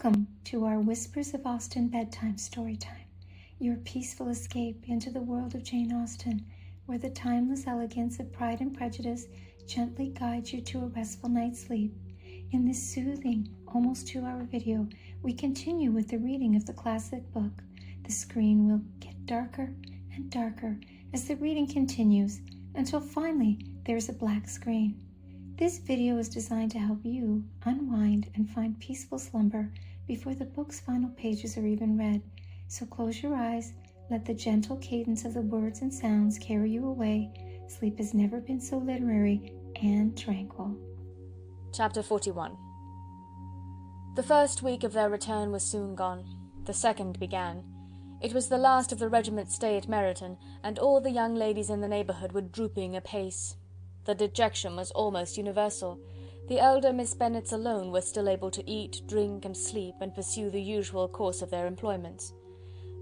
Welcome to our Whispers of Austen Bedtime Storytime, your peaceful escape into the world of Jane Austen, where the timeless elegance of Pride and Prejudice gently guides you to a restful night's sleep. In this soothing, almost 2-hour video, we continue with the reading of the classic book. The screen will get darker and darker as the reading continues until finally there's a black screen. This video is designed to help you unwind and find peaceful slumber before the book's final pages are even read. So close your eyes, let the gentle cadence of the words and sounds carry you away. Sleep has never been so literary and tranquil. Chapter 41. The first week of their return was soon gone. The second began. It was the last of the regiment's stay at Meryton, and all the young ladies in the neighbourhood were drooping apace. The dejection was almost universal. The elder Miss Bennets alone were still able to eat, drink, and sleep, and pursue the usual course of their employments.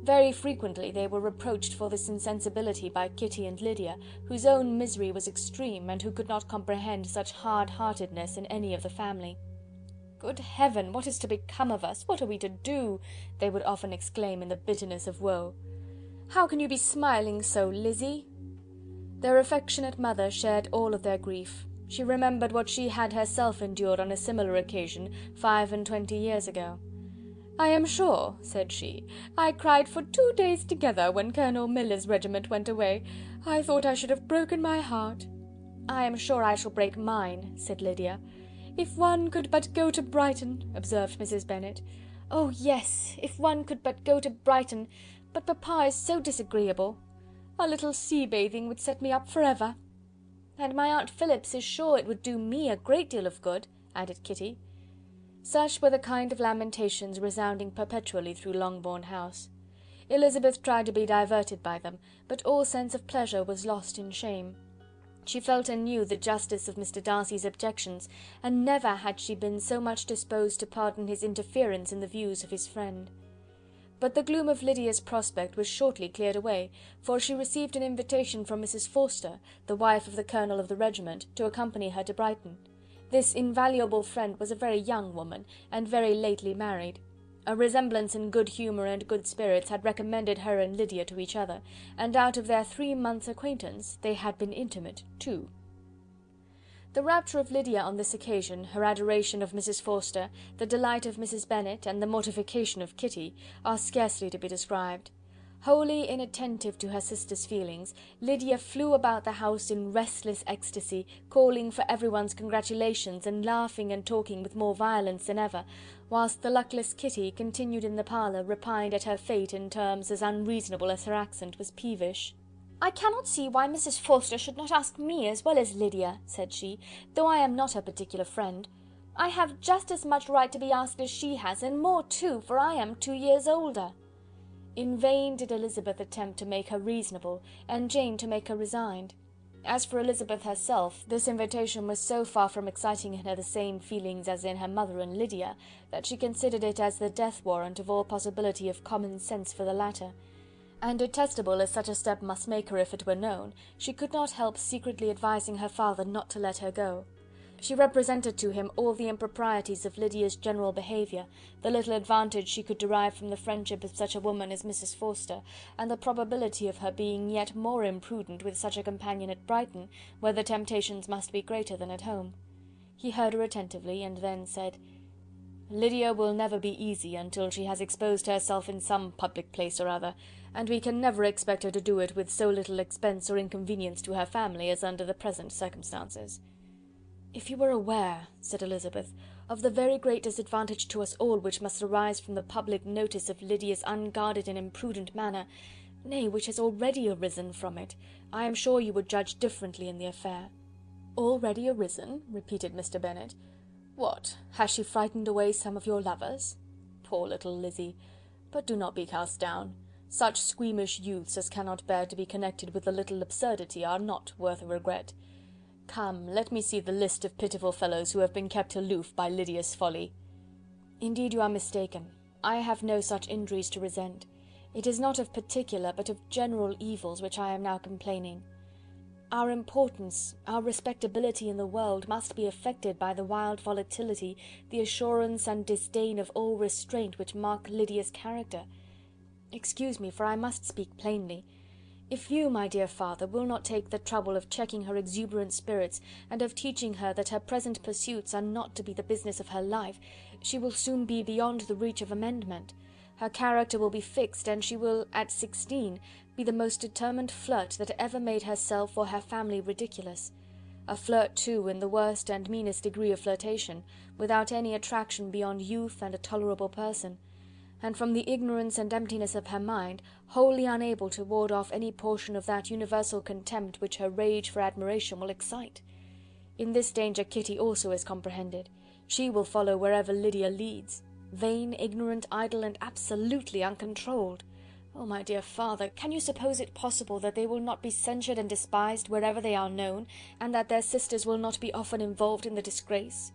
Very frequently they were reproached for this insensibility by Kitty and Lydia, whose own misery was extreme, and who could not comprehend such hard-heartedness in any of the family. "Good heaven, what is to become of us? What are we to do?" they would often exclaim in the bitterness of woe. "How can you be smiling so, Lizzie?" Their affectionate mother shared all of their grief. She remembered what she had herself endured on a similar occasion 25 years ago. "I am sure," said she, "I cried for 2 days together when Colonel Miller's regiment went away. I thought I should have broken my heart." "I am sure I shall break mine," said Lydia. "If one could but go to Brighton," observed Mrs. Bennet. "Oh yes, if one could but go to Brighton, but papa is so disagreeable. A little sea-bathing would set me up for ever." "And my Aunt Phillips is sure it would do me a great deal of good," added Kitty. Such were the kind of lamentations resounding perpetually through Longbourn House. Elizabeth tried to be diverted by them, but all sense of pleasure was lost in shame. She felt anew the justice of Mr. Darcy's objections, and never had she been so much disposed to pardon his interference in the views of his friend. But the gloom of Lydia's prospect was shortly cleared away, for she received an invitation from Mrs. Forster, the wife of the colonel of the regiment, to accompany her to Brighton. This invaluable friend was a very young woman, and very lately married. A resemblance in good humour and good spirits had recommended her and Lydia to each other, and out of their 3 months' acquaintance they had been intimate too. The rapture of Lydia on this occasion, her adoration of Mrs. Forster, the delight of Mrs. Bennet, and the mortification of Kitty, are scarcely to be described. Wholly inattentive to her sister's feelings, Lydia flew about the house in restless ecstasy, calling for everyone's congratulations, and laughing and talking with more violence than ever, whilst the luckless Kitty continued in the parlour, repined at her fate in terms as unreasonable as her accent was peevish. "I cannot see why Mrs. Forster should not ask me as well as Lydia," said she, "though I am not her particular friend. I have just as much right to be asked as she has, and more too, for I am 2 years older." In vain did Elizabeth attempt to make her reasonable, and Jane to make her resigned. As for Elizabeth herself, this invitation was so far from exciting in her the same feelings as in her mother and Lydia, that she considered it as the death warrant of all possibility of common sense for the latter. And detestable as such a step must make her if it were known, she could not help secretly advising her father not to let her go. She represented to him all the improprieties of Lydia's general behaviour, the little advantage she could derive from the friendship of such a woman as Mrs. Forster, and the probability of her being yet more imprudent with such a companion at Brighton, where the temptations must be greater than at home. He heard her attentively, and then said, "Lydia will never be easy until she has exposed herself in some public place or other, and we can never expect her to do it with so little expense or inconvenience to her family as under the present circumstances." "If you were aware," said Elizabeth, "of the very great disadvantage to us all which must arise from the public notice of Lydia's unguarded and imprudent manner, nay, which has already arisen from it, I am sure you would judge differently in the affair." "Already arisen?" repeated Mr. Bennet. "What, has she frightened away some of your lovers? Poor little Lizzie! But do not be cast down. Such squeamish youths as cannot bear to be connected with a little absurdity are not worth a regret. Come, let me see the list of pitiful fellows who have been kept aloof by Lydia's folly." "Indeed you are mistaken. I have no such injuries to resent. It is not of particular, but of general evils which I am now complaining." Our importance, our respectability in the world must be affected by the wild volatility, the assurance and disdain of all restraint which mark Lydia's character. Excuse me, for I must speak plainly. If you, my dear father, will not take the trouble of checking her exuberant spirits, and of teaching her that her present pursuits are not to be the business of her life, she will soon be beyond the reach of amendment. Her character will be fixed, and she will, at 16, be the most determined flirt that ever made herself or her family ridiculous. A flirt, too, in the worst and meanest degree of flirtation, without any attraction beyond youth and a tolerable person, and from the ignorance and emptiness of her mind, wholly unable to ward off any portion of that universal contempt which her rage for admiration will excite. In this danger Kitty also is comprehended. She will follow wherever Lydia leads. Vain, ignorant, idle, and absolutely uncontrolled. Oh, my dear father, can you suppose it possible that they will not be censured and despised wherever they are known, and that their sisters will not be often involved in the disgrace?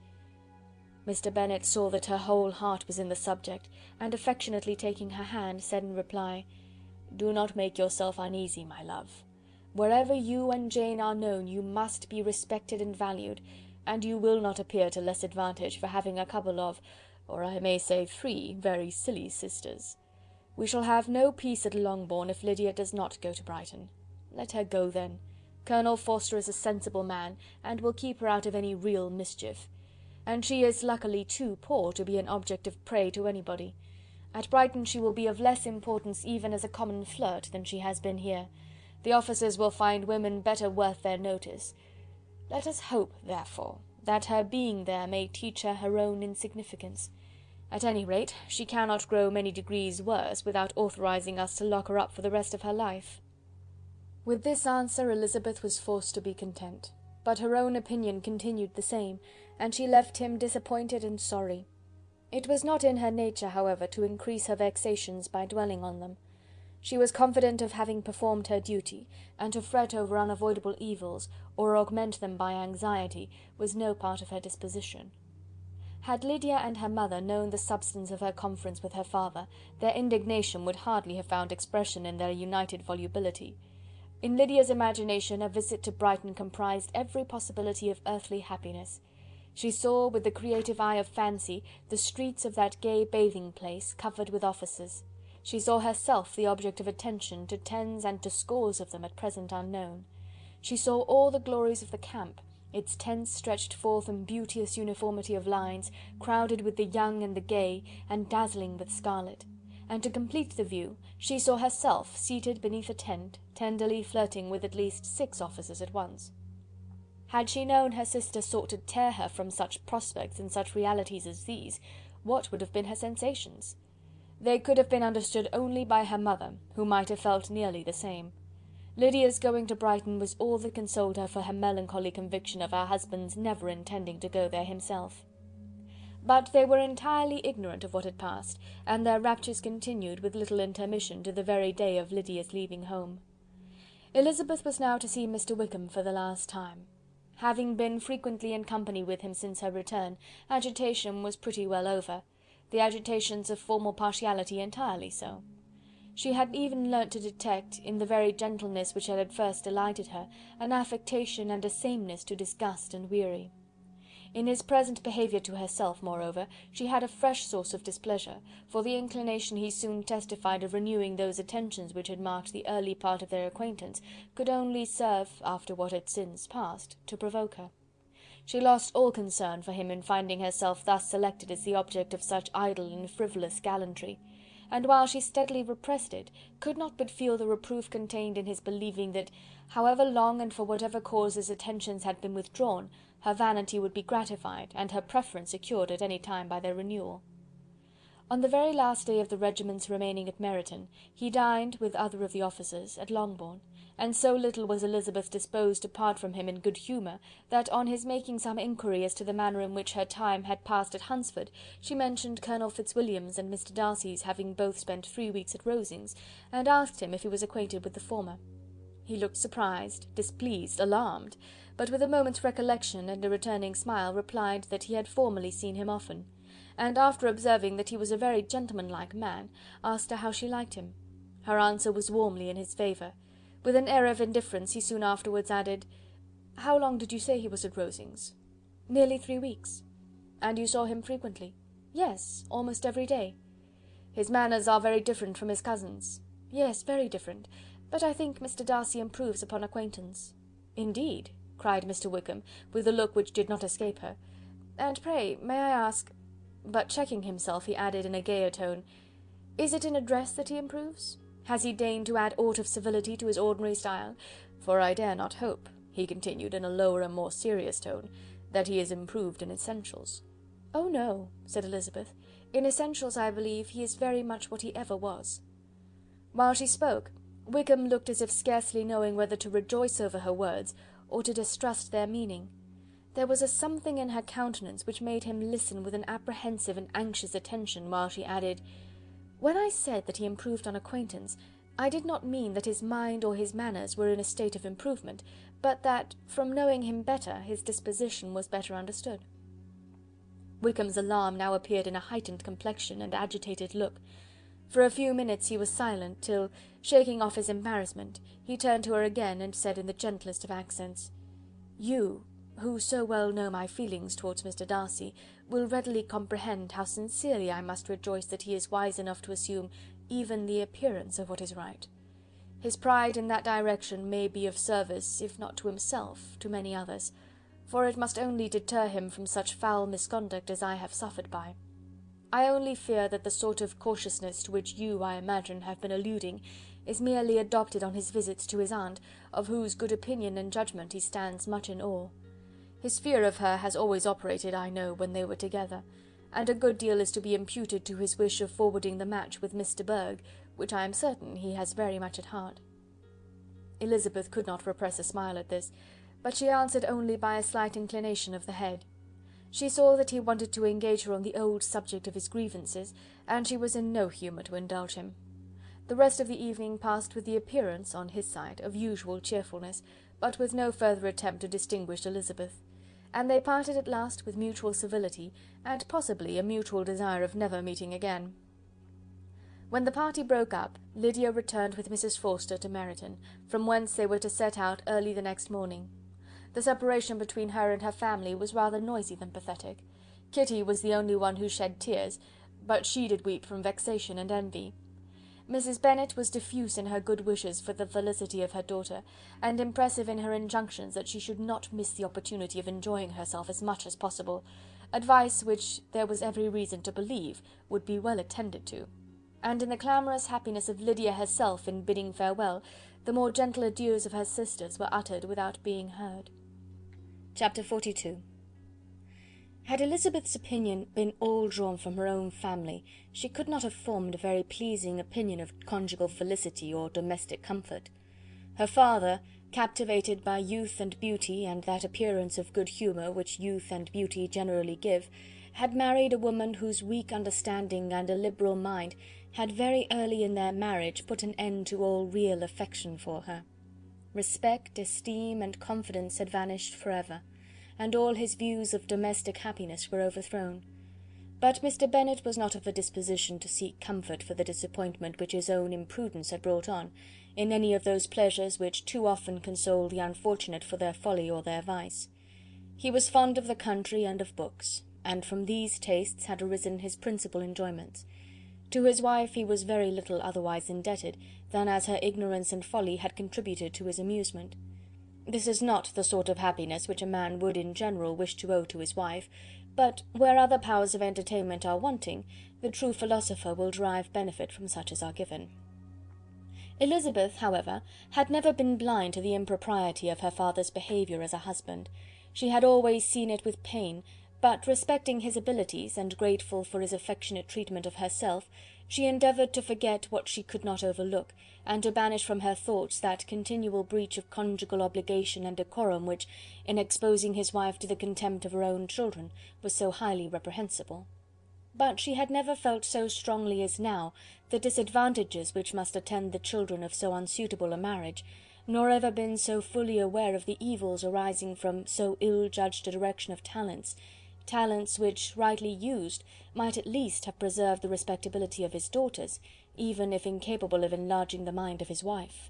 Mr. Bennet saw that her whole heart was in the subject, and affectionately taking her hand, said in reply, "Do not make yourself uneasy, my love. Wherever you and Jane are known, you must be respected and valued, and you will not appear to less advantage for having a couple of, or I may say 3, very silly sisters. We shall have no peace at Longbourn if Lydia does not go to Brighton. Let her go then. Colonel Forster is a sensible man, and will keep her out of any real mischief. And she is luckily too poor to be an object of prey to anybody. At Brighton she will be of less importance even as a common flirt than she has been here. The officers will find women better worth their notice. Let us hope, therefore, that her being there may teach her her own insignificance. At any rate, she cannot grow many degrees worse without authorizing us to lock her up for the rest of her life." With this answer Elizabeth was forced to be content, but her own opinion continued the same, and she left him disappointed and sorry. It was not in her nature, however, to increase her vexations by dwelling on them. She was confident of having performed her duty, and to fret over unavoidable evils, or augment them by anxiety, was no part of her disposition. Had Lydia and her mother known the substance of her conference with her father, their indignation would hardly have found expression in their united volubility. In Lydia's imagination a visit to Brighton comprised every possibility of earthly happiness. She saw, with the creative eye of fancy, the streets of that gay bathing place covered with officers. She saw herself the object of attention to tens and to scores of them at present unknown. She saw all the glories of the camp, its tents stretched forth in beauteous uniformity of lines, crowded with the young and the gay, and dazzling with scarlet. And to complete the view, she saw herself seated beneath a tent, tenderly flirting with at least 6 officers at once. Had she known her sister sought to tear her from such prospects and such realities as these, what would have been her sensations? They could have been understood only by her mother, who might have felt nearly the same. Lydia's going to Brighton was all that consoled her for her melancholy conviction of her husband's never intending to go there himself. But they were entirely ignorant of what had passed, and their raptures continued with little intermission to the very day of Lydia's leaving home. Elizabeth was now to see Mr. Wickham for the last time. Having been frequently in company with him since her return, agitation was pretty well over, the agitations of formal partiality entirely so. She had even learnt to detect, in the very gentleness which had at first delighted her, an affectation and a sameness to disgust and weary. In his present behaviour to herself, moreover, she had a fresh source of displeasure, for the inclination he soon testified of renewing those attentions which had marked the early part of their acquaintance could only serve, after what had since passed, to provoke her. She lost all concern for him in finding herself thus selected as the object of such idle and frivolous gallantry, and while she steadily repressed it, could not but feel the reproof contained in his believing that, however long and for whatever cause his attentions had been withdrawn, her vanity would be gratified, and her preference secured at any time by their renewal. On the very last day of the regiment's remaining at Meryton, he dined, with other of the officers, at Longbourn, and so little was Elizabeth disposed to part from him in good humour, that on his making some inquiry as to the manner in which her time had passed at Hunsford, she mentioned Colonel Fitzwilliam's and Mr. Darcy's having both spent 3 weeks at Rosings, and asked him if he was acquainted with the former. He looked surprised, displeased, alarmed, but with a moment's recollection and a returning smile replied that he had formerly seen him often, and after observing that he was a very gentlemanlike man, asked her how she liked him. Her answer was warmly in his favour. With an air of indifference he soon afterwards added, "How long did you say he was at Rosings?" "Nearly 3 weeks." "And you saw him frequently?" "Yes, almost every day." "His manners are very different from his cousin's." "Yes, very different. But I think Mr. Darcy improves upon acquaintance." "Indeed!" cried Mr. Wickham, with a look which did not escape her. "And pray, may I ask—" But checking himself, he added in a gayer tone, "Is it in address that he improves? Has he deigned to add aught of civility to his ordinary style? For I dare not hope," he continued in a lower and more serious tone, "that he is improved in essentials." "Oh no," said Elizabeth. "In essentials, I believe, he is very much what he ever was." While she spoke, Wickham looked as if scarcely knowing whether to rejoice over her words, or to distrust their meaning. There was a something in her countenance which made him listen with an apprehensive and anxious attention, while she added, "When I said that he improved on acquaintance, I did not mean that his mind or his manners were in a state of improvement, but that, from knowing him better, his disposition was better understood." Wickham's alarm now appeared in a heightened complexion and agitated look. For a few minutes he was silent, till, shaking off his embarrassment, he turned to her again, and said in the gentlest of accents, "You, who so well know my feelings towards Mr. Darcy, will readily comprehend how sincerely I must rejoice that he is wise enough to assume even the appearance of what is right. His pride in that direction may be of service, if not to himself, to many others, for it must only deter him from such foul misconduct as I have suffered by. I only fear that the sort of cautiousness to which you, I imagine, have been alluding, is merely adopted on his visits to his aunt, of whose good opinion and judgment he stands much in awe. His fear of her has always operated, I know, when they were together, and a good deal is to be imputed to his wish of forwarding the match with Miss de Bourgh, which I am certain he has very much at heart." Elizabeth could not repress a smile at this, but she answered only by a slight inclination of the head. She saw that he wanted to engage her on the old subject of his grievances, and she was in no humour to indulge him. The rest of the evening passed with the appearance, on his side, of usual cheerfulness, but with no further attempt to distinguish Elizabeth, and they parted at last with mutual civility, and possibly a mutual desire of never meeting again. When the party broke up, Lydia returned with Mrs. Forster to Meryton, from whence they were to set out early the next morning. The separation between her and her family was rather noisy than pathetic. Kitty was the only one who shed tears, but she did weep from vexation and envy. Mrs. Bennet was diffuse in her good wishes for the felicity of her daughter, and impressive in her injunctions that she should not miss the opportunity of enjoying herself as much as possible, advice which there was every reason to believe would be well attended to. And in the clamorous happiness of Lydia herself in bidding farewell, the more gentle adieus of her sisters were uttered without being heard. Chapter 42. Had Elizabeth's opinion been all drawn from her own family, she could not have formed a very pleasing opinion of conjugal felicity or domestic comfort. Her father, captivated by youth and beauty, and that appearance of good humour which youth and beauty generally give, had married a woman whose weak understanding and illiberal mind had very early in their marriage put an end to all real affection for her. Respect, esteem, and confidence had vanished for ever, and all his views of domestic happiness were overthrown. But Mr. Bennet was not of a disposition to seek comfort for the disappointment which his own imprudence had brought on, in any of those pleasures which too often console the unfortunate for their folly or their vice. He was fond of the country and of books, and from these tastes had arisen his principal enjoyments. To his wife he was very little otherwise indebted than as her ignorance and folly had contributed to his amusement. This is not the sort of happiness which a man would in general wish to owe to his wife, but where other powers of entertainment are wanting, the true philosopher will derive benefit from such as are given. Elizabeth, however, had never been blind to the impropriety of her father's behaviour as a husband. She had always seen it with pain, but respecting his abilities, and grateful for his affectionate treatment of herself, she endeavoured to forget what she could not overlook, and to banish from her thoughts that continual breach of conjugal obligation and decorum which, in exposing his wife to the contempt of her own children, was so highly reprehensible. But she had never felt so strongly as now the disadvantages which must attend the children of so unsuitable a marriage, nor ever been so fully aware of the evils arising from so ill-judged a direction of talents, which, rightly used, might at least have preserved the respectability of his daughters, even if incapable of enlarging the mind of his wife.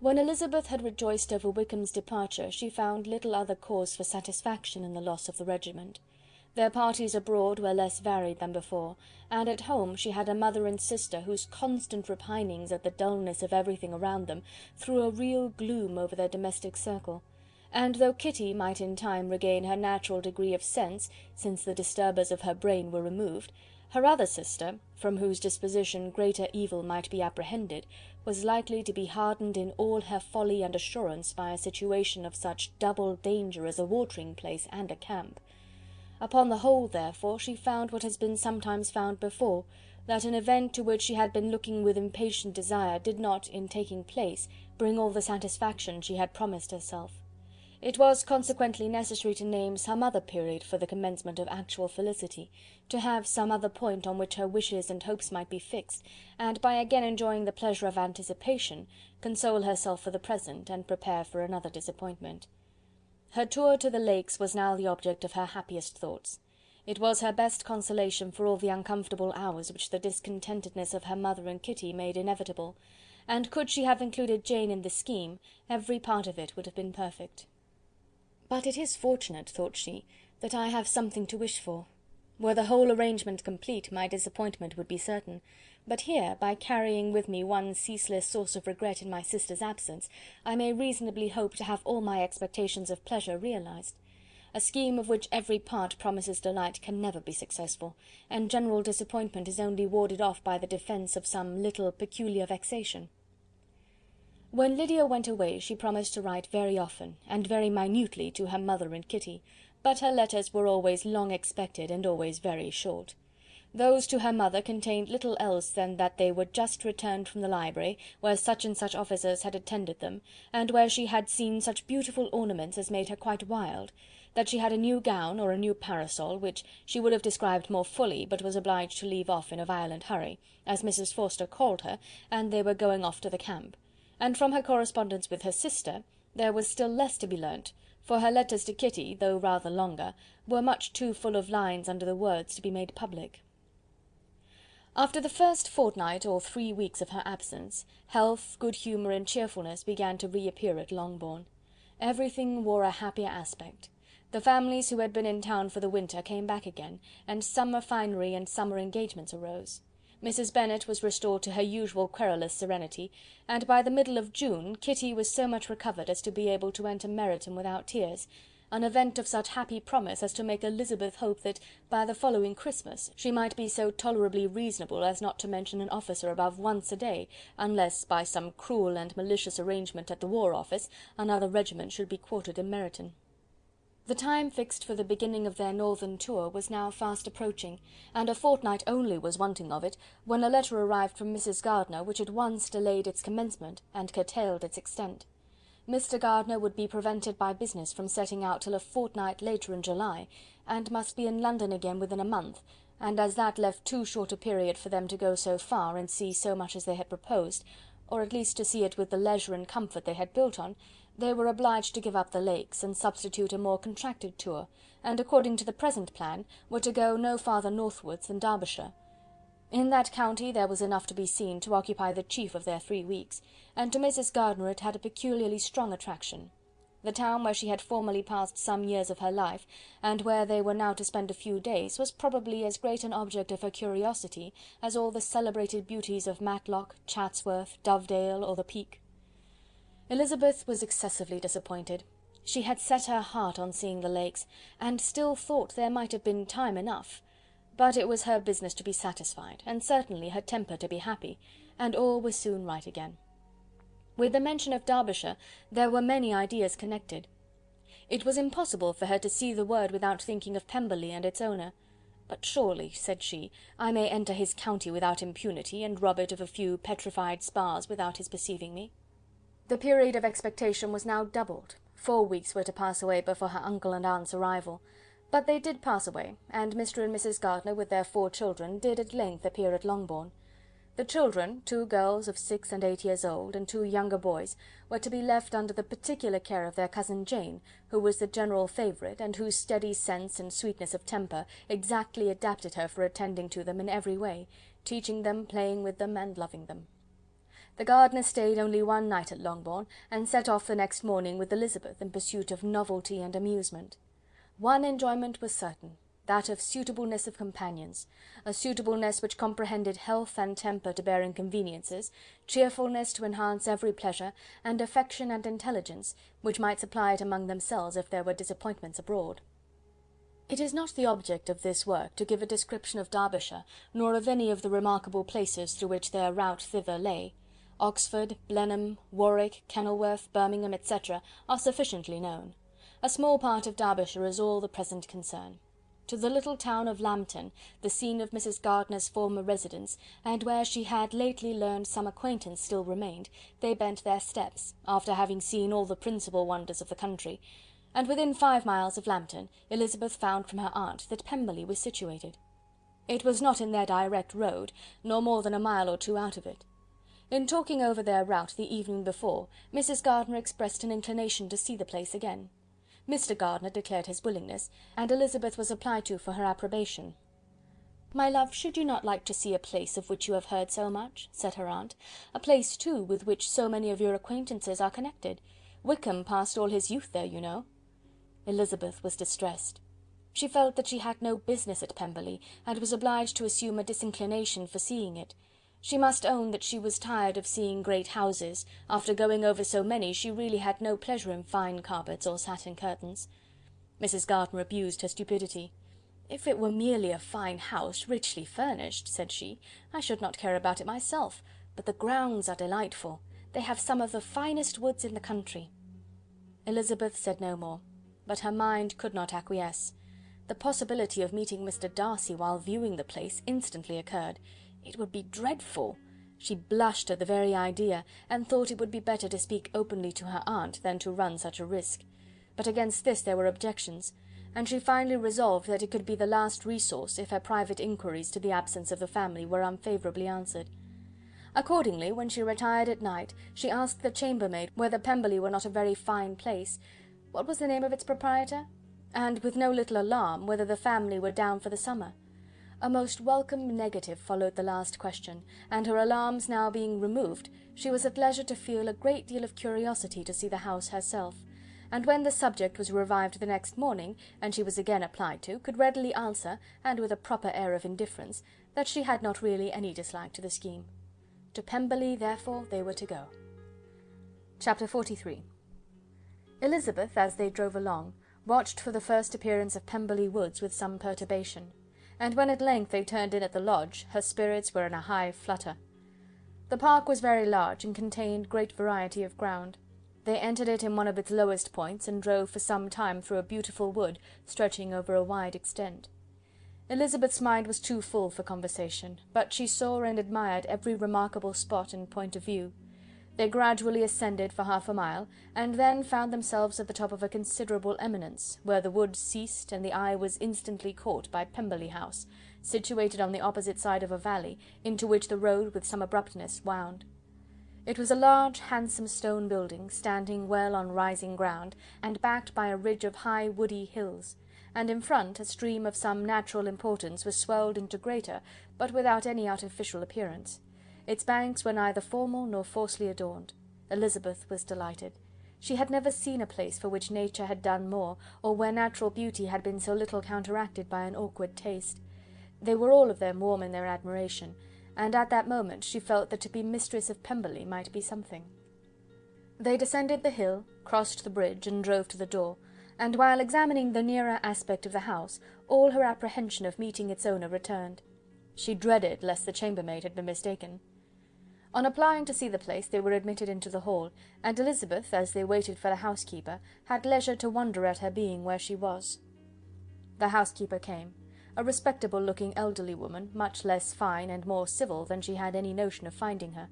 When Elizabeth had rejoiced over Wickham's departure, she found little other cause for satisfaction in the loss of the regiment. Their parties abroad were less varied than before, and at home she had a mother and sister whose constant repinings at the dullness of everything around them threw a real gloom over their domestic circle. And though Kitty might in time regain her natural degree of sense, since the disturbers of her brain were removed, her other sister, from whose disposition greater evil might be apprehended, was likely to be hardened in all her folly and assurance by a situation of such double danger as a watering-place and a camp. Upon the whole, therefore, she found what has been sometimes found before, that an event to which she had been looking with impatient desire did not, in taking place, bring all the satisfaction she had promised herself. It was consequently necessary to name some other period for the commencement of actual felicity, to have some other point on which her wishes and hopes might be fixed, and by again enjoying the pleasure of anticipation, console herself for the present, and prepare for another disappointment. Her tour to the Lakes was now the object of her happiest thoughts. It was her best consolation for all the uncomfortable hours which the discontentedness of her mother and Kitty made inevitable, and could she have included Jane in the scheme, every part of it would have been perfect. "But it is fortunate," thought she, "that I have something to wish for. Were the whole arrangement complete, my disappointment would be certain, but here, by carrying with me one ceaseless source of regret in my sister's absence, I may reasonably hope to have all my expectations of pleasure realized. A scheme of which every part promises delight can never be successful, and general disappointment is only warded off by the defence of some little peculiar vexation." When Lydia went away, she promised to write very often, and very minutely, to her mother and Kitty, but her letters were always long expected, and always very short. Those to her mother contained little else than that they were just returned from the library, where such and such officers had attended them, and where she had seen such beautiful ornaments as made her quite wild, that she had a new gown, or a new parasol, which she would have described more fully, but was obliged to leave off in a violent hurry, as Mrs. Forster called her, and they were going off to the camp. And from her correspondence with her sister, there was still less to be learnt, for her letters to Kitty, though rather longer, were much too full of lines under the words to be made public. After the first fortnight or 3 weeks of her absence, health, good humour, and cheerfulness began to reappear at Longbourn. Everything wore a happier aspect. The families who had been in town for the winter came back again, and summer finery and summer engagements arose. Mrs. Bennet was restored to her usual querulous serenity, and by the middle of June Kitty was so much recovered as to be able to enter Meryton without tears, an event of such happy promise as to make Elizabeth hope that by the following Christmas she might be so tolerably reasonable as not to mention an officer above once a day, unless, by some cruel and malicious arrangement at the War Office, another regiment should be quartered in Meryton. The time fixed for the beginning of their northern tour was now fast approaching, and a fortnight only was wanting of it, when a letter arrived from Mrs. Gardiner, which at once delayed its commencement, and curtailed its extent. Mr. Gardiner would be prevented by business from setting out till a fortnight later in July, and must be in London again within a month, and as that left too short a period for them to go so far and see so much as they had proposed, or at least to see it with the leisure and comfort they had built on, they were obliged to give up the Lakes, and substitute a more contracted tour, and, according to the present plan, were to go no farther northwards than Derbyshire. In that county there was enough to be seen to occupy the chief of their 3 weeks, and to Mrs. Gardiner it had a peculiarly strong attraction. The town where she had formerly passed some years of her life, and where they were now to spend a few days, was probably as great an object of her curiosity as all the celebrated beauties of Matlock, Chatsworth, Dovedale, or the Peak. Elizabeth was excessively disappointed. She had set her heart on seeing the Lakes, and still thought there might have been time enough. But it was her business to be satisfied, and certainly her temper to be happy, and all was soon right again. With the mention of Derbyshire there were many ideas connected. It was impossible for her to see the word without thinking of Pemberley and its owner. "But surely," said she, "I may enter his county without impunity, and rob it of a few petrified spars without his perceiving me." The period of expectation was now doubled. 4 weeks were to pass away before her uncle and aunt's arrival. But they did pass away, and Mr. and Mrs. Gardiner, with their 4 children, did at length appear at Longbourn. The children, 2 girls of 6 and 8 years old, and 2 younger boys, were to be left under the particular care of their cousin Jane, who was the general favourite, and whose steady sense and sweetness of temper exactly adapted her for attending to them in every way, teaching them, playing with them, and loving them. The gardener stayed only one night at Longbourn, and set off the next morning with Elizabeth in pursuit of novelty and amusement. One enjoyment was certain, that of suitableness of companions, a suitableness which comprehended health and temper to bear inconveniences, cheerfulness to enhance every pleasure, and affection and intelligence, which might supply it among themselves if there were disappointments abroad. It is not the object of this work to give a description of Derbyshire, nor of any of the remarkable places through which their route thither lay. Oxford, Blenheim, Warwick, Kenilworth, Birmingham, etc., are sufficiently known. A small part of Derbyshire is all the present concern. To the little town of Lambton, the scene of Mrs. Gardiner's former residence, and where she had lately learned some acquaintance still remained, they bent their steps, after having seen all the principal wonders of the country, and within 5 miles of Lambton, Elizabeth found from her aunt that Pemberley was situated. It was not in their direct road, nor more than a mile or two out of it. In talking over their route the evening before, Mrs. Gardiner expressed an inclination to see the place again. Mr. Gardiner declared his willingness, and Elizabeth was applied to for her approbation. "My love, should you not like to see a place of which you have heard so much?" said her aunt, "a place, too, with which so many of your acquaintances are connected. Wickham passed all his youth there, you know." Elizabeth was distressed. She felt that she had no business at Pemberley, and was obliged to assume a disinclination for seeing it. She must own that she was tired of seeing great houses. After going over so many, she really had no pleasure in fine carpets or satin curtains. Mrs. Gardiner abused her stupidity. "If it were merely a fine house, richly furnished," said she, "I should not care about it myself, but the grounds are delightful. They have some of the finest woods in the country." Elizabeth said no more, but her mind could not acquiesce. The possibility of meeting Mr. Darcy while viewing the place instantly occurred. It would be dreadful. She blushed at the very idea, and thought it would be better to speak openly to her aunt than to run such a risk. But against this there were objections, and she finally resolved that it could be the last resource if her private inquiries to the absence of the family were unfavourably answered. Accordingly, when she retired at night, she asked the chambermaid whether Pemberley were not a very fine place. What was the name of its proprietor? And, with no little alarm, whether the family were down for the summer. A most welcome negative followed the last question, and her alarms now being removed, she was at leisure to feel a great deal of curiosity to see the house herself, and when the subject was revived the next morning, and she was again applied to, could readily answer, and with a proper air of indifference, that she had not really any dislike to the scheme. To Pemberley, therefore, they were to go. Chapter 43. Elizabeth, as they drove along, watched for the first appearance of Pemberley Woods with some perturbation, and when at length they turned in at the lodge, her spirits were in a high flutter. The park was very large, and contained great variety of ground. They entered it in one of its lowest points, and drove for some time through a beautiful wood, stretching over a wide extent. Elizabeth's mind was too full for conversation, but she saw and admired every remarkable spot and point of view. They gradually ascended for half a mile, and then found themselves at the top of a considerable eminence, where the wood ceased, and the eye was instantly caught by Pemberley House, situated on the opposite side of a valley, into which the road with some abruptness wound. It was a large, handsome stone building, standing well on rising ground, and backed by a ridge of high woody hills, and in front a stream of some natural importance was swelled into greater, but without any artificial appearance. Its banks were neither formal nor falsely adorned. Elizabeth was delighted. She had never seen a place for which nature had done more, or where natural beauty had been so little counteracted by an awkward taste. They were all of them warm in their admiration, and at that moment she felt that to be mistress of Pemberley might be something. They descended the hill, crossed the bridge, and drove to the door, and while examining the nearer aspect of the house, all her apprehension of meeting its owner returned. She dreaded lest the chambermaid had been mistaken. On applying to see the place, they were admitted into the hall, and Elizabeth, as they waited for the housekeeper, had leisure to wonder at her being where she was. The housekeeper came, a respectable-looking elderly woman, much less fine and more civil than she had any notion of finding her.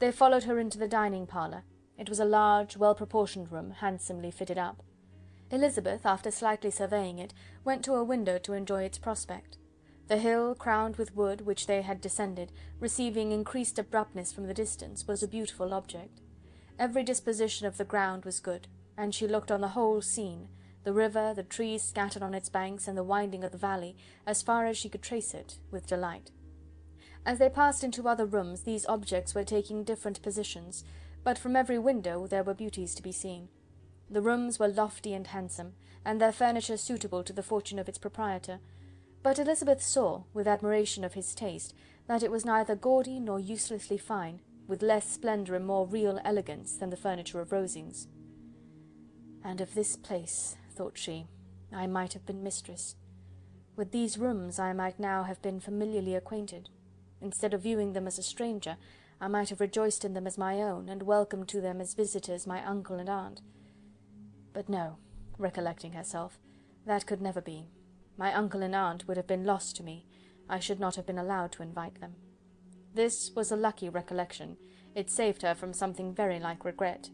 They followed her into the dining-parlour. It was a large, well-proportioned room, handsomely fitted up. Elizabeth, after slightly surveying it, went to a window to enjoy its prospect. The hill, crowned with wood, which they had descended, receiving increased abruptness from the distance, was a beautiful object. Every disposition of the ground was good, and she looked on the whole scene, the river, the trees scattered on its banks, and the winding of the valley, as far as she could trace it, with delight. As they passed into other rooms, these objects were taking different positions, but from every window there were beauties to be seen. The rooms were lofty and handsome, and their furniture suitable to the fortune of its proprietor, but Elizabeth saw, with admiration of his taste, that it was neither gaudy nor uselessly fine, with less splendour and more real elegance than the furniture of Rosings. "And of this place," thought she, "I might have been mistress. With these rooms I might now have been familiarly acquainted. Instead of viewing them as a stranger, I might have rejoiced in them as my own, and welcomed to them as visitors my uncle and aunt. But no," recollecting herself, "that could never be. My uncle and aunt would have been lost to me. I should not have been allowed to invite them." This was a lucky recollection. It saved her from something very like regret.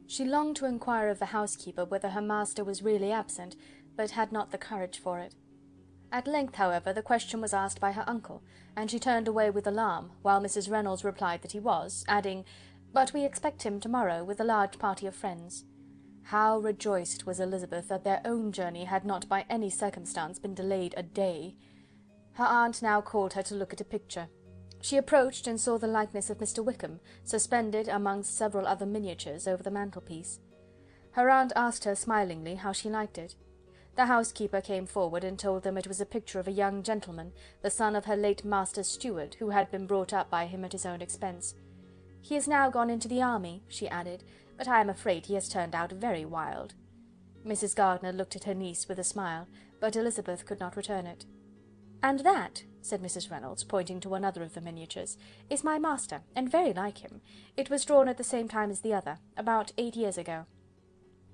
She longed to inquire of the housekeeper whether her master was really absent, but had not the courage for it. At length, however, the question was asked by her uncle, and she turned away with alarm, while Mrs. Reynolds replied that he was, adding, "But we expect him to-morrow, with a large party of friends." How rejoiced was Elizabeth that their own journey had not by any circumstance been delayed a day! Her aunt now called her to look at a picture. She approached and saw the likeness of Mr. Wickham, suspended amongst several other miniatures, over the mantelpiece. Her aunt asked her smilingly how she liked it. The housekeeper came forward and told them it was a picture of a young gentleman, the son of her late master's steward, who had been brought up by him at his own expense. "He is now gone into the army," she added, "but I am afraid he has turned out very wild." Mrs. Gardiner looked at her niece with a smile, but Elizabeth could not return it. "And that," said Mrs. Reynolds, pointing to another of the miniatures, "is my master, and very like him. It was drawn at the same time as the other, about 8 years ago."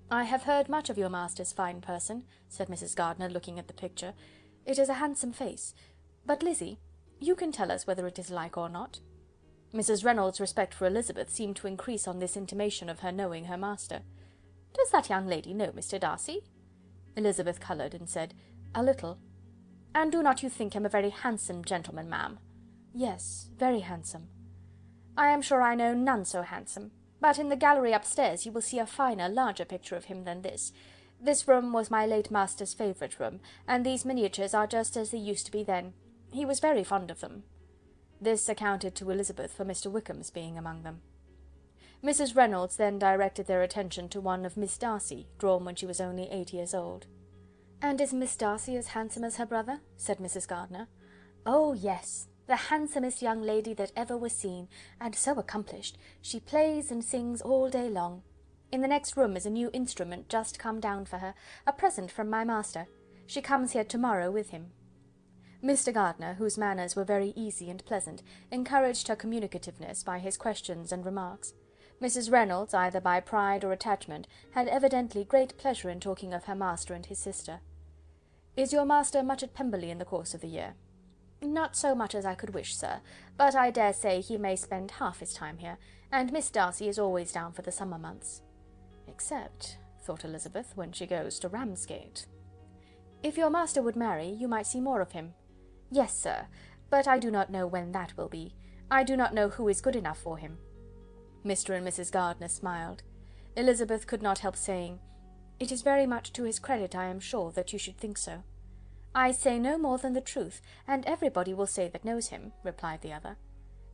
"I have heard much of your master's fine person," said Mrs. Gardiner, looking at the picture. "It is a handsome face. But, Lizzy, you can tell us whether it is like or not." Mrs. Reynolds' respect for Elizabeth seemed to increase on this intimation of her knowing her master. "Does that young lady know Mr. Darcy?" Elizabeth coloured, and said, "A little." "And do not you think him a very handsome gentleman, ma'am?" "Yes, very handsome." "I am sure I know none so handsome. But in the gallery upstairs you will see a finer, larger picture of him than this. This room was my late master's favourite room, and these miniatures are just as they used to be then. He was very fond of them." This accounted to Elizabeth for Mr. Wickham's being among them. Mrs. Reynolds then directed their attention to one of Miss Darcy, drawn when she was only 8 years old. "And is Miss Darcy as handsome as her brother?" said Mrs. Gardiner. "Oh, yes, the handsomest young lady that ever was seen, and so accomplished. She plays and sings all day long. In the next room is a new instrument just come down for her, a present from my master. She comes here to-morrow with him." Mr. Gardiner, whose manners were very easy and pleasant, encouraged her communicativeness by his questions and remarks. Mrs. Reynolds, either by pride or attachment, had evidently great pleasure in talking of her master and his sister. "Is your master much at Pemberley in the course of the year?" "Not so much as I could wish, sir, but I dare say he may spend half his time here, and Miss Darcy is always down for the summer months." "Except," thought Elizabeth, "when she goes to Ramsgate." "If your master would marry, you might see more of him." "Yes, sir, but I do not know when that will be. I do not know who is good enough for him." Mr. and Mrs. Gardiner smiled. Elizabeth could not help saying, "It is very much to his credit, I am sure, that you should think so." "I say no more than the truth, and everybody will say that knows him," replied the other.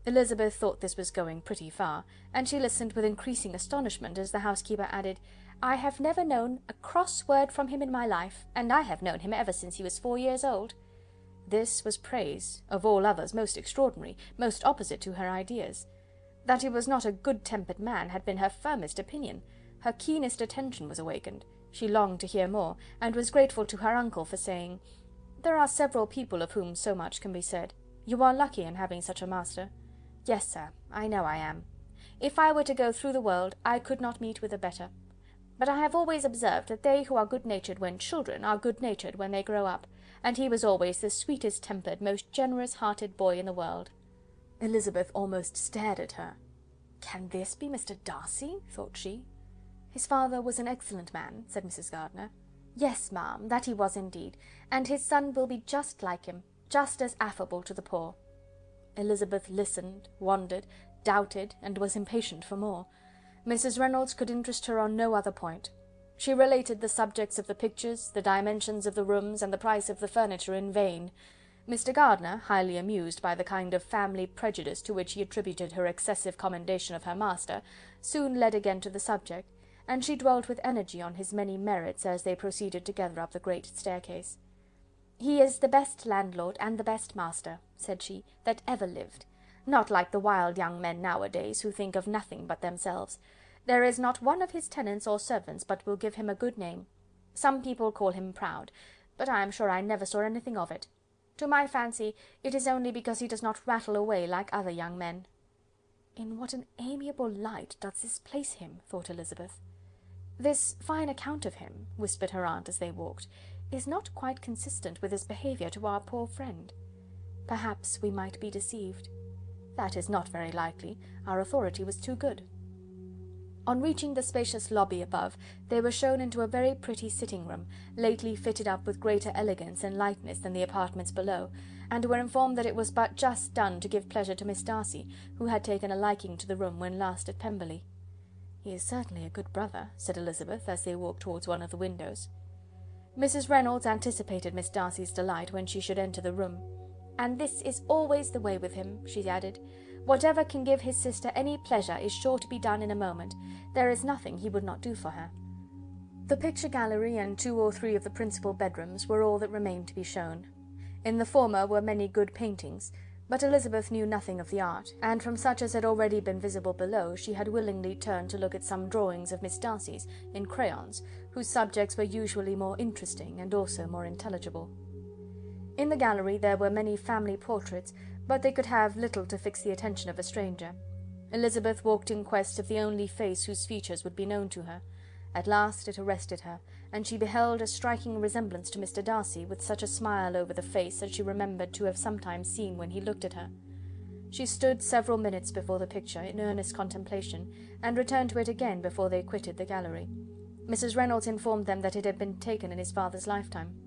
Elizabeth thought this was going pretty far, and she listened with increasing astonishment as the housekeeper added, "I have never known a cross word from him in my life, and I have known him ever since he was 4 years old." This was praise, of all others most extraordinary, most opposite to her ideas. That he was not a good-tempered man had been her firmest opinion. Her keenest attention was awakened. She longed to hear more, and was grateful to her uncle for saying, "There are several people of whom so much can be said. You are lucky in having such a master." "Yes, sir, I know I am. If I were to go through the world, I could not meet with a better. But I have always observed that they who are good-natured when children are good-natured when they grow up, and he was always the sweetest-tempered, most generous-hearted boy in the world." Elizabeth almost stared at her. "Can this be Mr. Darcy?" thought she. "His father was an excellent man," said Mrs. Gardiner. "Yes, ma'am, that he was indeed, and his son will be just like him, just as affable to the poor." Elizabeth listened, wondered, doubted, and was impatient for more. Mrs. Reynolds could interest her on no other point. She related the subjects of the pictures, the dimensions of the rooms, and the price of the furniture in vain. Mr. Gardiner, highly amused by the kind of family prejudice to which he attributed her excessive commendation of her master, soon led again to the subject, and she dwelt with energy on his many merits as they proceeded together up the great staircase. "He is the best landlord and the best master," said she, "that ever lived. Not like the wild young men nowadays, who think of nothing but themselves. There is not one of his tenants or servants but will give him a good name. Some people call him proud, but I am sure I never saw anything of it. To my fancy, it is only because he does not rattle away like other young men." "In what an amiable light does this place him!" thought Elizabeth. "This fine account of him," whispered her aunt as they walked, "is not quite consistent with his behaviour to our poor friend. Perhaps we might be deceived. That is not very likely. Our authority was too good." On reaching the spacious lobby above, they were shown into a very pretty sitting-room, lately fitted up with greater elegance and lightness than the apartments below, and were informed that it was but just done to give pleasure to Miss Darcy, who had taken a liking to the room when last at Pemberley. "He is certainly a good brother," said Elizabeth, as they walked towards one of the windows. Mrs. Reynolds anticipated Miss Darcy's delight when she should enter the room. "And this is always the way with him," she added. "Whatever can give his sister any pleasure is sure to be done in a moment. There is nothing he would not do for her." The picture gallery and 2 or 3 of the principal bedrooms were all that remained to be shown. In the former were many good paintings, but Elizabeth knew nothing of the art, and from such as had already been visible below, she had willingly turned to look at some drawings of Miss Darcy's, in crayons, whose subjects were usually more interesting and also more intelligible. In the gallery there were many family portraits, but they could have little to fix the attention of a stranger. Elizabeth walked in quest of the only face whose features would be known to her. At last it arrested her, and she beheld a striking resemblance to Mr. Darcy, with such a smile over the face as she remembered to have sometimes seen when he looked at her. She stood several minutes before the picture, in earnest contemplation, and returned to it again before they quitted the gallery. Mrs. Reynolds informed them that it had been taken in his father's lifetime.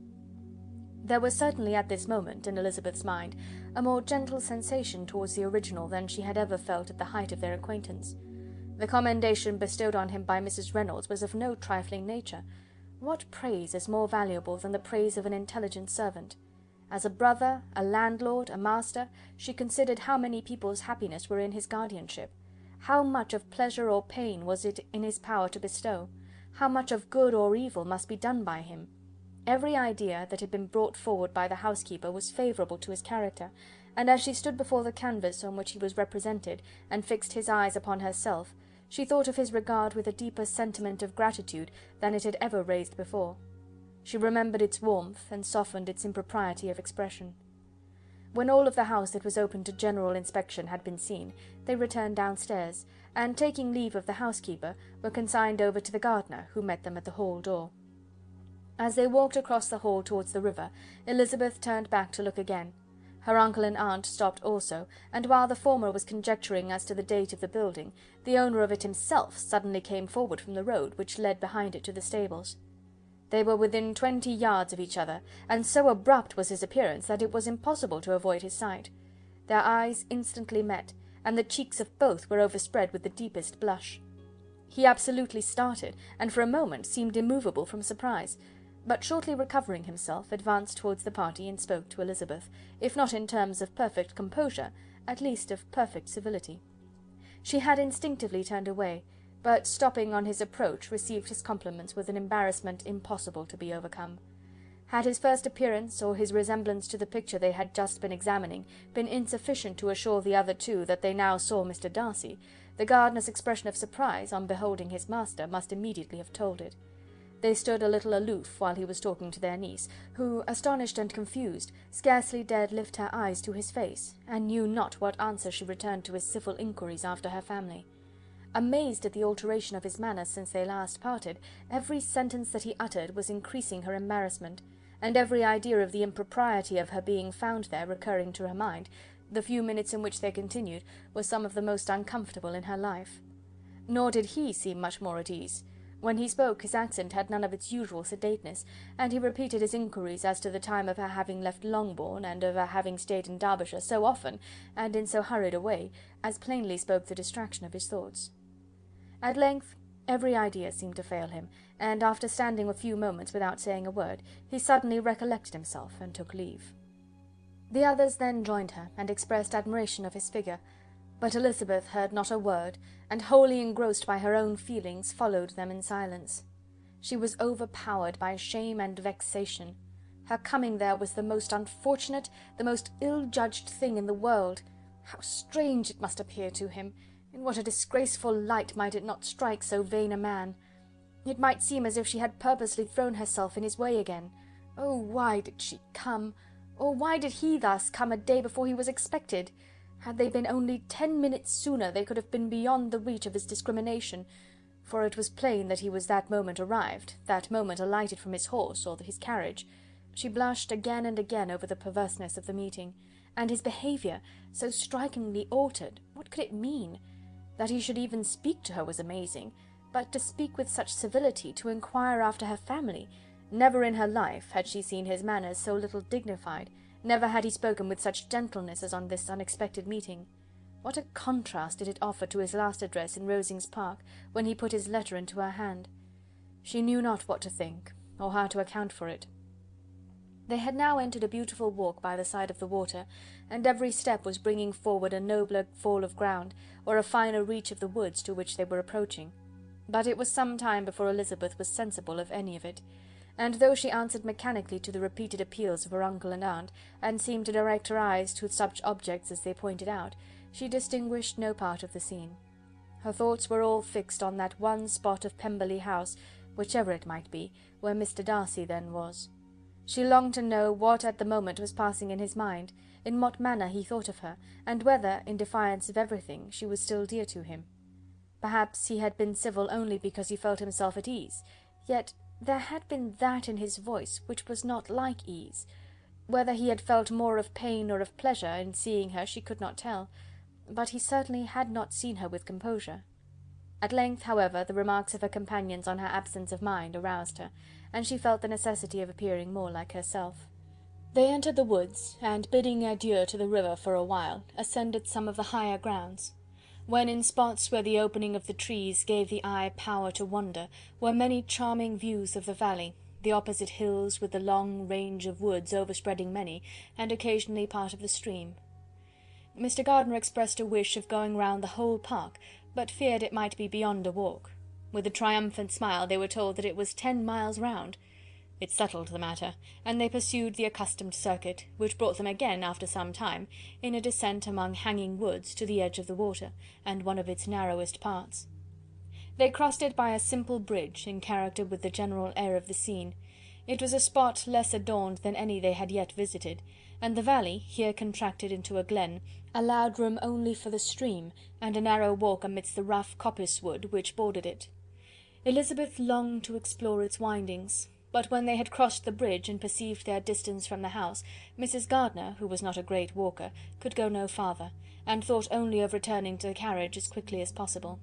There was certainly at this moment, in Elizabeth's mind, a more gentle sensation towards the original than she had ever felt at the height of their acquaintance. The commendation bestowed on him by Mrs. Reynolds was of no trifling nature. What praise is more valuable than the praise of an intelligent servant? As a brother, a landlord, a master, she considered how many people's happiness were in his guardianship. How much of pleasure or pain was it in his power to bestow? How much of good or evil must be done by him? Every idea that had been brought forward by the housekeeper was favourable to his character, and as she stood before the canvas on which he was represented, and fixed his eyes upon herself, she thought of his regard with a deeper sentiment of gratitude than it had ever raised before. She remembered its warmth, and softened its impropriety of expression. When all of the house that was open to general inspection had been seen, they returned downstairs, and taking leave of the housekeeper, were consigned over to the gardener, who met them at the hall door. As they walked across the hall towards the river, Elizabeth turned back to look again. Her uncle and aunt stopped also, and while the former was conjecturing as to the date of the building, the owner of it himself suddenly came forward from the road which led behind it to the stables. They were within 20 yards of each other, and so abrupt was his appearance that it was impossible to avoid his sight. Their eyes instantly met, and the cheeks of both were overspread with the deepest blush. He absolutely started, and for a moment seemed immovable from surprise, but shortly recovering himself, advanced towards the party and spoke to Elizabeth, if not in terms of perfect composure, at least of perfect civility. She had instinctively turned away, but stopping on his approach, received his compliments with an embarrassment impossible to be overcome. Had his first appearance, or his resemblance to the picture they had just been examining, been insufficient to assure the other two that they now saw Mr. Darcy, the gardener's expression of surprise on beholding his master must immediately have told it. They stood a little aloof while he was talking to their niece, who, astonished and confused, scarcely dared lift her eyes to his face, and knew not what answer she returned to his civil inquiries after her family. Amazed at the alteration of his manner since they last parted, every sentence that he uttered was increasing her embarrassment, and every idea of the impropriety of her being found there recurring to her mind, the few minutes in which they continued were some of the most uncomfortable in her life. Nor did he seem much more at ease. When he spoke, his accent had none of its usual sedateness, and he repeated his inquiries as to the time of her having left Longbourn, and of her having stayed in Derbyshire so often, and in so hurried a way, as plainly spoke the distraction of his thoughts. At length every idea seemed to fail him, and after standing a few moments without saying a word, he suddenly recollected himself, and took leave. The others then joined her, and expressed admiration of his figure, but Elizabeth heard not a word, and, wholly engrossed by her own feelings, followed them in silence. She was overpowered by shame and vexation. Her coming there was the most unfortunate, the most ill-judged thing in the world. How strange it must appear to him! In what a disgraceful light might it not strike so vain a man! It might seem as if she had purposely thrown herself in his way again. Oh, why did she come? Or why did he thus come a day before he was expected? Had they been only 10 minutes sooner, they could have been beyond the reach of his discrimination, for it was plain that he was that moment arrived, that moment alighted from his horse or his carriage. She blushed again and again over the perverseness of the meeting, and his behaviour, so strikingly altered, what could it mean? That he should even speak to her was amazing, but to speak with such civility, to inquire after her family— never in her life had she seen his manners so little dignified, never had he spoken with such gentleness as on this unexpected meeting. What a contrast did it offer to his last address in Rosings Park, when he put his letter into her hand! She knew not what to think, or how to account for it. They had now entered a beautiful walk by the side of the water, and every step was bringing forward a nobler fall of ground, or a finer reach of the woods to which they were approaching. But it was some time before Elizabeth was sensible of any of it, and though she answered mechanically to the repeated appeals of her uncle and aunt, and seemed to direct her eyes to such objects as they pointed out, she distinguished no part of the scene. Her thoughts were all fixed on that one spot of Pemberley House, whichever it might be, where Mr. Darcy then was. She longed to know what at the moment was passing in his mind, in what manner he thought of her, and whether, in defiance of everything, she was still dear to him. Perhaps he had been civil only because he felt himself at ease, yet there had been that in his voice which was not like ease. Whether he had felt more of pain or of pleasure in seeing her she could not tell, but he certainly had not seen her with composure. At length, however, the remarks of her companions on her absence of mind aroused her, and she felt the necessity of appearing more like herself. They entered the woods, and bidding adieu to the river for a while, ascended some of the higher grounds, when in spots where the opening of the trees gave the eye power to wander, were many charming views of the valley, the opposite hills with the long range of woods overspreading many, and occasionally part of the stream. Mr. Gardiner expressed a wish of going round the whole park, but feared it might be beyond a walk. With a triumphant smile they were told that it was 10 miles round. It settled the matter, and they pursued the accustomed circuit, which brought them again, after some time, in a descent among hanging woods to the edge of the water, and one of its narrowest parts. They crossed it by a simple bridge, in character with the general air of the scene. It was a spot less adorned than any they had yet visited, and the valley, here contracted into a glen, allowed room only for the stream, and a narrow walk amidst the rough coppice wood which bordered it. Elizabeth longed to explore its windings, but when they had crossed the bridge and perceived their distance from the house, Mrs. Gardiner, who was not a great walker, could go no farther, and thought only of returning to the carriage as quickly as possible.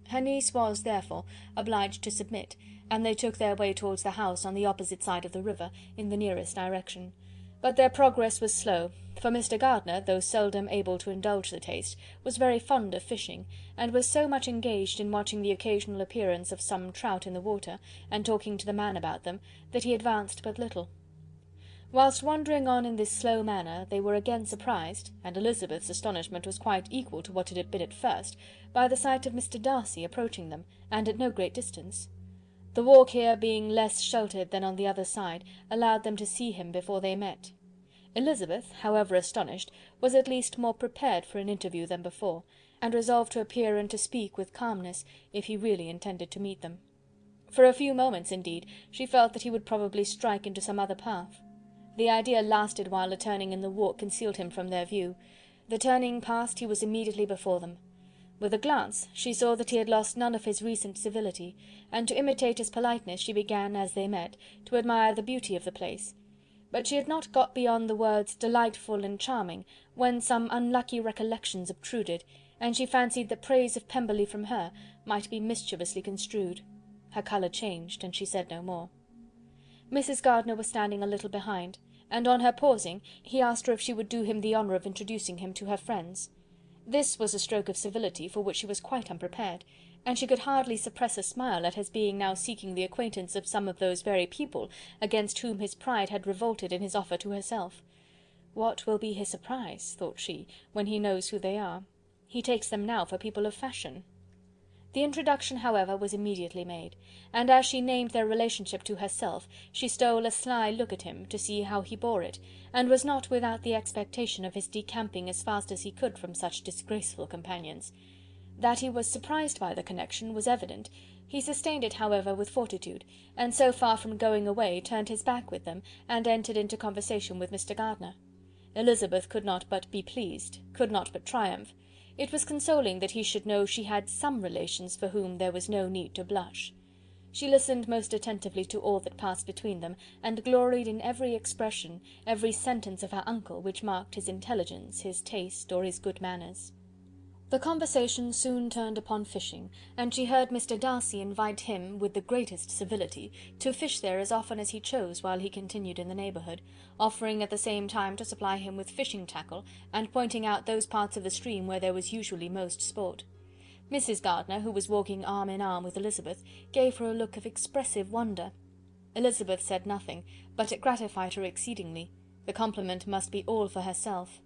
Her niece was, therefore, obliged to submit, and they took their way towards the house on the opposite side of the river, in the nearest direction. But their progress was slow, for Mr. Gardiner, though seldom able to indulge the taste, was very fond of fishing, and was so much engaged in watching the occasional appearance of some trout in the water, and talking to the man about them, that he advanced but little. Whilst wandering on in this slow manner, they were again surprised, and Elizabeth's astonishment was quite equal to what it had been at first, by the sight of Mr. Darcy approaching them, and at no great distance. The walk here being less sheltered than on the other side, allowed them to see him before they met. Elizabeth, however astonished, was at least more prepared for an interview than before, and resolved to appear and to speak with calmness, if he really intended to meet them. For a few moments, indeed, she felt that he would probably strike into some other path. The idea lasted while a turning in the walk concealed him from their view. The turning past, he was immediately before them. With a glance she saw that he had lost none of his recent civility, and to imitate his politeness she began, as they met, to admire the beauty of the place. But she had not got beyond the words delightful and charming, when some unlucky recollections obtruded, and she fancied that praise of Pemberley from her might be mischievously construed. Her colour changed, and she said no more. Mrs. Gardiner was standing a little behind, and on her pausing, he asked her if she would do him the honour of introducing him to her friends. This was a stroke of civility for which she was quite unprepared, and she could hardly suppress a smile at his being now seeking the acquaintance of some of those very people against whom his pride had revolted in his offer to herself. What will be his surprise, thought she, when he knows who they are? He takes them now for people of fashion. The introduction, however, was immediately made, and as she named their relationship to herself, she stole a sly look at him, to see how he bore it, and was not without the expectation of his decamping as fast as he could from such disgraceful companions. That he was surprised by the connection was evident. He sustained it, however, with fortitude, and so far from going away, turned his back with them, and entered into conversation with Mr. Gardiner. Elizabeth could not but be pleased, could not but triumph. It was consoling that he should know she had some relations for whom there was no need to blush. She listened most attentively to all that passed between them, and gloried in every expression, every sentence of her uncle, which marked his intelligence, his taste, or his good manners. The conversation soon turned upon fishing, and she heard Mr. Darcy invite him, with the greatest civility, to fish there as often as he chose while he continued in the neighbourhood, offering at the same time to supply him with fishing tackle, and pointing out those parts of the stream where there was usually most sport. Mrs. Gardiner, who was walking arm in arm with Elizabeth, gave her a look of expressive wonder. Elizabeth said nothing, but it gratified her exceedingly. The compliment must be all for herself.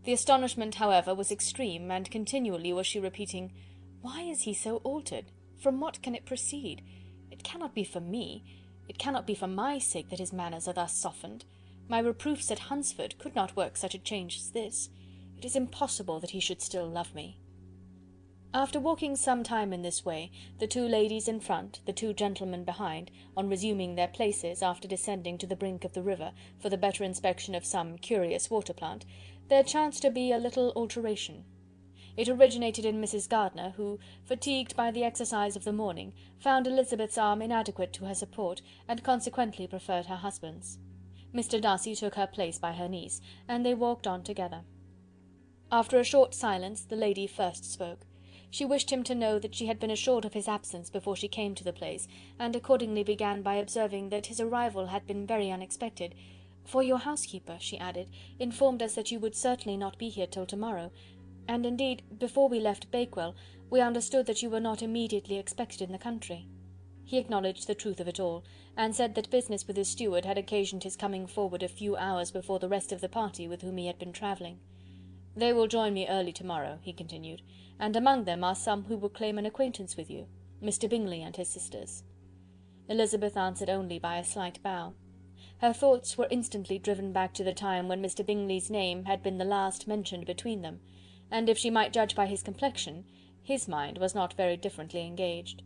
The astonishment, however, was extreme, and continually was she repeating, "Why is he so altered? From what can it proceed? It cannot be for me. It cannot be for my sake that his manners are thus softened. My reproofs at Hunsford could not work such a change as this. It is impossible that he should still love me." After walking some time in this way, the two ladies in front, the two gentlemen behind, on resuming their places, after descending to the brink of the river, for the better inspection of some curious water plant, there chanced to be a little alteration. It originated in Mrs. Gardiner, who, fatigued by the exercise of the morning, found Elizabeth's arm inadequate to her support, and consequently preferred her husband's. Mr. Darcy took her place by her niece, and they walked on together. After a short silence, the lady first spoke. She wished him to know that she had been assured of his absence before she came to the place, and accordingly began by observing that his arrival had been very unexpected. "For your housekeeper," she added, "informed us that you would certainly not be here till tomorrow, and indeed, before we left Bakewell, we understood that you were not immediately expected in the country." He acknowledged the truth of it all, and said that business with his steward had occasioned his coming forward a few hours before the rest of the party with whom he had been travelling. "They will join me early tomorrow," he continued, "and among them are some who will claim an acquaintance with you, Mr. Bingley and his sisters." Elizabeth answered only by a slight bow. Her thoughts were instantly driven back to the time when Mr. Bingley's name had been the last mentioned between them, and if she might judge by his complexion, his mind was not very differently engaged.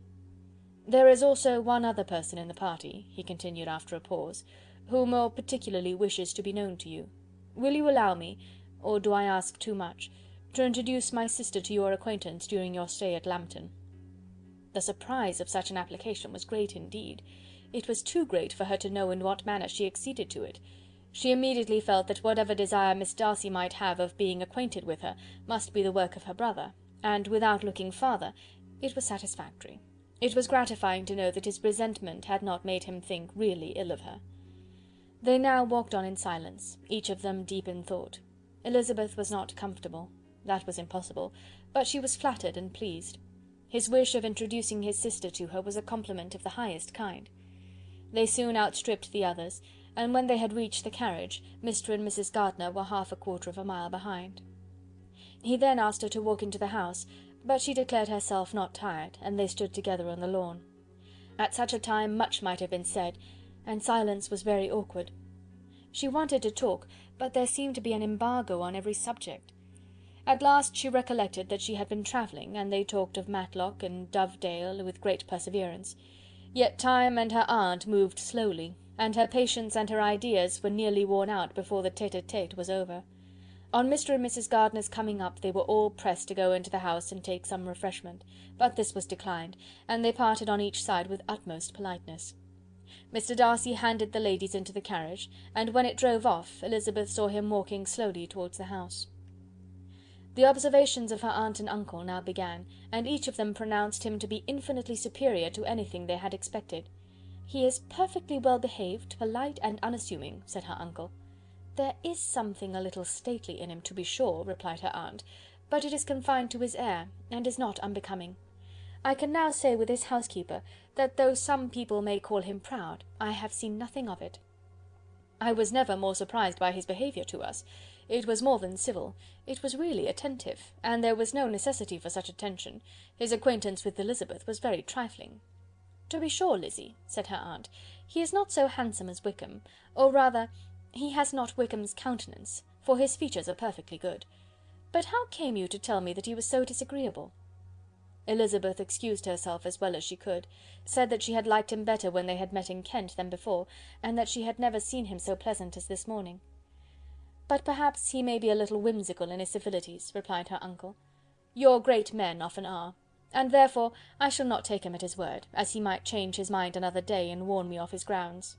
"There is also one other person in the party," he continued after a pause, "who more particularly wishes to be known to you. Will you allow me, or do I ask too much, to introduce my sister to your acquaintance during your stay at Lambton?" The surprise of such an application was great indeed. It was too great for her to know in what manner she acceded to it. She immediately felt that whatever desire Miss Darcy might have of being acquainted with her must be the work of her brother, and without looking farther, it was satisfactory. It was gratifying to know that his resentment had not made him think really ill of her. They now walked on in silence, each of them deep in thought. Elizabeth was not comfortable. That was impossible, but she was flattered and pleased. His wish of introducing his sister to her was a compliment of the highest kind. They soon outstripped the others, and when they had reached the carriage, Mr. and Mrs. Gardiner were half a quarter of a mile behind. He then asked her to walk into the house, but she declared herself not tired, and they stood together on the lawn. At such a time much might have been said, and silence was very awkward. She wanted to talk, but there seemed to be an embargo on every subject. At last she recollected that she had been travelling, and they talked of Matlock and Dovedale with great perseverance. Yet time and her aunt moved slowly, and her patience and her ideas were nearly worn out before the tete-a-tete was over. On Mr. and Mrs. Gardiner's coming up, they were all pressed to go into the house and take some refreshment, but this was declined, and they parted on each side with utmost politeness. Mr. Darcy handed the ladies into the carriage, and when it drove off, Elizabeth saw him walking slowly towards the house. The observations of her aunt and uncle now began, and each of them pronounced him to be infinitely superior to anything they had expected. "He is perfectly well behaved, polite and unassuming," said her uncle. "There is something a little stately in him, to be sure," replied her aunt, "but it is confined to his air, and is not unbecoming. I can now say with his housekeeper, that though some people may call him proud, I have seen nothing of it." I was never more surprised by his behaviour to us. It was more than civil, it was really attentive, and there was no necessity for such attention. His acquaintance with Elizabeth was very trifling." "To be sure, Lizzy," said her aunt, "he is not so handsome as Wickham, or rather, he has not Wickham's countenance, for his features are perfectly good. But how came you to tell me that he was so disagreeable?" Elizabeth excused herself as well as she could, said that she had liked him better when they had met in Kent than before, and that she had never seen him so pleasant as this morning. "But perhaps he may be a little whimsical in his civilities," replied her uncle. "Your great men often are, and therefore I shall not take him at his word, as he might change his mind another day and warn me off his grounds."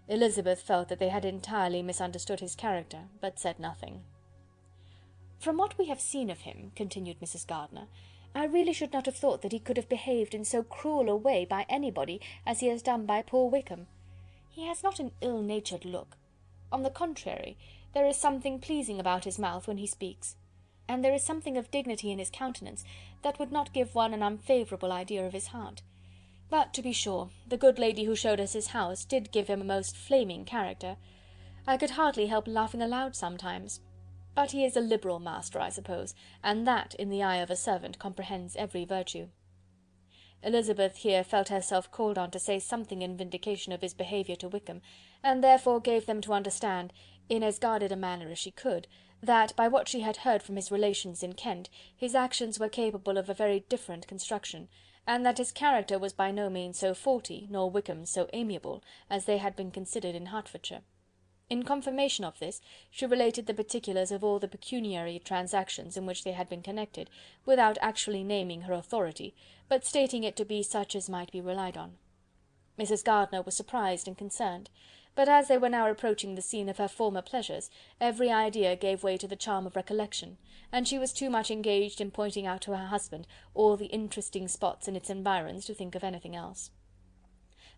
Elizabeth felt that they had entirely misunderstood his character, but said nothing. "From what we have seen of him," continued Mrs. Gardiner, "I really should not have thought that he could have behaved in so cruel a way by anybody as he has done by poor Wickham. He has not an ill-natured look. On the contrary, there is something pleasing about his mouth when he speaks, and there is something of dignity in his countenance that would not give one an unfavourable idea of his heart. But, to be sure, the good lady who showed us his house did give him a most flaming character. I could hardly help laughing aloud sometimes. But he is a liberal master, I suppose, and that, in the eye of a servant, comprehends every virtue." Elizabeth here felt herself called on to say something in vindication of his behaviour to Wickham, and therefore gave them to understand, in as guarded a manner as she could, that, by what she had heard from his relations in Kent, his actions were capable of a very different construction, and that his character was by no means so faulty, nor Wickham's so amiable, as they had been considered in Hertfordshire. In confirmation of this, she related the particulars of all the pecuniary transactions in which they had been connected, without actually naming her authority, but stating it to be such as might be relied on. Mrs. Gardiner was surprised and concerned, but as they were now approaching the scene of her former pleasures, every idea gave way to the charm of recollection, and she was too much engaged in pointing out to her husband all the interesting spots in its environs to think of anything else.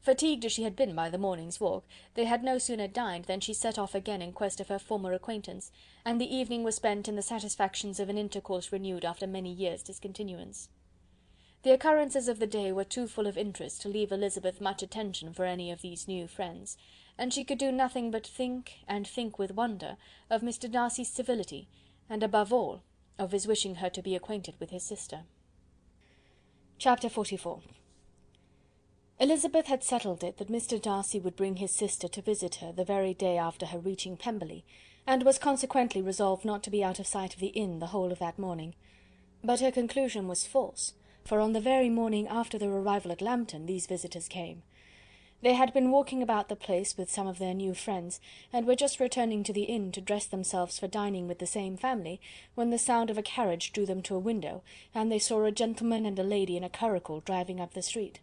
Fatigued as she had been by the morning's walk, they had no sooner dined than she set off again in quest of her former acquaintance, and the evening was spent in the satisfactions of an intercourse renewed after many years' discontinuance. The occurrences of the day were too full of interest to leave Elizabeth much attention for any of these new friends, and she could do nothing but think, and think with wonder, of Mr. Darcy's civility, and above all, of his wishing her to be acquainted with his sister. Chapter 44. Elizabeth had settled it that Mr. Darcy would bring his sister to visit her the very day after her reaching Pemberley, and was consequently resolved not to be out of sight of the inn the whole of that morning. But her conclusion was false, for on the very morning after their arrival at Lambton these visitors came. They had been walking about the place with some of their new friends, and were just returning to the inn to dress themselves for dining with the same family, when the sound of a carriage drew them to a window, and they saw a gentleman and a lady in a curricle driving up the street.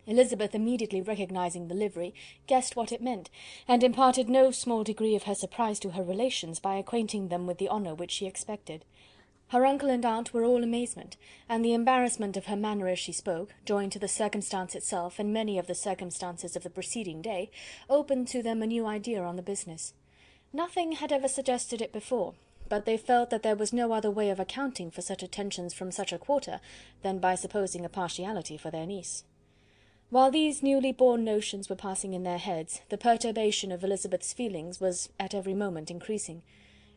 Elizabeth, immediately recognising the livery, guessed what it meant, and imparted no small degree of her surprise to her relations by acquainting them with the honour which she expected. Her uncle and aunt were all amazement, and the embarrassment of her manner as she spoke, joined to the circumstance itself and many of the circumstances of the preceding day, opened to them a new idea on the business. Nothing had ever suggested it before, but they felt that there was no other way of accounting for such attentions from such a quarter than by supposing a partiality for their niece. While these newly born notions were passing in their heads, the perturbation of Elizabeth's feelings was at every moment increasing.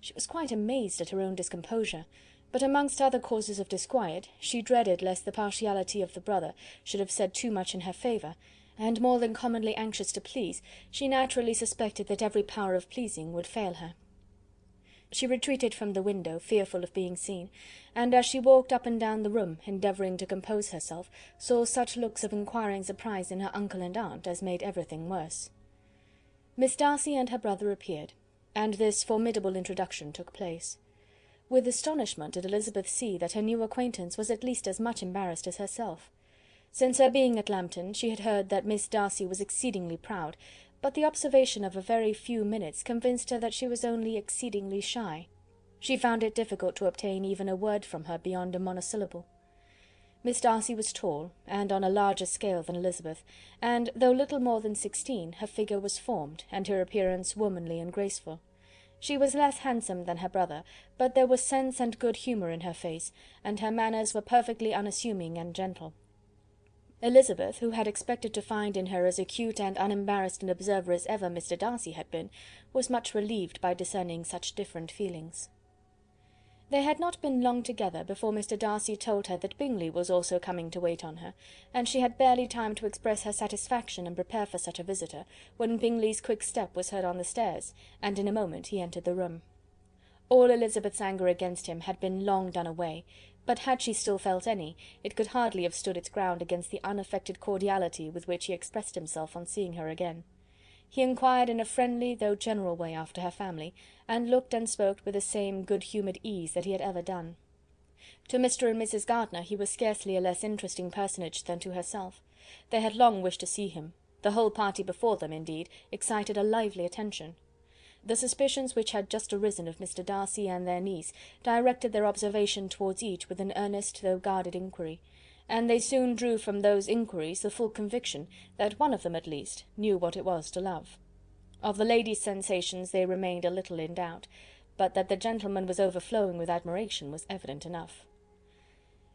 She was quite amazed at her own discomposure, but amongst other causes of disquiet, she dreaded lest the partiality of the brother should have said too much in her favour, and more than commonly anxious to please, she naturally suspected that every power of pleasing would fail her. She retreated from the window, fearful of being seen, and as she walked up and down the room, endeavouring to compose herself, saw such looks of inquiring surprise in her uncle and aunt as made everything worse. Miss Darcy and her brother appeared, and this formidable introduction took place. With astonishment did Elizabeth see that her new acquaintance was at least as much embarrassed as herself. Since her being at Lambton, she had heard that Miss Darcy was exceedingly proud, but the observation of a very few minutes convinced her that she was only exceedingly shy. She found it difficult to obtain even a word from her beyond a monosyllable. Miss Darcy was tall, and on a larger scale than Elizabeth, and, though little more than 16, her figure was formed, and her appearance womanly and graceful. She was less handsome than her brother, but there was sense and good humour in her face, and her manners were perfectly unassuming and gentle. Elizabeth, who had expected to find in her as acute and unembarrassed an observer as ever Mr. Darcy had been, was much relieved by discerning such different feelings. They had not been long together before Mr. Darcy told her that Bingley was also coming to wait on her, and she had barely time to express her satisfaction and prepare for such a visitor, when Bingley's quick step was heard on the stairs, and in a moment he entered the room. All Elizabeth's anger against him had been long done away, but had she still felt any, it could hardly have stood its ground against the unaffected cordiality with which he expressed himself on seeing her again. He inquired in a friendly though general way after her family, and looked and spoke with the same good-humoured ease that he had ever done. To Mr. and Mrs. Gardiner he was scarcely a less interesting personage than to herself. They had long wished to see him. The whole party before them, indeed, excited a lively attention. The suspicions which had just arisen of Mr. Darcy and their niece directed their observation towards each with an earnest though guarded inquiry, and they soon drew from those inquiries the full conviction that one of them at least knew what it was to love. Of the lady's sensations they remained a little in doubt, but that the gentleman was overflowing with admiration was evident enough.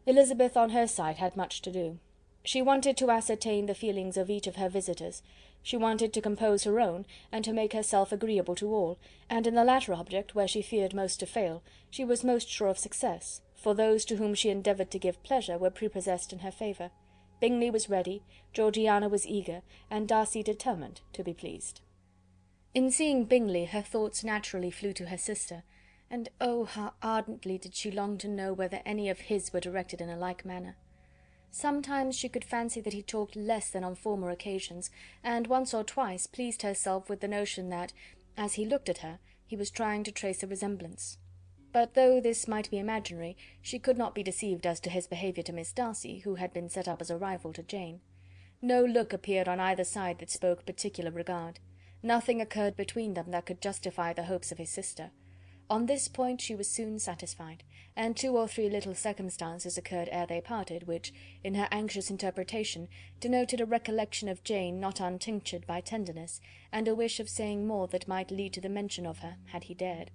Elizabeth on her side had much to do. She wanted to ascertain the feelings of each of her visitors. She wanted to compose her own, and to make herself agreeable to all, and in the latter object, where she feared most to fail, she was most sure of success, for those to whom she endeavoured to give pleasure were prepossessed in her favour. Bingley was ready, Georgiana was eager, and Darcy determined to be pleased. In seeing Bingley her thoughts naturally flew to her sister, and oh, how ardently did she long to know whether any of his were directed in a like manner. Sometimes she could fancy that he talked less than on former occasions, and once or twice pleased herself with the notion that, as he looked at her, he was trying to trace a resemblance. But though this might be imaginary, she could not be deceived as to his behaviour to Miss Darcy, who had been set up as a rival to Jane. No look appeared on either side that spoke particular regard. Nothing occurred between them that could justify the hopes of his sister. On this point she was soon satisfied, and 2 or 3 little circumstances occurred ere they parted, which, in her anxious interpretation, denoted a recollection of Jane not untinctured by tenderness, and a wish of saying more that might lead to the mention of her, had he dared.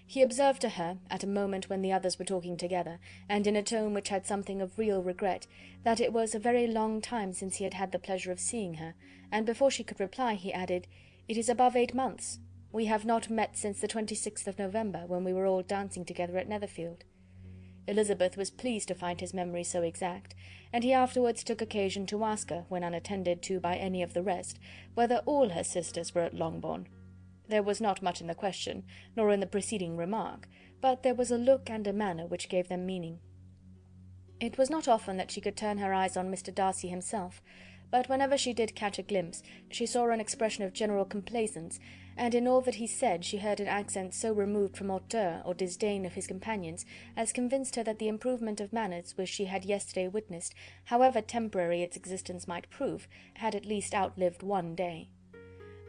He observed to her, at a moment when the others were talking together, and in a tone which had something of real regret, that it was a very long time since he had had the pleasure of seeing her, and before she could reply, he added, "It is above 8 months. We have not met since the 26th of November, when we were all dancing together at Netherfield." Elizabeth was pleased to find his memory so exact, and he afterwards took occasion to ask her, when unattended to by any of the rest, whether all her sisters were at Longbourn. There was not much in the question, nor in the preceding remark, but there was a look and a manner which gave them meaning. It was not often that she could turn her eyes on Mr. Darcy himself, but whenever she did catch a glimpse, she saw an expression of general complaisance, and in all that he said she heard an accent so removed from hauteur or disdain of his companions as convinced her that the improvement of manners which she had yesterday witnessed, however temporary its existence might prove, had at least outlived one day.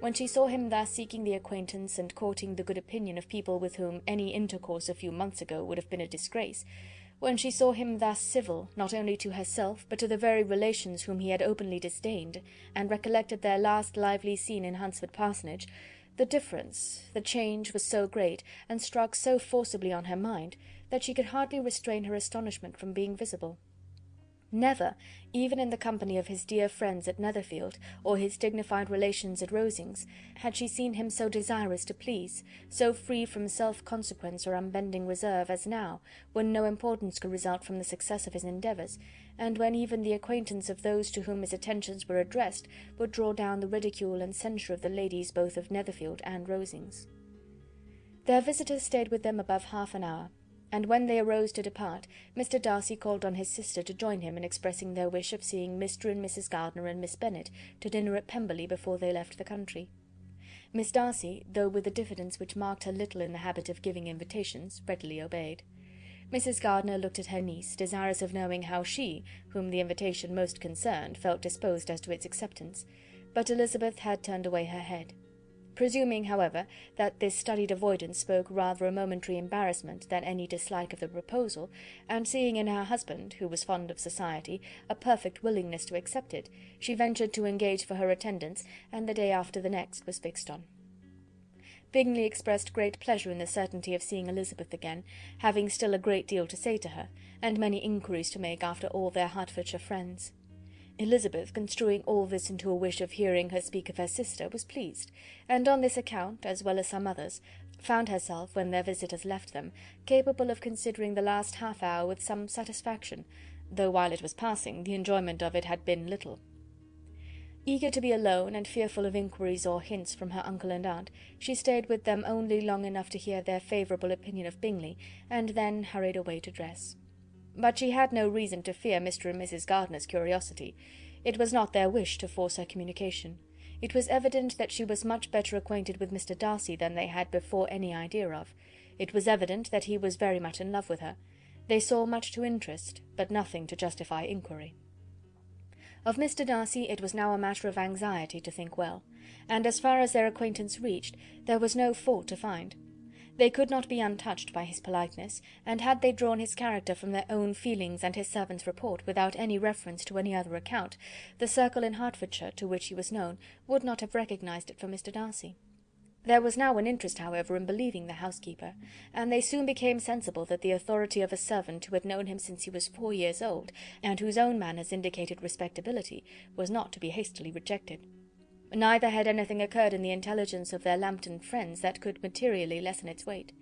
When she saw him thus seeking the acquaintance and courting the good opinion of people with whom any intercourse a few months ago would have been a disgrace, when she saw him thus civil, not only to herself, but to the very relations whom he had openly disdained, and recollected their last lively scene in Hunsford Parsonage, the difference, the change was so great, and struck so forcibly on her mind, that she could hardly restrain her astonishment from being visible. Never, even in the company of his dear friends at Netherfield, or his dignified relations at Rosings, had she seen him so desirous to please, so free from self-consequence or unbending reserve, as now, when no importance could result from the success of his endeavours, and when even the acquaintance of those to whom his attentions were addressed would draw down the ridicule and censure of the ladies both of Netherfield and Rosings. Their visitors stayed with them above half an hour, and when they arose to depart, Mr. Darcy called on his sister to join him in expressing their wish of seeing Mr. and Mrs. Gardiner and Miss Bennet to dinner at Pemberley before they left the country. Miss Darcy, though with a diffidence which marked her little in the habit of giving invitations, readily obeyed. Mrs. Gardiner looked at her niece, desirous of knowing how she, whom the invitation most concerned, felt disposed as to its acceptance, but Elizabeth had turned away her head. Presuming, however, that this studied avoidance spoke rather a momentary embarrassment than any dislike of the proposal, and seeing in her husband, who was fond of society, a perfect willingness to accept it, she ventured to engage for her attendance, and the day after the next was fixed on. Bingley expressed great pleasure in the certainty of seeing Elizabeth again, having still a great deal to say to her, and many inquiries to make after all their Hertfordshire friends. Elizabeth, construing all this into a wish of hearing her speak of her sister, was pleased, and on this account, as well as some others, found herself, when their visitors left them, capable of considering the last half-hour with some satisfaction, though while it was passing, the enjoyment of it had been little. Eager to be alone, and fearful of inquiries or hints from her uncle and aunt, she stayed with them only long enough to hear their favourable opinion of Bingley, and then hurried away to dress. But she had no reason to fear Mr. and Mrs. Gardiner's curiosity. It was not their wish to force her communication. It was evident that she was much better acquainted with Mr. Darcy than they had before any idea of. It was evident that he was very much in love with her. They saw much to interest, but nothing to justify inquiry. Of Mr. Darcy it was now a matter of anxiety to think well, and as far as their acquaintance reached, there was no fault to find. They could not be untouched by his politeness, and had they drawn his character from their own feelings and his servant's report, without any reference to any other account, the circle in Hertfordshire, to which he was known, would not have recognised it for Mr. Darcy. There was now an interest, however, in believing the housekeeper, and they soon became sensible that the authority of a servant who had known him since he was 4 years old, and whose own manners indicated respectability, was not to be hastily rejected. Neither had anything occurred in the intelligence of their Lambton friends that could materially lessen its weight.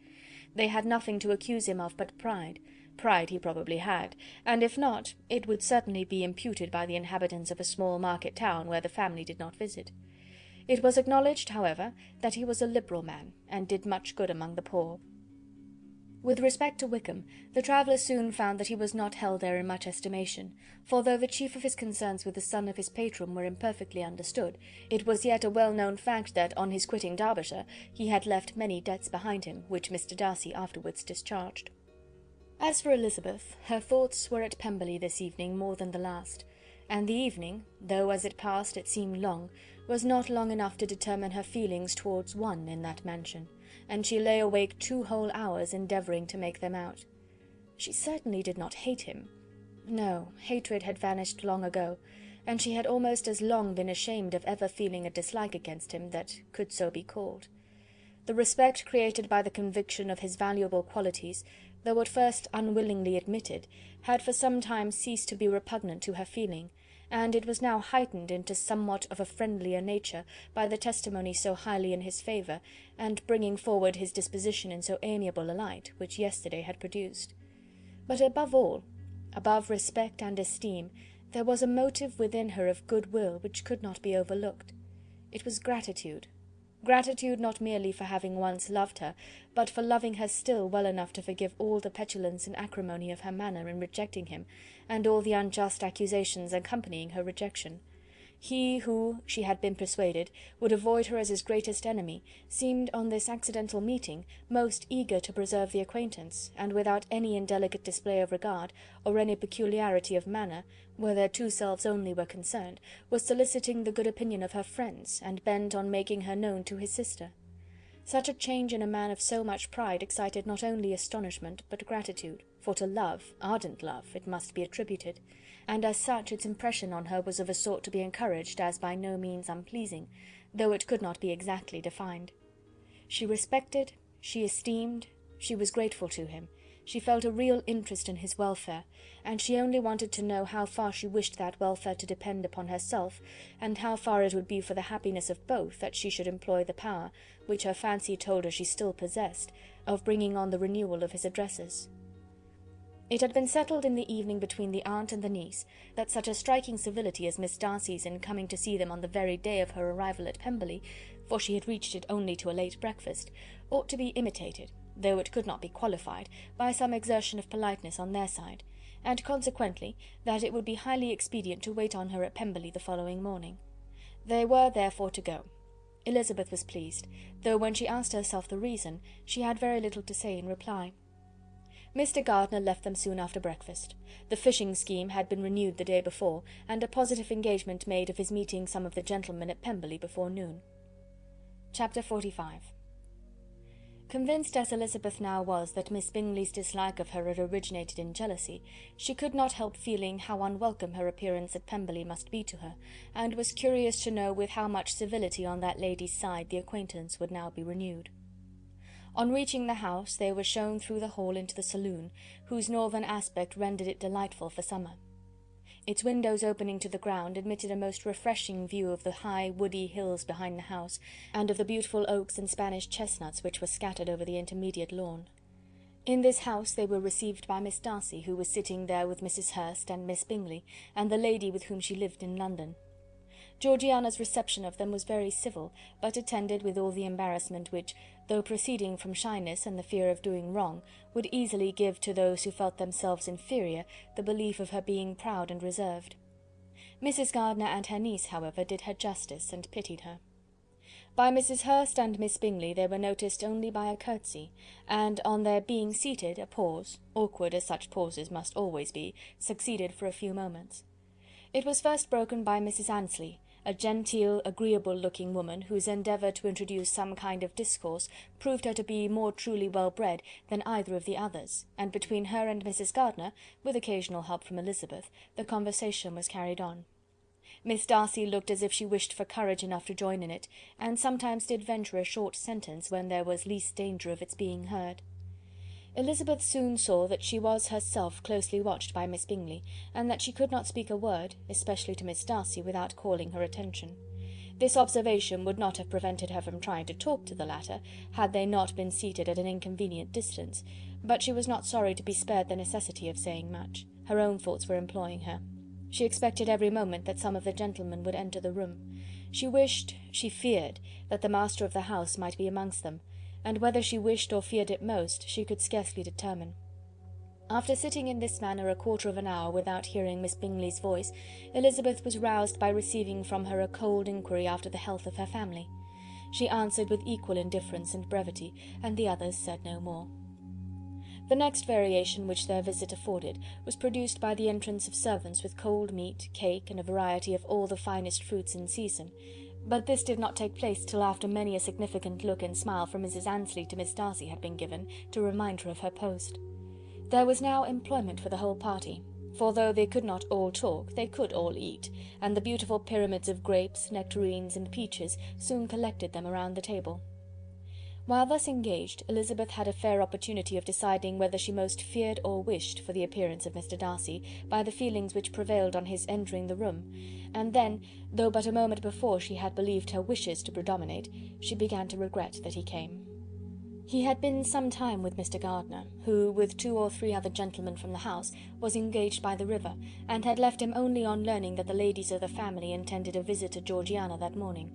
They had nothing to accuse him of but pride. Pride he probably had, and if not, it would certainly be imputed by the inhabitants of a small market town where the family did not visit. It was acknowledged, however, that he was a liberal man, and did much good among the poor. With respect to Wickham, the travellers soon found that he was not held there in much estimation, for though the chief of his concerns with the son of his patron were imperfectly understood, it was yet a well-known fact that, on his quitting Derbyshire, he had left many debts behind him, which Mr. Darcy afterwards discharged. As for Elizabeth, her thoughts were at Pemberley this evening more than the last, and the evening, though as it passed it seemed long, was not long enough to determine her feelings towards one in that mansion, and she lay awake 2 whole hours endeavouring to make them out. She certainly did not hate him. No, hatred had vanished long ago, and she had almost as long been ashamed of ever feeling a dislike against him that could so be called. The respect created by the conviction of his valuable qualities, though at first unwillingly admitted, had for some time ceased to be repugnant to her feeling, and it was now heightened into somewhat of a friendlier nature by the testimony so highly in his favour, and bringing forward his disposition in so amiable a light, which yesterday had produced. But above all, above respect and esteem, there was a motive within her of goodwill which could not be overlooked. It was gratitude. Gratitude not merely for having once loved her, but for loving her still well enough to forgive all the petulance and acrimony of her manner in rejecting him, and all the unjust accusations accompanying her rejection. He who, she had been persuaded, would avoid her as his greatest enemy, seemed on this accidental meeting most eager to preserve the acquaintance, and without any indelicate display of regard, or any peculiarity of manner, where their 2 selves only were concerned, was soliciting the good opinion of her friends, and bent on making her known to his sister. Such a change in a man of so much pride excited not only astonishment but gratitude, for to love, ardent love, it must be attributed, and as such its impression on her was of a sort to be encouraged as by no means unpleasing, though it could not be exactly defined. She respected, she esteemed, she was grateful to him, she felt a real interest in his welfare, and she only wanted to know how far she wished that welfare to depend upon herself, and how far it would be for the happiness of both that she should employ the power, which her fancy told her she still possessed, of bringing on the renewal of his addresses. It had been settled in the evening between the aunt and the niece that such a striking civility as Miss Darcy's in coming to see them on the very day of her arrival at Pemberley, for she had reached it only to a late breakfast, ought to be imitated, though it could not be qualified, by some exertion of politeness on their side, and consequently that it would be highly expedient to wait on her at Pemberley the following morning. They were therefore to go. Elizabeth was pleased, though when she asked herself the reason, she had very little to say in reply. Mr. Gardiner left them soon after breakfast. The fishing scheme had been renewed the day before, and a positive engagement made of his meeting some of the gentlemen at Pemberley before noon. Chapter 45. Convinced as Elizabeth now was that Miss Bingley's dislike of her had originated in jealousy, she could not help feeling how unwelcome her appearance at Pemberley must be to her, and was curious to know with how much civility on that lady's side the acquaintance would now be renewed. On reaching the house, they were shown through the hall into the saloon, whose northern aspect rendered it delightful for summer. Its windows opening to the ground admitted a most refreshing view of the high woody hills behind the house, and of the beautiful oaks and Spanish chestnuts which were scattered over the intermediate lawn. In this house they were received by Miss Darcy, who was sitting there with Mrs. Hurst and Miss Bingley, and the lady with whom she lived in London. Georgiana's reception of them was very civil, but attended with all the embarrassment which, though proceeding from shyness and the fear of doing wrong, would easily give to those who felt themselves inferior the belief of her being proud and reserved. Mrs. Gardiner and her niece, however, did her justice, and pitied her. By Mrs. Hurst and Miss Bingley they were noticed only by a curtsy, and on their being seated a pause, awkward as such pauses must always be, succeeded for a few moments. It was first broken by Mrs. Annesley, a genteel, agreeable-looking woman, whose endeavour to introduce some kind of discourse proved her to be more truly well-bred than either of the others, and between her and Mrs. Gardiner, with occasional help from Elizabeth, the conversation was carried on. Miss Darcy looked as if she wished for courage enough to join in it, and sometimes did venture a short sentence when there was least danger of its being heard. Elizabeth soon saw that she was herself closely watched by Miss Bingley, and that she could not speak a word, especially to Miss Darcy, without calling her attention. This observation would not have prevented her from trying to talk to the latter, had they not been seated at an inconvenient distance, but she was not sorry to be spared the necessity of saying much. Her own thoughts were employing her. She expected every moment that some of the gentlemen would enter the room. She wished, she feared, that the master of the house might be amongst them, and whether she wished or feared it most, she could scarcely determine. After sitting in this manner a quarter of an hour without hearing Miss Bingley's voice, Elizabeth was roused by receiving from her a cold inquiry after the health of her family. She answered with equal indifference and brevity, and the others said no more. The next variation which their visit afforded was produced by the entrance of servants with cold meat, cake, and a variety of all the finest fruits in season, but this did not take place till after many a significant look and smile from Mrs. Annesley to Miss Darcy had been given, to remind her of her post. There was now employment for the whole party, for though they could not all talk, they could all eat, and the beautiful pyramids of grapes, nectarines, and peaches soon collected them around the table. While thus engaged, Elizabeth had a fair opportunity of deciding whether she most feared or wished for the appearance of Mr. Darcy, by the feelings which prevailed on his entering the room, and then, though but a moment before she had believed her wishes to predominate, she began to regret that he came. He had been some time with Mr. Gardiner, who, with 2 or 3 other gentlemen from the house, was engaged by the river, and had left him only on learning that the ladies of the family intended a visit to Georgiana that morning.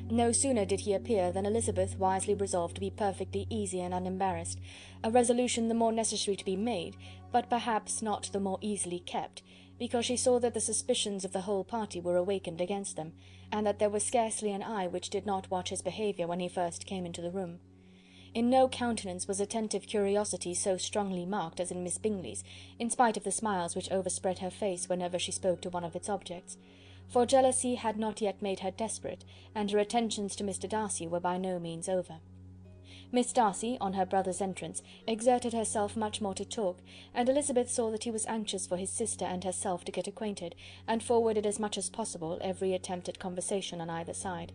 No sooner did he appear than Elizabeth wisely resolved to be perfectly easy and unembarrassed, a resolution the more necessary to be made, but perhaps not the more easily kept, because she saw that the suspicions of the whole party were awakened against them, and that there was scarcely an eye which did not watch his behaviour when he first came into the room. In no countenance was attentive curiosity so strongly marked as in Miss Bingley's, in spite of the smiles which overspread her face whenever she spoke to one of its objects, for jealousy had not yet made her desperate, and her attentions to Mr. Darcy were by no means over. Miss Darcy, on her brother's entrance, exerted herself much more to talk, and Elizabeth saw that he was anxious for his sister and herself to get acquainted, and forwarded as much as possible every attempt at conversation on either side.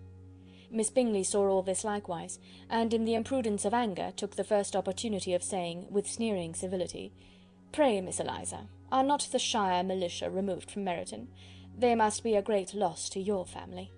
Miss Bingley saw all this likewise, and in the imprudence of anger took the first opportunity of saying, with sneering civility, "Pray, Miss Eliza, are not the shire militia removed from Meryton? They must be a great loss to your family."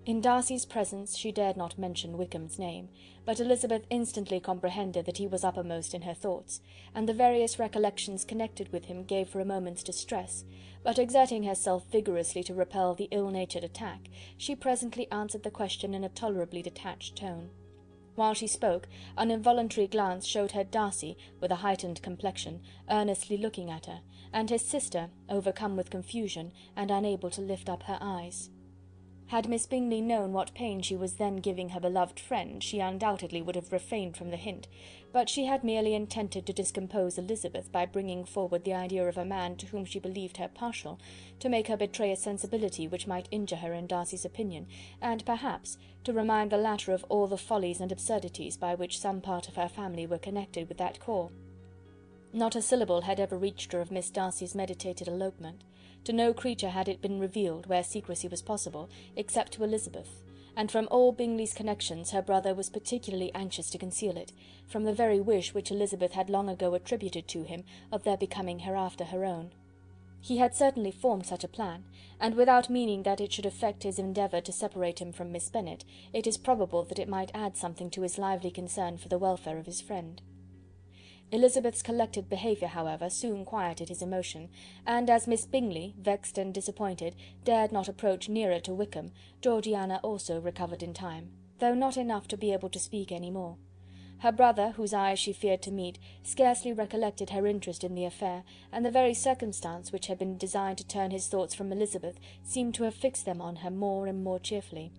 In Darcy's presence she dared not mention Wickham's name, but Elizabeth instantly comprehended that he was uppermost in her thoughts, and the various recollections connected with him gave her a moment's distress, but exerting herself vigorously to repel the ill-natured attack, she presently answered the question in a tolerably detached tone. While she spoke, an involuntary glance showed her Darcy, with a heightened complexion, earnestly looking at her, and his sister, overcome with confusion, and unable to lift up her eyes. Had Miss Bingley known what pain she was then giving her beloved friend, she undoubtedly would have refrained from the hint, but she had merely intended to discompose Elizabeth by bringing forward the idea of a man to whom she believed her partial, to make her betray a sensibility which might injure her in Darcy's opinion, and perhaps to remind the latter of all the follies and absurdities by which some part of her family were connected with that corps. Not a syllable had ever reached her of Miss Darcy's meditated elopement. To no creature had it been revealed, where secrecy was possible, except to Elizabeth, and from all Bingley's connections her brother was particularly anxious to conceal it, from the very wish which Elizabeth had long ago attributed to him of their becoming hereafter her own. He had certainly formed such a plan, and without meaning that it should affect his endeavour to separate him from Miss Bennet, it is probable that it might add something to his lively concern for the welfare of his friend. Elizabeth's collected behaviour, however, soon quieted his emotion, and as Miss Bingley, vexed and disappointed, dared not approach nearer to Wickham, Georgiana also recovered in time, though not enough to be able to speak any more. Her brother, whose eyes she feared to meet, scarcely recollected her interest in the affair, and the very circumstance which had been designed to turn his thoughts from Elizabeth seemed to have fixed them on her more and more cheerfully.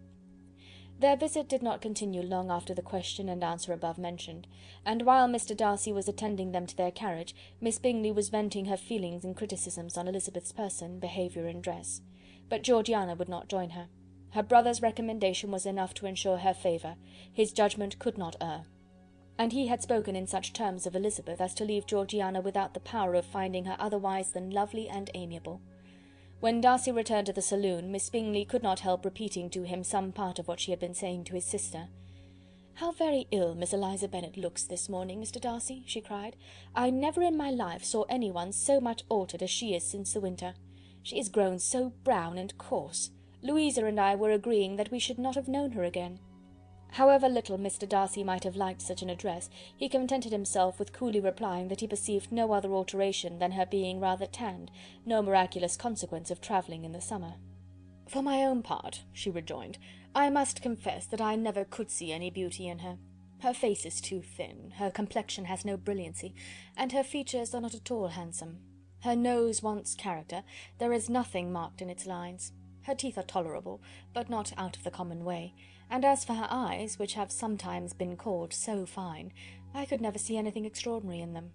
Their visit did not continue long after the question and answer above mentioned, and while Mr. Darcy was attending them to their carriage, Miss Bingley was venting her feelings and criticisms on Elizabeth's person, behaviour, and dress. But Georgiana would not join her. Her brother's recommendation was enough to ensure her favour. His judgment could not err, and he had spoken in such terms of Elizabeth as to leave Georgiana without the power of finding her otherwise than lovely and amiable. When Darcy returned to the saloon, Miss Bingley could not help repeating to him some part of what she had been saying to his sister. "How very ill Miss Eliza Bennet looks this morning, Mr. Darcy," she cried. "I never in my life saw any one so much altered as she is since the winter. She is grown so brown and coarse. Louisa and I were agreeing that we should not have known her again." However little Mr. Darcy might have liked such an address, he contented himself with coolly replying that he perceived no other alteration than her being rather tanned, no miraculous consequence of travelling in the summer. "For my own part," she rejoined, "I must confess that I never could see any beauty in her. Her face is too thin, her complexion has no brilliancy, and her features are not at all handsome. Her nose wants character, there is nothing marked in its lines. Her teeth are tolerable, but not out of the common way, and as for her eyes, which have sometimes been called so fine, I could never see anything extraordinary in them.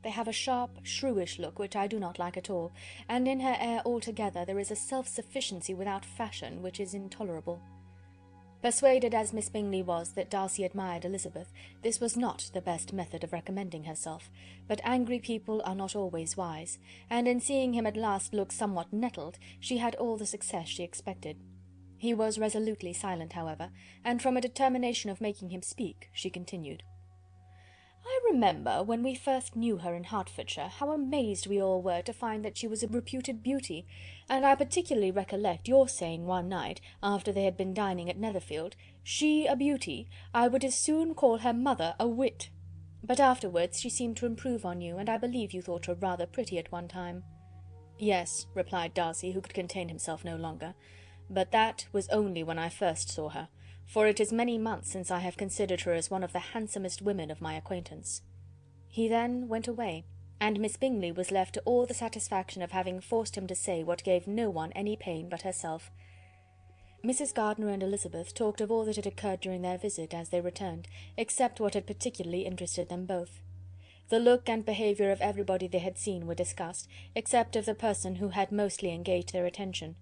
They have a sharp, shrewish look, which I do not like at all, and in her air altogether there is a self-sufficiency without fashion, which is intolerable." Persuaded as Miss Bingley was that Darcy admired Elizabeth, this was not the best method of recommending herself, but angry people are not always wise, and in seeing him at last look somewhat nettled, she had all the success she expected. He was resolutely silent, however, and from a determination of making him speak, she continued. "I remember, when we first knew her in Hertfordshire, how amazed we all were to find that she was a reputed beauty, and I particularly recollect your saying one night, after they had been dining at Netherfield, 'She a beauty! I would as soon call her mother a wit.' But afterwards she seemed to improve on you, and I believe you thought her rather pretty at one time." "Yes," replied Darcy, who could contain himself no longer, "but that was only when I first saw her, for it is many months since I have considered her as one of the handsomest women of my acquaintance." He then went away, and Miss Bingley was left to all the satisfaction of having forced him to say what gave no one any pain but herself. Mrs. Gardiner and Elizabeth talked of all that had occurred during their visit, as they returned, except what had particularly interested them both. The look and behaviour of everybody they had seen were discussed, except of the person who had mostly engaged their attention.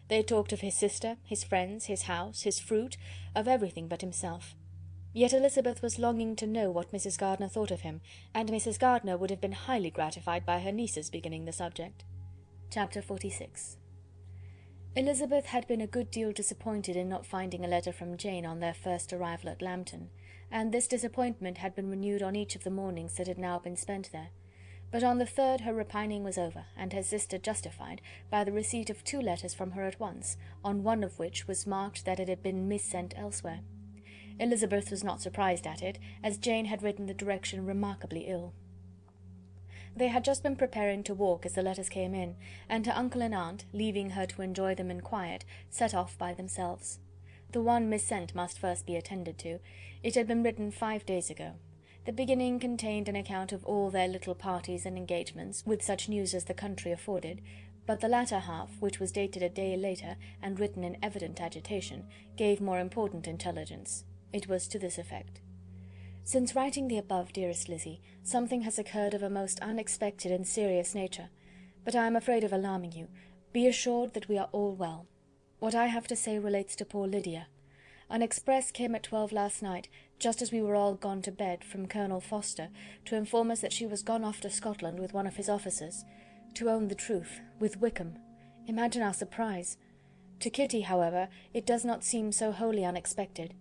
They talked of his sister, his friends, his house, his fruit, of everything but himself. Yet Elizabeth was longing to know what Mrs. Gardiner thought of him, and Mrs. Gardiner would have been highly gratified by her niece's beginning the subject. Chapter 46. Elizabeth had been a good deal disappointed in not finding a letter from Jane on their first arrival at Lambton, and this disappointment had been renewed on each of the mornings that had now been spent there. But on the third her repining was over, and her sister justified by the receipt of 2 letters from her at once, on one of which was marked that it had been missent elsewhere. Elizabeth was not surprised at it, as Jane had written the direction remarkably ill. They had just been preparing to walk as the letters came in, and her uncle and aunt, leaving her to enjoy them in quiet, set off by themselves. The one missent must first be attended to. It had been written 5 days ago. The beginning contained an account of all their little parties and engagements, with such news as the country afforded, but the latter half, which was dated a day later, and written in evident agitation, gave more important intelligence. It was to this effect: "Since writing the above, dearest Lizzy, something has occurred of a most unexpected and serious nature, but I am afraid of alarming you. Be assured that we are all well. What I have to say relates to poor Lydia. An express came at 12 last night, just as we were all gone to bed, from Colonel Forster, to inform us that she was gone off to Scotland with one of his officers. To own the truth, with Wickham. Imagine our surprise. To Kitty, however, it does not seem so wholly unexpected.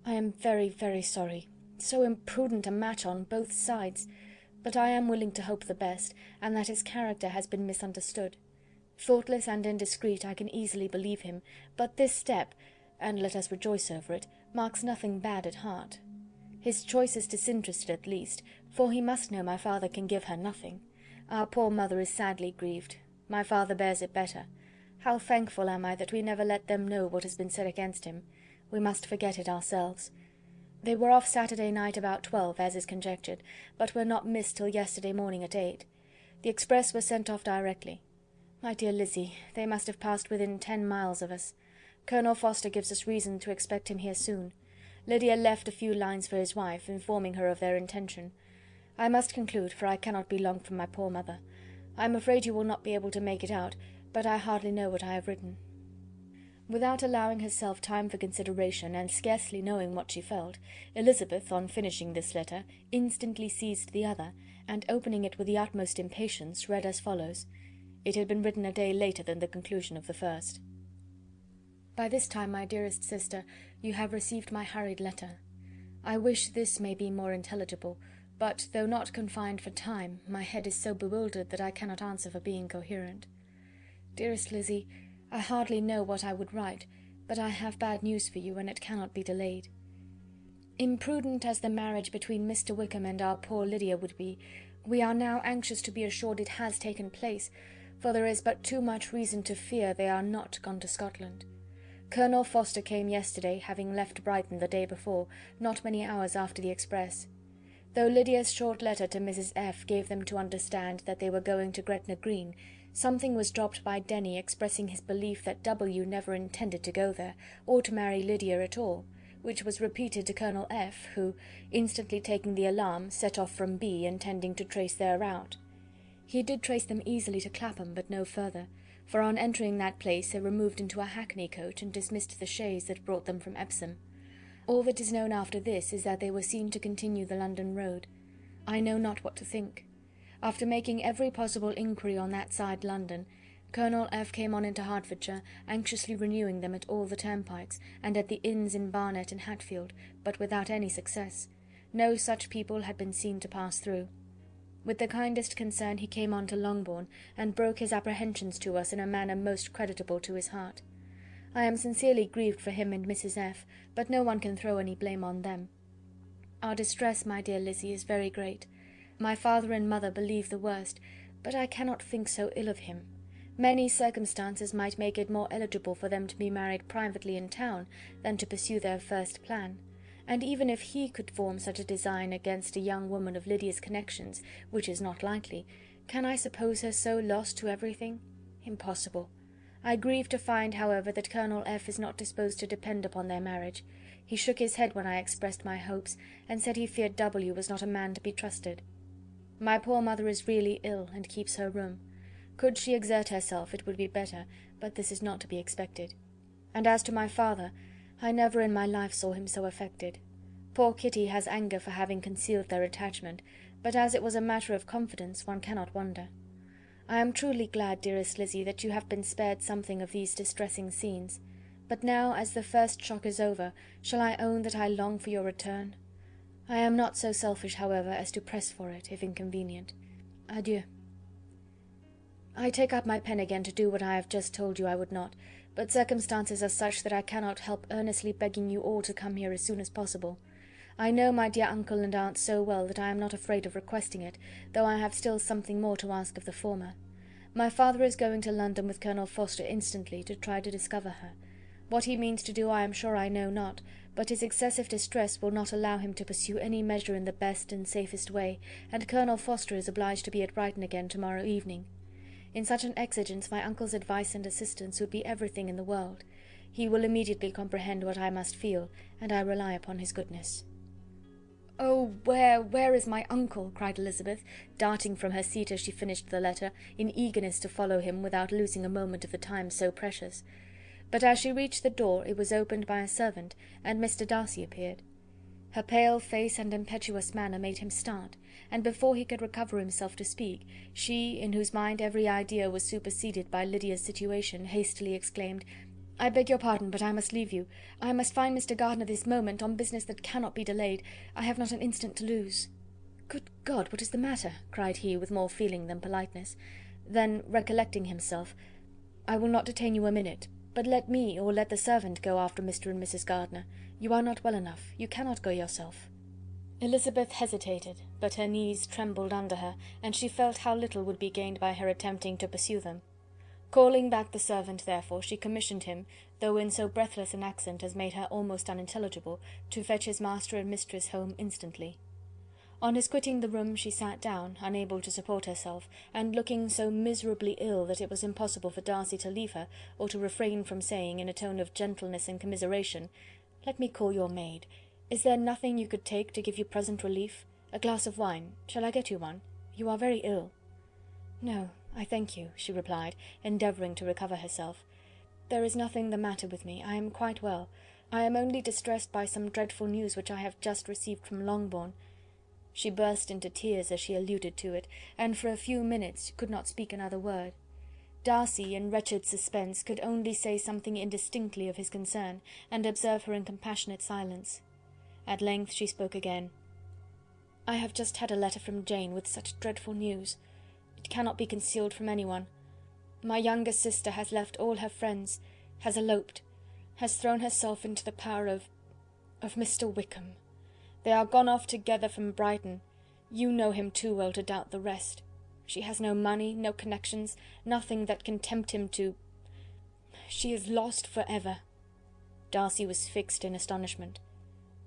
I am very, very sorry. So imprudent a match on both sides. But I am willing to hope the best, and that his character has been misunderstood. Thoughtless and indiscreet, I can easily believe him, but this step, and let us rejoice over it, marks nothing bad at heart. His choice is disinterested at least, for he must know my father can give her nothing. Our poor mother is sadly grieved. My father bears it better. How thankful am I that we never let them know what has been said against him. We must forget it ourselves. They were off Saturday night about 12, as is conjectured, but were not missed till yesterday morning at 8. The express was sent off directly. My dear Lizzie, they must have passed within 10 miles of us. Colonel Forster gives us reason to expect him here soon. Lydia left a few lines for his wife, informing her of their intention. I must conclude, for I cannot be long from my poor mother. I am afraid you will not be able to make it out, but I hardly know what I have written. Without allowing herself time for consideration, and scarcely knowing what she felt, Elizabeth, on finishing this letter, instantly seized the other, and opening it with the utmost impatience, read as follows. It had been written a day later than the conclusion of the first. By this time, my dearest sister, you have received my hurried letter. I wish this may be more intelligible, but, though not confined for time, my head is so bewildered that I cannot answer for being coherent. Dearest Lizzie, I hardly know what I would write, but I have bad news for you, and it cannot be delayed. Imprudent as the marriage between Mr. Wickham and our poor Lydia would be, we are now anxious to be assured it has taken place, for there is but too much reason to fear they are not gone to Scotland. Colonel Forster came yesterday, having left Brighton the day before, not many hours after the express. Though Lydia's short letter to Mrs. F. gave them to understand that they were going to Gretna Green, something was dropped by Denny expressing his belief that W. never intended to go there, or to marry Lydia at all, which was repeated to Colonel F., who, instantly taking the alarm, set off from B., intending to trace their route. He did trace them easily to Clapham, but no further, for on entering that place they removed into a hackney coach and dismissed the chaise that brought them from Epsom. All that is known after this is that they were seen to continue the London road. I know not what to think. After making every possible inquiry on that side London, Colonel F. came on into Hertfordshire, anxiously renewing them at all the turnpikes, and at the inns in Barnet and Hatfield, but without any success. No such people had been seen to pass through. With the kindest concern he came on to Longbourn, and broke his apprehensions to us in a manner most creditable to his heart. I am sincerely grieved for him and Mrs. F., but no one can throw any blame on them. Our distress, my dear Lizzie, is very great. My father and mother believe the worst, but I cannot think so ill of him. Many circumstances might make it more eligible for them to be married privately in town than to pursue their first plan. And even if he could form such a design against a young woman of Lydia's connections, which is not likely, can I suppose her so lost to everything? Impossible. I grieve to find, however, that Colonel F. is not disposed to depend upon their marriage. He shook his head when I expressed my hopes, and said he feared W. was not a man to be trusted. My poor mother is really ill, and keeps her room. Could she exert herself, it would be better, but this is not to be expected. And as to my father, I never in my life saw him so affected. Poor Kitty has anger for having concealed their attachment, but as it was a matter of confidence, one cannot wonder. I am truly glad, dearest Lizzie, that you have been spared something of these distressing scenes. But now, as the first shock is over, shall I own that I long for your return? I am not so selfish, however, as to press for it, if inconvenient. Adieu. I take up my pen again to do what I have just told you I would not, but circumstances are such that I cannot help earnestly begging you all to come here as soon as possible. I know my dear uncle and aunt so well that I am not afraid of requesting it, though I have still something more to ask of the former. My father is going to London with Colonel Forster instantly, to try to discover her. What he means to do I am sure I know not, but his excessive distress will not allow him to pursue any measure in the best and safest way, and Colonel Forster is obliged to be at Brighton again tomorrow evening. In such an exigence my uncle's advice and assistance would be everything in the world. He will immediately comprehend what I must feel, and I rely upon his goodness. "Oh, where is my uncle?" cried Elizabeth, darting from her seat as she finished the letter, in eagerness to follow him without losing a moment of the time so precious. But as she reached the door it was opened by a servant, and Mr. Darcy appeared. Her pale face and impetuous manner made him start, and before he could recover himself to speak, she, in whose mind every idea was superseded by Lydia's situation, hastily exclaimed, "I beg your pardon, but I must leave you. I must find Mr. Gardiner this moment, on business that cannot be delayed. I have not an instant to lose." "Good God, what is the matter?" cried he, with more feeling than politeness. Then, recollecting himself, "I will not detain you a minute, but let me or let the servant go after Mr. and Mrs. Gardiner. You are not well enough. You cannot go yourself." Elizabeth hesitated, but her knees trembled under her, and she felt how little would be gained by her attempting to pursue them. Calling back the servant, therefore, she commissioned him, though in so breathless an accent as made her almost unintelligible, to fetch his master and mistress home instantly. On his quitting the room she sat down, unable to support herself, and looking so miserably ill that it was impossible for Darcy to leave her, or to refrain from saying, in a tone of gentleness and commiseration, "Let me call your maid. Is there nothing you could take to give you present relief? A glass of wine. Shall I get you one? You are very ill." "No, I thank you," she replied, endeavouring to recover herself. "There is nothing the matter with me. I am quite well. I am only distressed by some dreadful news which I have just received from Longbourn." She burst into tears as she alluded to it, and for a few minutes could not speak another word. Darcy, in wretched suspense, could only say something indistinctly of his concern, and observe her in compassionate silence. At length she spoke again. "I have just had a letter from Jane with such dreadful news. It cannot be concealed from anyone. My younger sister has left all her friends, has eloped, has thrown herself into the power of Mr. Wickham. They are gone off together from Brighton. You know him too well to doubt the rest. She has no money, no connections, nothing that can tempt him to... She is lost for ever." Darcy was fixed in astonishment.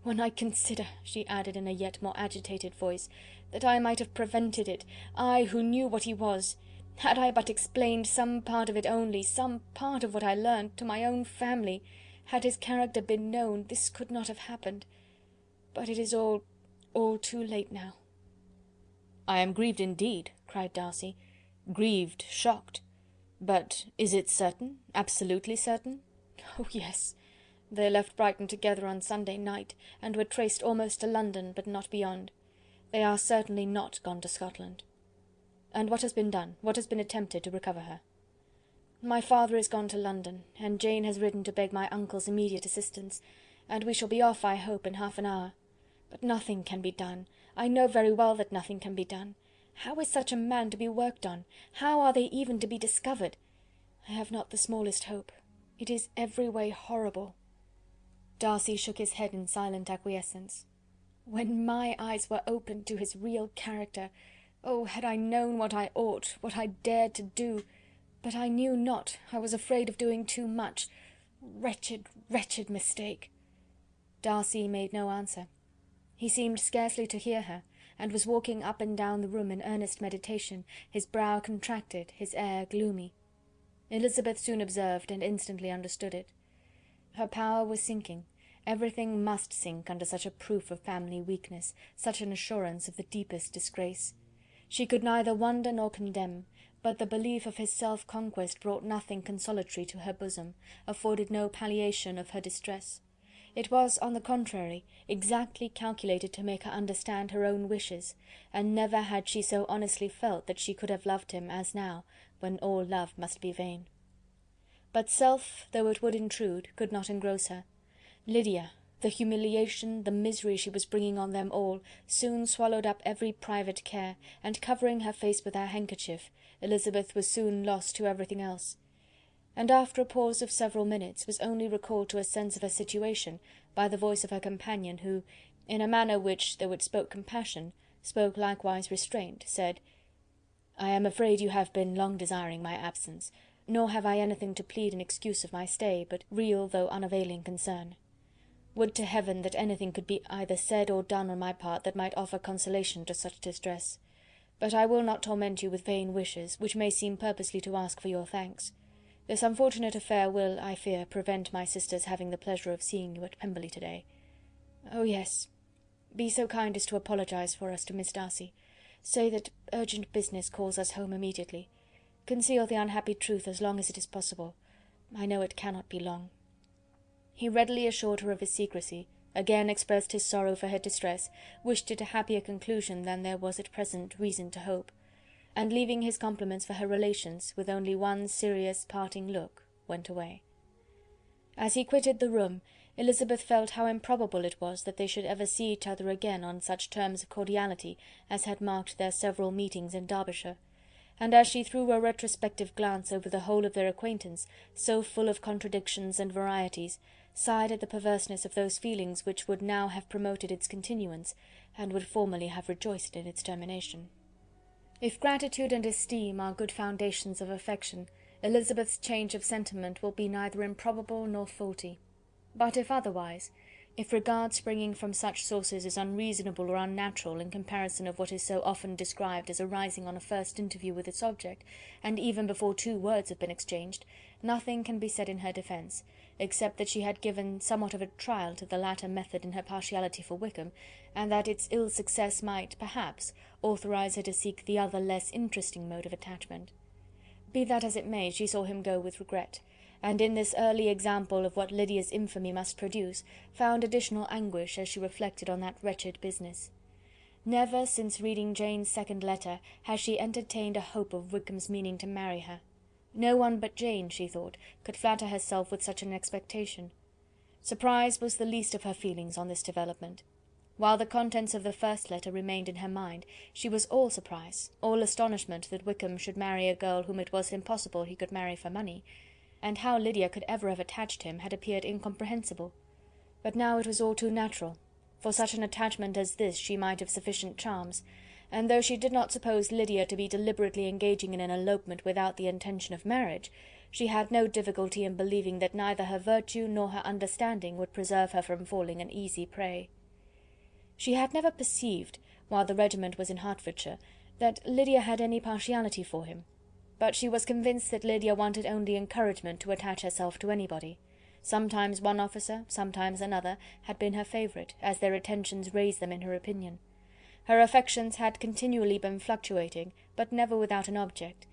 "When I consider," she added in a yet more agitated voice, "that I might have prevented it, I who knew what he was. Had I but explained some part of it only, some part of what I learned, to my own family, had his character been known, this could not have happened. But it is all too late now." "I am grieved indeed," cried Darcy. "Grieved, shocked. But is it certain, absolutely certain?" "Oh, yes. They left Brighton together on Sunday night, and were traced almost to London, but not beyond. They are certainly not gone to Scotland." "And what has been done, what has been attempted to recover her?" "My father is gone to London, and Jane has ridden to beg my uncle's immediate assistance, and we shall be off, I hope, in half an hour. But nothing can be done. I know very well that nothing can be done. How is such a man to be worked on? How are they even to be discovered? I have not the smallest hope. It is every way horrible." Darcy shook his head in silent acquiescence. "When my eyes were opened to his real character, oh, had I known what I ought, what I dared to do! But I knew not. I was afraid of doing too much. Wretched, wretched mistake!" Darcy made no answer. He seemed scarcely to hear her, and was walking up and down the room in earnest meditation, his brow contracted, his air gloomy. Elizabeth soon observed and instantly understood it. Her power was sinking. Everything must sink under such a proof of family weakness, such an assurance of the deepest disgrace. She could neither wonder nor condemn, but the belief of his self-conquest brought nothing consolatory to her bosom, afforded no palliation of her distress. It was, on the contrary, exactly calculated to make her understand her own wishes, and never had she so honestly felt that she could have loved him as now, when all love must be vain. But self, though it would intrude, could not engross her. Lydia, the humiliation, the misery she was bringing on them all, soon swallowed up every private care, and covering her face with her handkerchief, Elizabeth was soon lost to everything else, and after a pause of several minutes was only recalled to a sense of her situation by the voice of her companion, who, in a manner which, though it spoke compassion, spoke likewise restraint, said, "I am afraid you have been long desiring my absence, nor have I anything to plead in excuse of my stay but real though unavailing concern. Would to heaven that anything could be either said or done on my part that might offer consolation to such distress. But I will not torment you with vain wishes, which may seem purposely to ask for your thanks. This unfortunate affair will, I fear, prevent my sister's having the pleasure of seeing you at Pemberley to-day. Oh yes, be so kind as to apologize for us to Miss Darcy. Say that urgent business calls us home immediately. Conceal the unhappy truth as long as it is possible. I know it cannot be long." He readily assured her of his secrecy, again expressed his sorrow for her distress, wished it a happier conclusion than there was at present reason to hope, and leaving his compliments for her relations, with only one serious parting look, went away. As he quitted the room, Elizabeth felt how improbable it was that they should ever see each other again on such terms of cordiality as had marked their several meetings in Derbyshire; and as she threw a retrospective glance over the whole of their acquaintance, so full of contradictions and varieties, sighed at the perverseness of those feelings which would now have promoted its continuance, and would formerly have rejoiced in its termination. If gratitude and esteem are good foundations of affection, Elizabeth's change of sentiment will be neither improbable nor faulty. But if otherwise, if regard springing from such sources is unreasonable or unnatural in comparison of what is so often described as arising on a first interview with its object, and even before 2 words have been exchanged, nothing can be said in her defence, except that she had given somewhat of a trial to the latter method in her partiality for Wickham, and that its ill success might, perhaps, authorise her to seek the other less interesting mode of attachment. Be that as it may, she saw him go with regret, and in this early example of what Lydia's infamy must produce, found additional anguish as she reflected on that wretched business. Never, since reading Jane's second letter, had she entertained a hope of Wickham's meaning to marry her. No one but Jane, she thought, could flatter herself with such an expectation. Surprise was the least of her feelings on this development. While the contents of the first letter remained in her mind, she was all surprise, all astonishment that Wickham should marry a girl whom it was impossible he could marry for money, and how Lydia could ever have attached him had appeared incomprehensible. But now it was all too natural. For such an attachment as this she might have sufficient charms, and though she did not suppose Lydia to be deliberately engaging in an elopement without the intention of marriage, she had no difficulty in believing that neither her virtue nor her understanding would preserve her from falling an easy prey. She had never perceived, while the regiment was in Hertfordshire, that Lydia had any partiality for him, but she was convinced that Lydia wanted only encouragement to attach herself to anybody. Sometimes one officer, sometimes another, had been her favourite, as their attentions raised them in her opinion. Her affections had continually been fluctuating, but never without an object.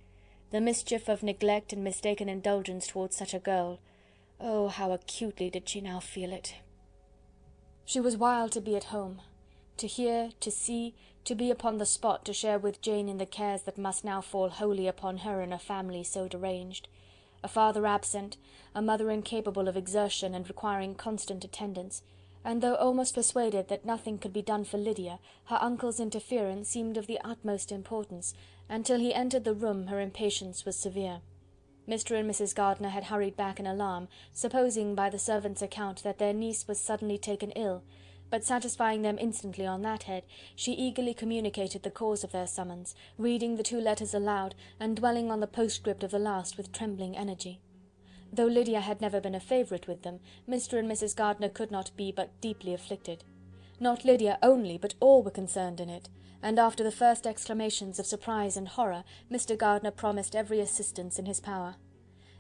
The mischief of neglect and mistaken indulgence towards such a girl, oh, how acutely did she now feel it! She was wild to be at home, to hear, to see, to be upon the spot to share with Jane in the cares that must now fall wholly upon her in a family so deranged. A father absent, a mother incapable of exertion and requiring constant attendance, and though almost persuaded that nothing could be done for Lydia, her uncle's interference seemed of the utmost importance, and till he entered the room her impatience was severe. Mr. and Mrs. Gardiner had hurried back in alarm, supposing by the servant's account that their niece was suddenly taken ill, but satisfying them instantly on that head, she eagerly communicated the cause of their summons, reading the 2 letters aloud, and dwelling on the postscript of the last with trembling energy. Though Lydia had never been a favourite with them, Mr. and Mrs. Gardiner could not be but deeply afflicted. Not Lydia only, but all were concerned in it, and after the first exclamations of surprise and horror, Mr. Gardiner promised every assistance in his power.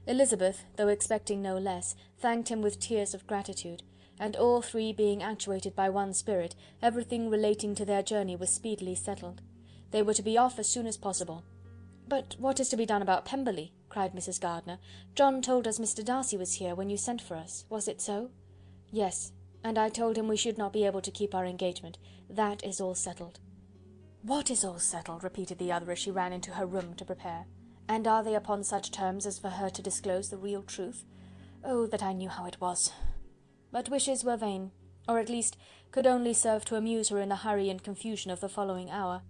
Elizabeth, though expecting no less, thanked him with tears of gratitude, and all 3 being actuated by one spirit, everything relating to their journey was speedily settled. They were to be off as soon as possible. "But what is to be done about Pemberley?" cried Mrs. Gardiner. "John told us Mr. Darcy was here when you sent for us. Was it so?" "Yes, and I told him we should not be able to keep our engagement. That is all settled." "What is all settled?" repeated the other as she ran into her room to prepare. "And are they upon such terms as for her to disclose the real truth? Oh, that I knew how it was!" But wishes were vain, or at least could only serve to amuse her in the hurry and confusion of the following hour.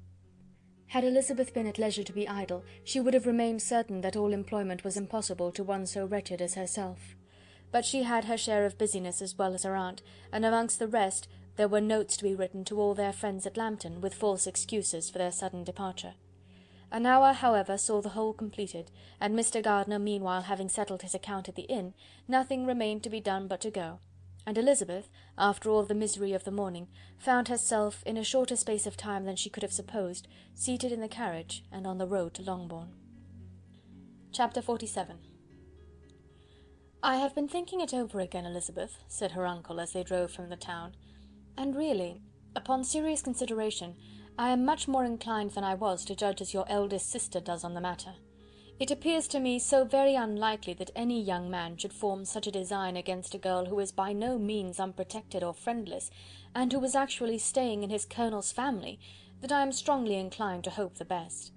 Had Elizabeth been at leisure to be idle, she would have remained certain that all employment was impossible to one so wretched as herself. But she had her share of business as well as her aunt, and amongst the rest there were notes to be written to all their friends at Lambton, with false excuses for their sudden departure. An hour, however, saw the whole completed, and Mr. Gardiner meanwhile having settled his account at the inn, nothing remained to be done but to go, and Elizabeth, after all the misery of the morning, found herself, in a shorter space of time than she could have supposed, seated in the carriage and on the road to Longbourn. Chapter 47. "I have been thinking it over again, Elizabeth," said her uncle as they drove from the town, "and really, upon serious consideration, I am much more inclined than I was to judge as your eldest sister does on the matter. It appears to me so very unlikely that any young man should form such a design against a girl who is by no means unprotected or friendless, and who was actually staying in his colonel's family, that I am strongly inclined to hope the best.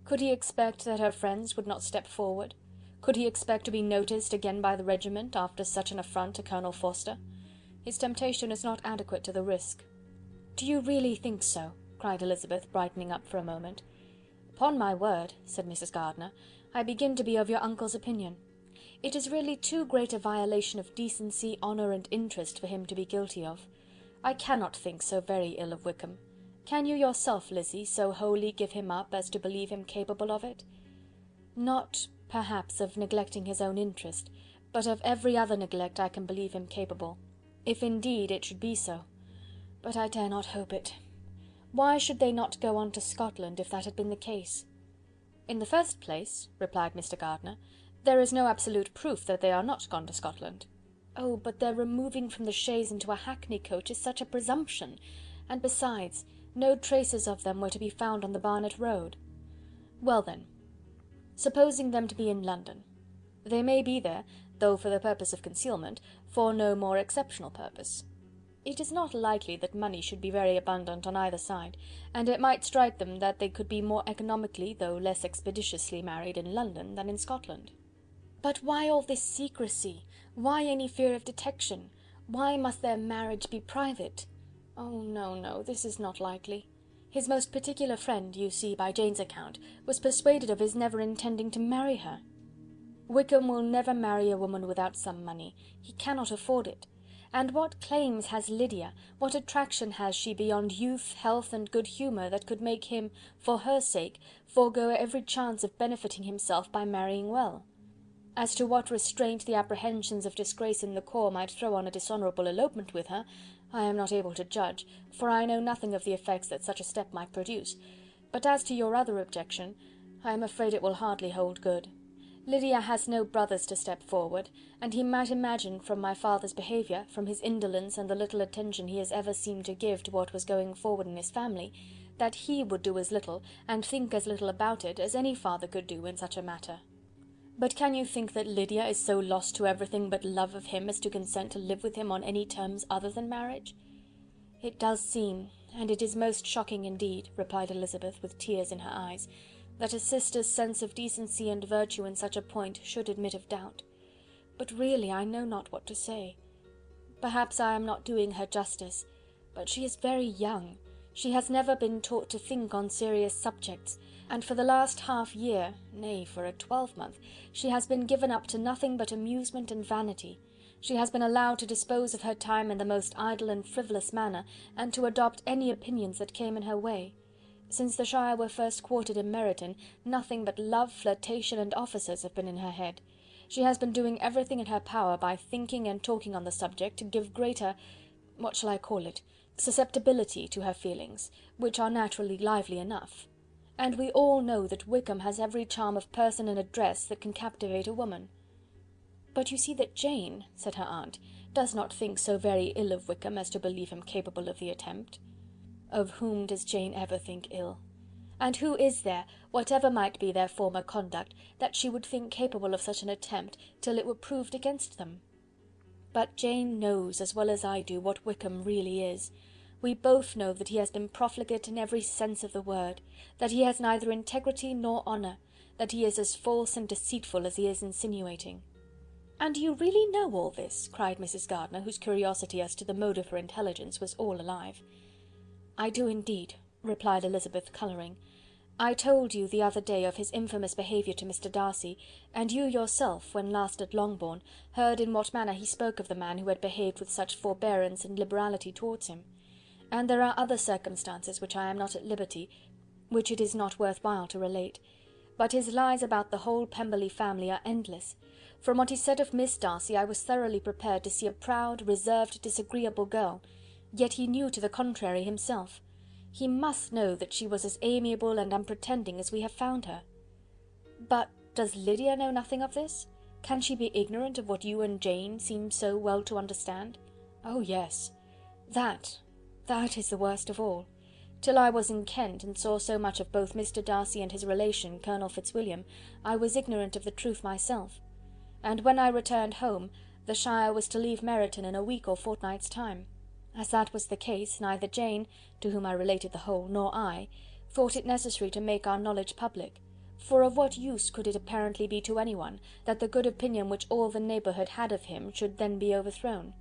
Could he expect that her friends would not step forward? Could he expect to be noticed again by the regiment, after such an affront to Colonel Forster? His temptation is not adequate to the risk." "Do you really think so?" cried Elizabeth, brightening up for a moment. "Upon my word," said Mrs. Gardiner, "I begin to be of your uncle's opinion. It is really too great a violation of decency, honour, and interest for him to be guilty of. I cannot think so very ill of Wickham. Can you yourself, Lizzy, so wholly give him up as to believe him capable of it?" "Not, perhaps, of neglecting his own interest, but of every other neglect I can believe him capable, if indeed it should be so. But I dare not hope it. Why should they not go on to Scotland, if that had been the case?" "In the first place," replied Mr. Gardiner, "there is no absolute proof that they are not gone to Scotland." "Oh, but their removing from the chaise into a hackney coach is such a presumption! And besides, no traces of them were to be found on the Barnet road." "Well then, supposing them to be in London. They may be there, though for the purpose of concealment, for no more exceptional purpose. It is not likely that money should be very abundant on either side, and it might strike them that they could be more economically, though less expeditiously married in London than in Scotland." "But why all this secrecy? Why any fear of detection? Why must their marriage be private? Oh, no, no, this is not likely. His most particular friend, you see by Jane's account, was persuaded of his never intending to marry her. Wickham will never marry a woman without some money. He cannot afford it. And what claims has Lydia, what attraction has she beyond youth, health, and good humour, that could make him, for her sake, forego every chance of benefiting himself by marrying well? As to what restraint the apprehensions of disgrace in the corps might throw on a dishonourable elopement with her, I am not able to judge, for I know nothing of the effects that such a step might produce. But as to your other objection, I am afraid it will hardly hold good. Lydia has no brothers to step forward, and he might imagine from my father's behaviour, from his indolence and the little attention he has ever seemed to give to what was going forward in his family, that he would do as little, and think as little about it, as any father could do in such a matter. But can you think that Lydia is so lost to everything but love of him as to consent to live with him on any terms other than marriage?" "It does seem, and it is most shocking indeed," replied Elizabeth, with tears in her eyes, "that a sister's sense of decency and virtue in such a point should admit of doubt. But really I know not what to say. Perhaps I am not doing her justice, but she is very young. She has never been taught to think on serious subjects, and for the last half year, nay, for a 12-month, she has been given up to nothing but amusement and vanity. She has been allowed to dispose of her time in the most idle and frivolous manner, and to adopt any opinions that came in her way. Since the Shire were first quartered in Meryton, nothing but love, flirtation, and officers have been in her head. She has been doing everything in her power by thinking and talking on the subject to give greater, what shall I call it, susceptibility to her feelings, which are naturally lively enough. And we all know that Wickham has every charm of person and address that can captivate a woman." "But you see that Jane," said her aunt, "does not think so very ill of Wickham as to believe him capable of the attempt." "Of whom does Jane ever think ill? And who is there, whatever might be their former conduct, that she would think capable of such an attempt, till it were proved against them? But Jane knows, as well as I do, what Wickham really is. We both know that he has been profligate in every sense of the word, that he has neither integrity nor honour, that he is as false and deceitful as he is insinuating." "And you really know all this?" cried Mrs. Gardiner, whose curiosity as to the mode of her intelligence was all alive. "I do indeed," replied Elizabeth, colouring. "I told you the other day of his infamous behaviour to Mr. Darcy, and you yourself, when last at Longbourn, heard in what manner he spoke of the man who had behaved with such forbearance and liberality towards him. And there are other circumstances which I am not at liberty, which it is not worth while to relate. But his lies about the whole Pemberley family are endless. From what he said of Miss Darcy, I was thoroughly prepared to see a proud, reserved, disagreeable girl, yet he knew to the contrary himself. He must know that she was as amiable and unpretending as we have found her." "But does Lydia know nothing of this? Can she be ignorant of what you and Jane seem so well to understand?" "Oh yes. That is the worst of all. Till I was in Kent, and saw so much of both Mr. Darcy and his relation, Colonel Fitzwilliam, I was ignorant of the truth myself. And when I returned home, the Shire was to leave Meryton in a week or fortnight's time. As that was the case, neither Jane, to whom I related the whole, nor I, thought it necessary to make our knowledge public, for of what use could it apparently be to anyone, that the good opinion which all the neighbourhood had of him should then be overthrown?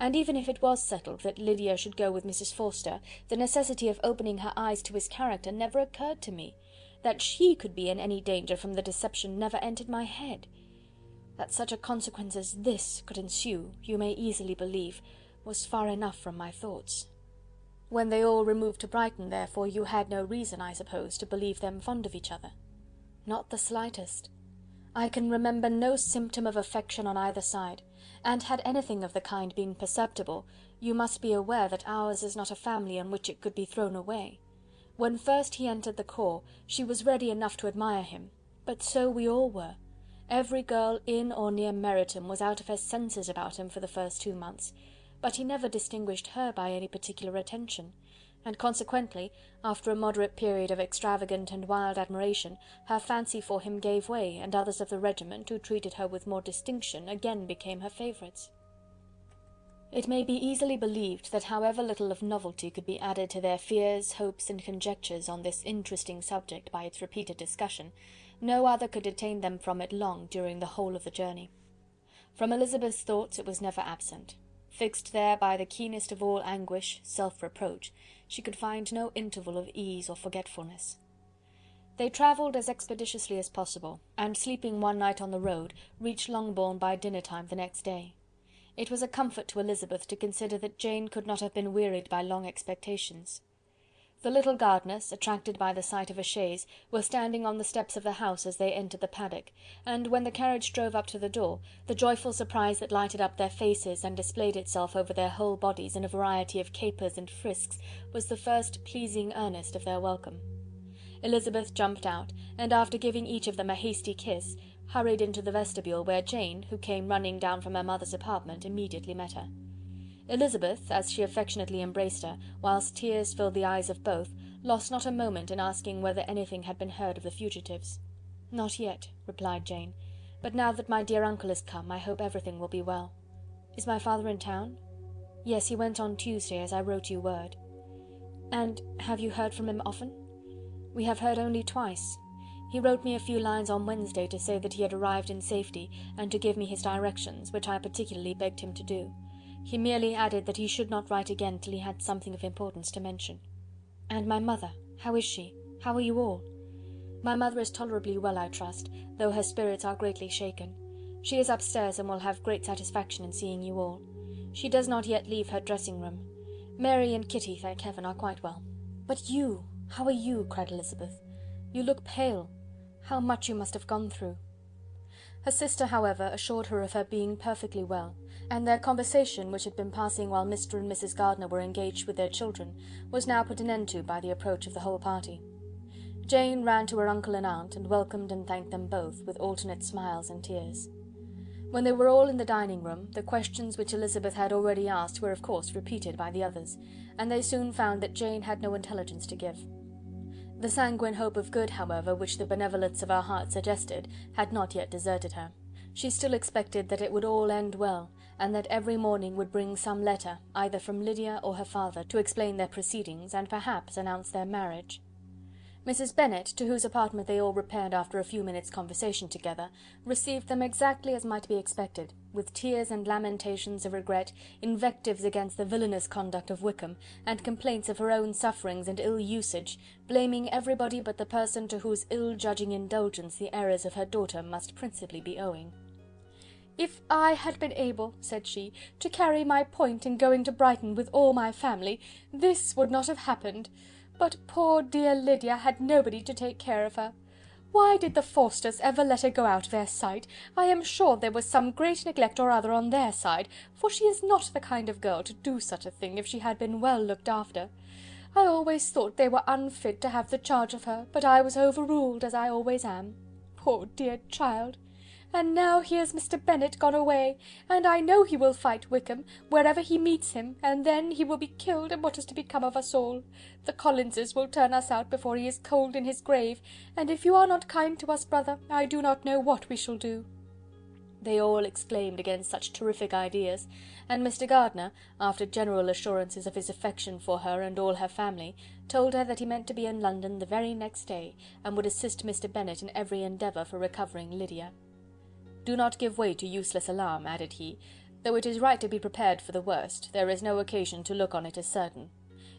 and even if it was settled that Lydia should go with Mrs. Forster, the necessity of opening her eyes to his character never occurred to me. That she could be in any danger from the deception never entered my head. That such a consequence as this could ensue, you may easily believe, was far enough from my thoughts. When they all removed to Brighton, therefore, you had no reason, I suppose, to believe them fond of each other? Not the slightest. I can remember no symptom of affection on either side, and had anything of the kind been perceptible, you must be aware that ours is not a family on which it could be thrown away. When first he entered the corps, she was ready enough to admire him, but so we all were. Every girl in or near Meryton was out of her senses about him for the first 2 months, but he never distinguished her by any particular attention, and consequently, after a moderate period of extravagant and wild admiration, her fancy for him gave way, and others of the regiment, who treated her with more distinction, again became her favourites. It may be easily believed that however little of novelty could be added to their fears, hopes, and conjectures on this interesting subject by its repeated discussion, no other could detain them from it long during the whole of the journey. From Elizabeth's thoughts it was never absent. Fixed there by the keenest of all anguish, self-reproach, she could find no interval of ease or forgetfulness. They travelled as expeditiously as possible, and sleeping one night on the road, reached Longbourn by dinner-time the next day. It was a comfort to Elizabeth to consider that Jane could not have been wearied by long expectations. The little gardeners, attracted by the sight of a chaise, were standing on the steps of the house as they entered the paddock, and when the carriage drove up to the door, the joyful surprise that lighted up their faces and displayed itself over their whole bodies in a variety of capers and frisks was the first pleasing earnest of their welcome. Elizabeth jumped out, and after giving each of them a hasty kiss, hurried into the vestibule, where Jane, who came running down from her mother's apartment, immediately met her. Elizabeth, as she affectionately embraced her, whilst tears filled the eyes of both, lost not a moment in asking whether anything had been heard of the fugitives. "Not yet," replied Jane, "but now that my dear uncle has come, I hope everything will be well. Is my father in town?" "Yes, he went on Tuesday, as I wrote you word." "And have you heard from him often?" "We have heard only twice. He wrote me a few lines on Wednesday to say that he had arrived in safety, and to give me his directions, which I particularly begged him to do. He merely added that he should not write again till he had something of importance to mention." "And my mother, how is she? How are you all?" "My mother is tolerably well, I trust, though her spirits are greatly shaken. She is upstairs, and will have great satisfaction in seeing you all. She does not yet leave her dressing-room. Mary and Kitty, thank heaven, are quite well." "But you, how are you?" cried Elizabeth. "You look pale. How much you must have gone through." Her sister, however, assured her of her being perfectly well, and their conversation, which had been passing while Mr. and Mrs. Gardiner were engaged with their children, was now put an end to by the approach of the whole party. Jane ran to her uncle and aunt, and welcomed and thanked them both, with alternate smiles and tears. When they were all in the dining-room, the questions which Elizabeth had already asked were of course repeated by the others, and they soon found that Jane had no intelligence to give. The sanguine hope of good, however, which the benevolence of her heart suggested, had not yet deserted her. She still expected that it would all end well, and that every morning would bring some letter, either from Lydia or her father, to explain their proceedings, and perhaps announce their marriage. Mrs. Bennet, to whose apartment they all repaired after a few minutes' conversation together, received them exactly as might be expected, with tears and lamentations of regret, invectives against the villainous conduct of Wickham, and complaints of her own sufferings and ill usage, blaming everybody but the person to whose ill-judging indulgence the errors of her daughter must principally be owing. "If I had been able," said she, "to carry my point in going to Brighton with all my family, this would not have happened. But poor dear Lydia had nobody to take care of her. Why did the Forsters ever let her go out of their sight? I am sure there was some great neglect or other on their side, for she is not the kind of girl to do such a thing if she had been well looked after. I always thought they were unfit to have the charge of her, but I was overruled, as I always am. Poor dear child! And now here's Mr. Bennet gone away, and I know he will fight Wickham, wherever he meets him, and then he will be killed, and what is to become of us all? The Collinses will turn us out before he is cold in his grave, and if you are not kind to us, brother, I do not know what we shall do." They all exclaimed against such terrific ideas, and Mr. Gardiner, after general assurances of his affection for her and all her family, told her that he meant to be in London the very next day, and would assist Mr. Bennet in every endeavour for recovering Lydia. "Do not give way to useless alarm," added he. Though it is right to be prepared for the worst, there is no occasion to look on it as certain.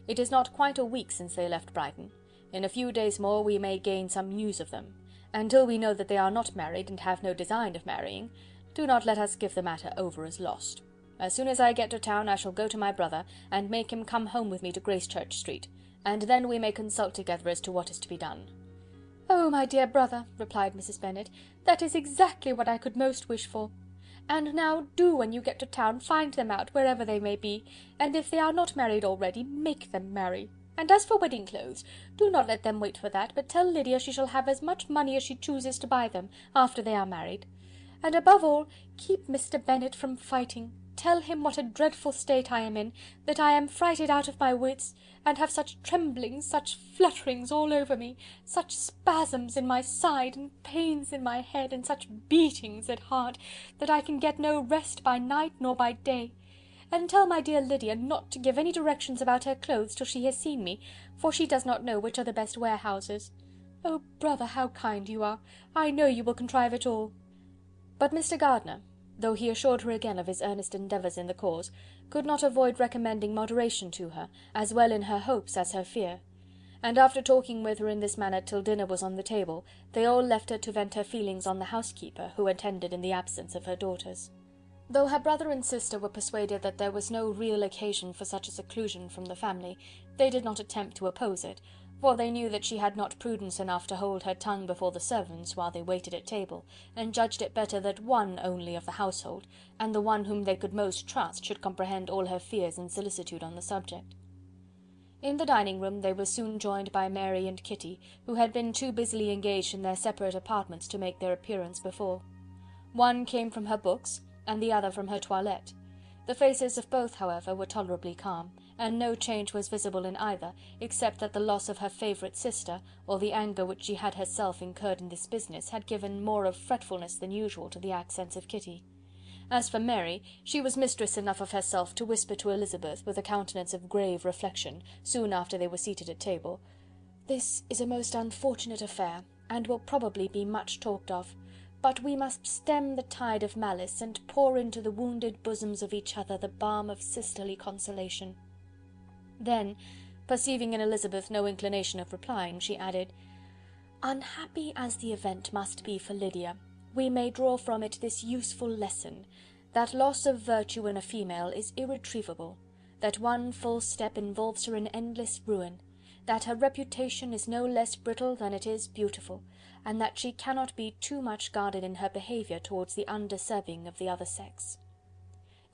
It is not quite a week since they left Brighton. In a few days more we may gain some news of them. Until we know that they are not married, and have no design of marrying, do not let us give the matter over as lost. As soon as I get to town I shall go to my brother, and make him come home with me to Gracechurch Street, and then we may consult together as to what is to be done." "Oh, my dear brother," replied Mrs. Bennet, "that is exactly what I could most wish for. And now do, when you get to town, find them out, wherever they may be, and if they are not married already, make them marry. And as for wedding clothes, do not let them wait for that, but tell Lydia she shall have as much money as she chooses to buy them, after they are married. And above all, keep Mr. Bennet from fighting. Tell him what a dreadful state I am in, that I am frighted out of my wits, and have such tremblings, such flutterings all over me, such spasms in my side, and pains in my head, and such beatings at heart, that I can get no rest by night nor by day. And tell my dear Lydia not to give any directions about her clothes till she has seen me, for she does not know which are the best warehouses. Oh, brother, how kind you are! I know you will contrive it all." But Mr. Gardiner, though he assured her again of his earnest endeavours in the cause, could not avoid recommending moderation to her, as well in her hopes as her fear; and after talking with her in this manner till dinner was on the table, they all left her to vent her feelings on the housekeeper, who attended in the absence of her daughters. Though her brother and sister were persuaded that there was no real occasion for such a seclusion from the family, they did not attempt to oppose it, for they knew that she had not prudence enough to hold her tongue before the servants while they waited at table, and judged it better that one only of the household, and the one whom they could most trust, should comprehend all her fears and solicitude on the subject. In the dining-room they were soon joined by Mary and Kitty, who had been too busily engaged in their separate apartments to make their appearance before. One came from her books, and the other from her toilette. The faces of both, however, were tolerably calm, and no change was visible in either, except that the loss of her favourite sister, or the anger which she had herself incurred in this business, had given more of fretfulness than usual to the accents of Kitty. As for Mary, she was mistress enough of herself to whisper to Elizabeth, with a countenance of grave reflection, soon after they were seated at table, "This is a most unfortunate affair, and will probably be much talked of. But we must stem the tide of malice, and pour into the wounded bosoms of each other the balm of sisterly consolation." Then, perceiving in Elizabeth no inclination of replying, she added, "Unhappy as the event must be for Lydia, we may draw from it this useful lesson, that loss of virtue in a female is irretrievable, that one false step involves her in endless ruin, that her reputation is no less brittle than it is beautiful, and that she cannot be too much guarded in her behaviour towards the undeserving of the other sex."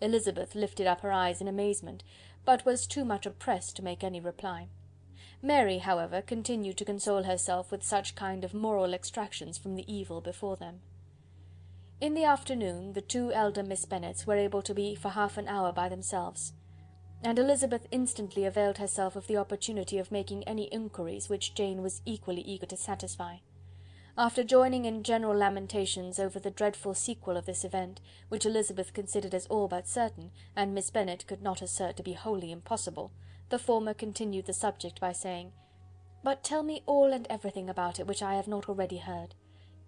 Elizabeth lifted up her eyes in amazement, but was too much oppressed to make any reply. Mary, however, continued to console herself with such kind of moral extractions from the evil before them. In the afternoon the two elder Miss Bennets were able to be for half an hour by themselves, and Elizabeth instantly availed herself of the opportunity of making any inquiries which Jane was equally eager to satisfy. After joining in general lamentations over the dreadful sequel of this event, which Elizabeth considered as all but certain, and Miss Bennet could not assert to be wholly impossible, the former continued the subject by saying, "But tell me all and everything about it which I have not already heard.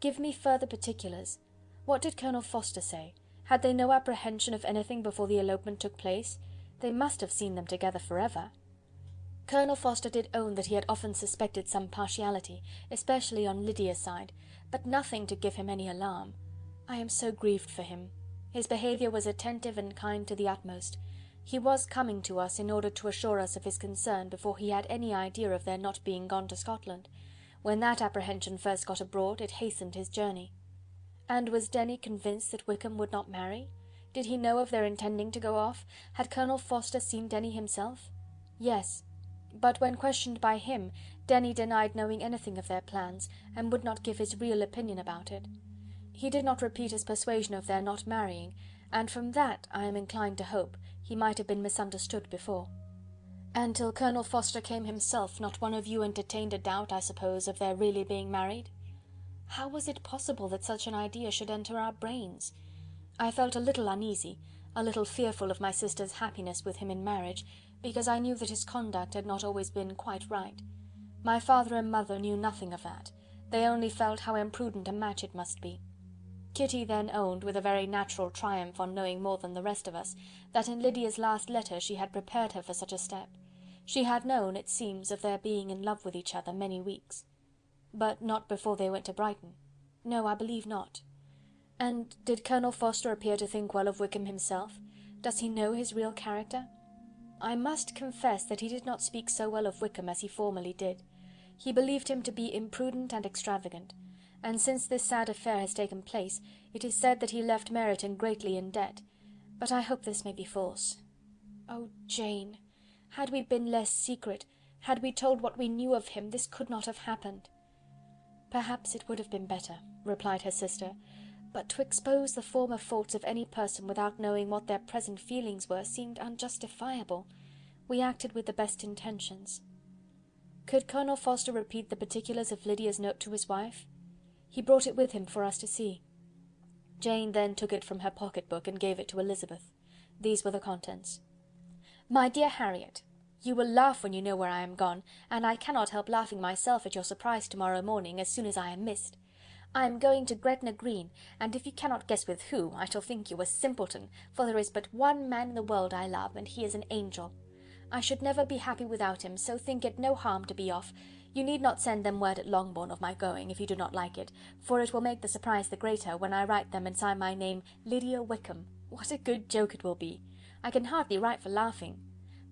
Give me further particulars. What did Colonel Forster say? Had they no apprehension of anything before the elopement took place? They must have seen them together for ever." Colonel Forster did own that he had often suspected some partiality, especially on Lydia's side, but nothing to give him any alarm. I am so grieved for him. His behaviour was attentive and kind to the utmost. He was coming to us in order to assure us of his concern before he had any idea of their not being gone to Scotland. When that apprehension first got abroad, it hastened his journey. And was Denny convinced that Wickham would not marry? Did he know of their intending to go off? Had Colonel Forster seen Denny himself? Yes. But when questioned by him, Denny denied knowing anything of their plans, and would not give his real opinion about it. He did not repeat his persuasion of their not marrying, and from that, I am inclined to hope, he might have been misunderstood before. And till Colonel Forster came himself, not one of you entertained a doubt, I suppose, of their really being married? How was it possible that such an idea should enter our brains? I felt a little uneasy, a little fearful of my sister's happiness with him in marriage, because I knew that his conduct had not always been quite right. My father and mother knew nothing of that. They only felt how imprudent a match it must be. Kitty then owned, with a very natural triumph on knowing more than the rest of us, that in Lydia's last letter she had prepared her for such a step. She had known, it seems, of their being in love with each other many weeks. But not before they went to Brighton. No, I believe not. And did Colonel Forster appear to think well of Wickham himself? Does he know his real character? I must confess that he did not speak so well of Wickham as he formerly did. He believed him to be imprudent and extravagant, and since this sad affair has taken place, it is said that he left Meryton greatly in debt, but I hope this may be false. Oh, Jane! Had we been less secret, had we told what we knew of him, this could not have happened. Perhaps it would have been better, replied her sister, but to expose the former faults of any person without knowing what their present feelings were seemed unjustifiable. We acted with the best intentions. Could Colonel Forster repeat the particulars of Lydia's note to his wife? He brought it with him for us to see. Jane then took it from her pocket-book and gave it to Elizabeth. These were the contents. My dear Harriet, you will laugh when you know where I am gone, and I cannot help laughing myself at your surprise tomorrow morning, as soon as I am missed. I am going to Gretna Green, and if you cannot guess with who, I shall think you a simpleton, for there is but one man in the world I love, and he is an angel. I should never be happy without him, so think it no harm to be off. You need not send them word at Longbourn of my going, if you do not like it, for it will make the surprise the greater when I write them and sign my name Lydia Wickham. What a good joke it will be! I can hardly write for laughing.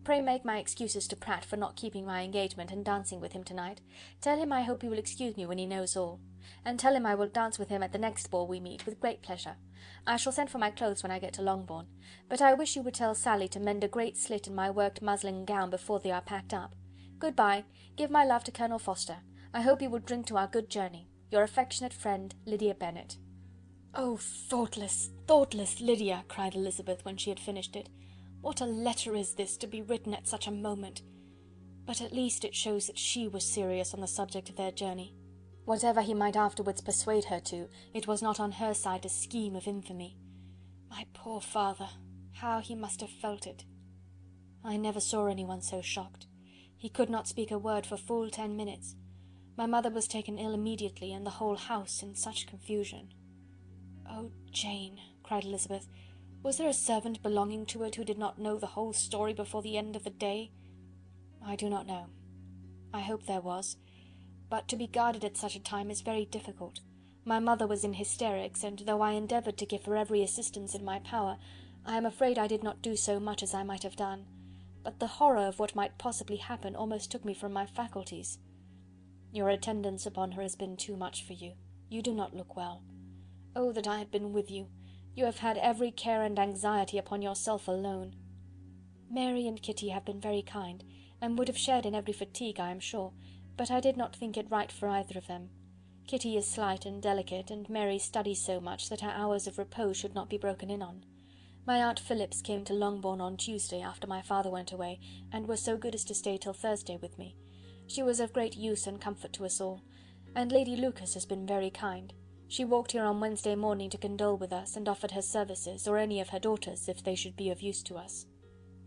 Pray make my excuses to Pratt for not keeping my engagement and dancing with him tonight. Tell him I hope he will excuse me when he knows all. And tell him I will dance with him at the next ball we meet, with great pleasure. I shall send for my clothes when I get to Longbourn, but I wish you would tell Sally to mend a great slit in my worked muslin gown before they are packed up. Good-bye. Give my love to Colonel Forster. I hope you will drink to our good journey. Your affectionate friend, Lydia Bennet. "Oh, thoughtless, thoughtless Lydia!" cried Elizabeth, when she had finished it. "What a letter is this, to be written at such a moment! But at least it shows that she was serious on the subject of their journey. Whatever he might afterwards persuade her to, it was not on her side a scheme of infamy. My poor father, how he must have felt it! I never saw anyone so shocked. He could not speak a word for full 10 minutes. My mother was taken ill immediately, and the whole house in such confusion." "Oh, Jane," cried Elizabeth, "was there a servant belonging to it who did not know the whole story before the end of the day?" "I do not know. I hope there was, but to be guarded at such a time is very difficult. My mother was in hysterics, and though I endeavoured to give her every assistance in my power, I am afraid I did not do so much as I might have done. But the horror of what might possibly happen almost took me from my faculties. Your attendance upon her has been too much for you. You do not look well. Oh, that I had been with you! You have had every care and anxiety upon yourself alone. Mary and Kitty have been very kind, and would have shared in every fatigue, I am sure, but I did not think it right for either of them. Kitty is slight and delicate, and Mary studies so much that her hours of repose should not be broken in on. My Aunt Phillips came to Longbourn on Tuesday, after my father went away, and was so good as to stay till Thursday with me. She was of great use and comfort to us all, and Lady Lucas has been very kind. She walked here on Wednesday morning to condole with us, and offered her services, or any of her daughters, if they should be of use to us."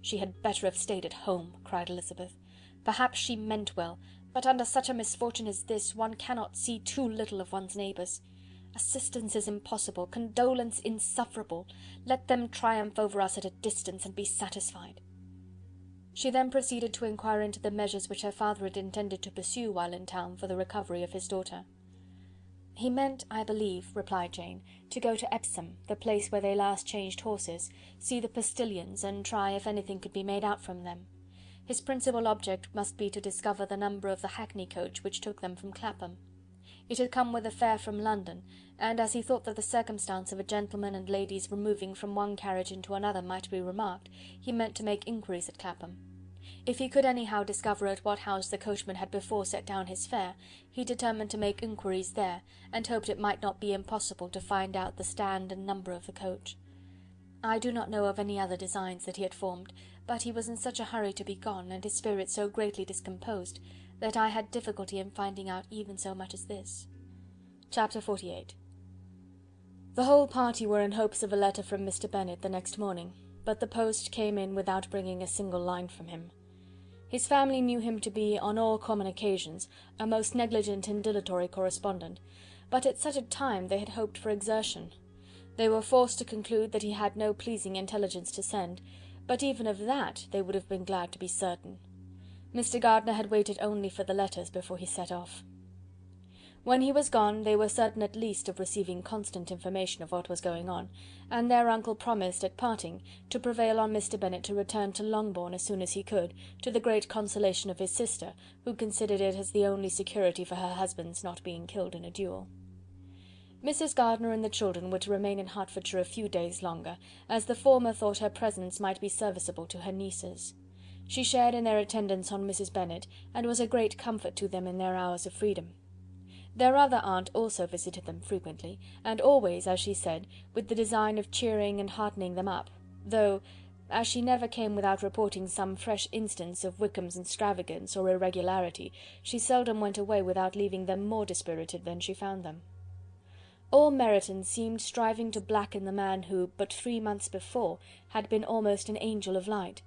"She had better have stayed at home," cried Elizabeth. "Perhaps she meant well, but under such a misfortune as this, one cannot see too little of one's neighbours. Assistance is impossible, condolence insufferable. Let them triumph over us at a distance, and be satisfied." She then proceeded to inquire into the measures which her father had intended to pursue while in town for the recovery of his daughter. "He meant, I believe," replied Jane, "to go to Epsom, the place where they last changed horses, see the postilions, and try if anything could be made out from them. His principal object must be to discover the number of the hackney coach which took them from Clapham. It had come with a fare from London, and as he thought that the circumstance of a gentleman and ladies removing from one carriage into another might be remarked, he meant to make inquiries at Clapham. If he could anyhow discover at what house the coachman had before set down his fare, he determined to make inquiries there, and hoped it might not be impossible to find out the stand and number of the coach. I do not know of any other designs that he had formed, but he was in such a hurry to be gone, and his spirits so greatly discomposed, that I had difficulty in finding out even so much as this." Chapter 48. The whole party were in hopes of a letter from Mr. Bennet the next morning, but the post came in without bringing a single line from him. His family knew him to be, on all common occasions, a most negligent and dilatory correspondent, but at such a time they had hoped for exertion, They were forced to conclude that he had no pleasing intelligence to send, but even of that they would have been glad to be certain. Mr. Gardiner had waited only for the letters before he set off. When he was gone, they were certain at least of receiving constant information of what was going on, and their uncle promised, at parting, to prevail on Mr. Bennet to return to Longbourn as soon as he could, to the great consolation of his sister, who considered it as the only security for her husband's not being killed in a duel. Mrs. Gardiner and the children were to remain in Hertfordshire a few days longer, as the former thought her presence might be serviceable to her nieces. She shared in their attendance on Mrs. Bennet, and was a great comfort to them in their hours of freedom. Their other aunt also visited them frequently, and always, as she said, with the design of cheering and heartening them up, though, as she never came without reporting some fresh instance of Wickham's extravagance or irregularity, she seldom went away without leaving them more dispirited than she found them. All Meryton seemed striving to blacken the man who, but 3 months before, had been almost an angel of light.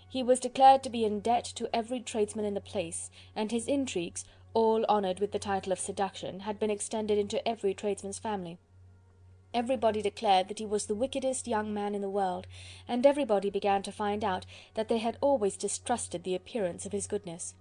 He was declared to be in debt to every tradesman in the place, and his intrigues, all honoured with the title of seduction, had been extended into every tradesman's family. Everybody declared that he was the wickedest young man in the world, and everybody began to find out that they had always distrusted the appearance of his goodness.